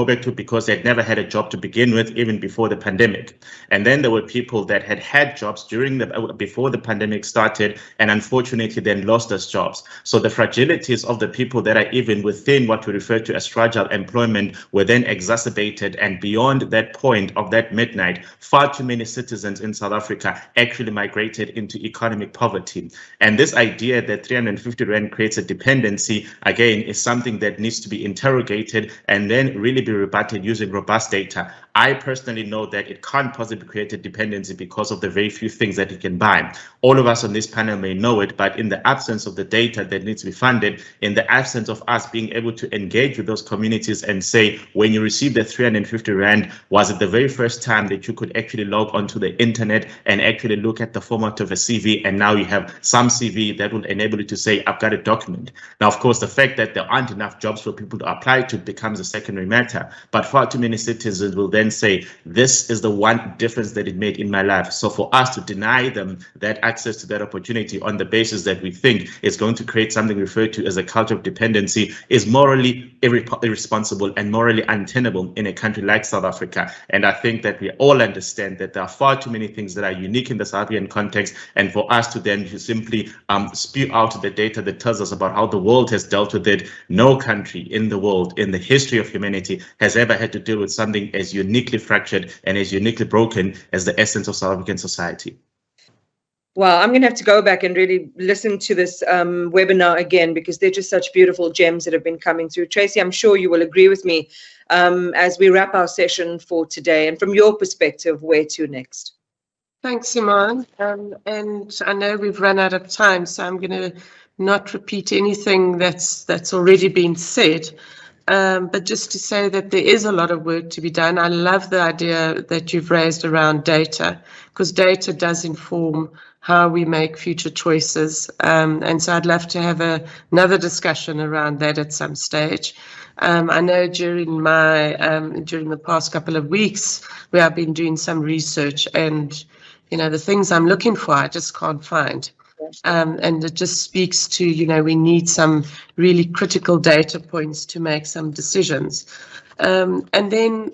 back to because they'd never had a job to begin with, even before the pandemic. And then there were people that had jobs before the pandemic started, and unfortunately then lost those jobs. So the fragilities of the people that are even within what we refer to as fragile employment were then exacerbated, and beyond that point of that midnight, far too many citizens in South Africa actually migrated into economic poverty. And this idea that 350 Rand creates a dependency, again, is something that needs to be interrogated and then really be rebutted using robust data. I personally know that it can't possibly create a dependency because of the very few things that it can buy. All of us on this panel may know it, but in the absence of the data that needs to be funded, in the absence of us being able to engage with those communities and say, when you received the 350 Rand, was it the very first time that you could actually log onto the internet and actually look at the format of a CV, and now you have some CV that will enable you to say, I've got a document. Now, of course, the fact that there aren't enough jobs for people to apply to becomes a secondary matter, but far too many citizens will then say, this is the one difference that it made in my life. So for us to deny them that access to that opportunity on the basis that we think is going to create something referred to as a culture of dependency is morally irresponsible and morally untenable in a country like South Africa. And I think that we all understand that there are far too many things that are unique in the South African context, and for us to then simply spew out the data that tells us about how the world has dealt with it. No country in the world, in the history of humanity, has ever had to deal with something as uniquely fractured and as uniquely broken as the essence of South African society. Well, I'm going to have to go back and really listen to this webinar again, because they're just such beautiful gems that have been coming through. Tracy, I'm sure you will agree with me as we wrap our session for today. And from your perspective, where to next? Thanks, Iman. And I know we've run out of time, so I'm going to not repeat anything that's already been said. But just to say that there is a lot of work to be done. I love the idea that you've raised around data, because data does inform how we make future choices. And so I'd love to have another discussion around that at some stage. I know during the past couple of weeks, we have been doing some research, and the things I'm looking for, I just can't find. And it just speaks to, we need some really critical data points to make some decisions. And then,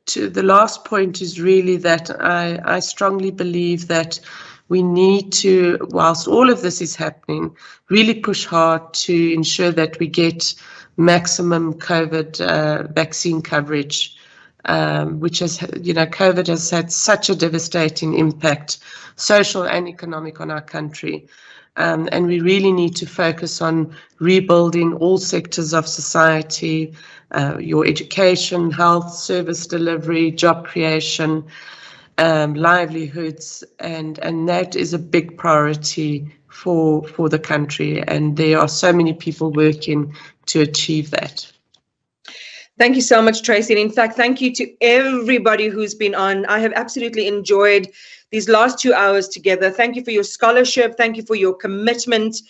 to the last point is really that I strongly believe that we need to, whilst all of this is happening, really push hard to ensure that we get maximum COVID vaccine coverage, which has, COVID has had such a devastating impact, social and economic, on our country. And we really need to focus on rebuilding all sectors of society, your education, health, service delivery, job creation, livelihoods, and that is a big priority for the country. And there are so many people working to achieve that. Thank you so much, Tracy. And in fact, thank you to everybody who's been on. I have absolutely enjoyed these last 2 hours together. Thank you for your scholarship. Thank you for your commitment.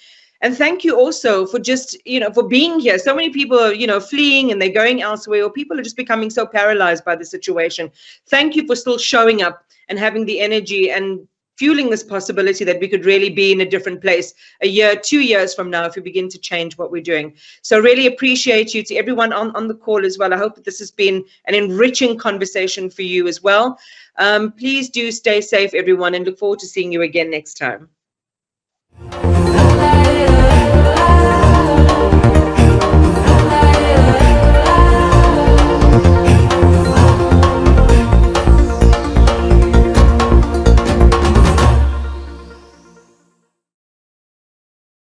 And thank you also for just, for being here. So many people are, fleeing and they're going elsewhere, or people are just becoming so paralyzed by the situation. Thank you for still showing up and having the energy and fueling this possibility that we could really be in a different place a year, 2 years from now if we begin to change what we're doing. So really appreciate you, to everyone on the call as well. I hope that this has been an enriching conversation for you as well. Please do stay safe, everyone, and look forward to seeing you again next time.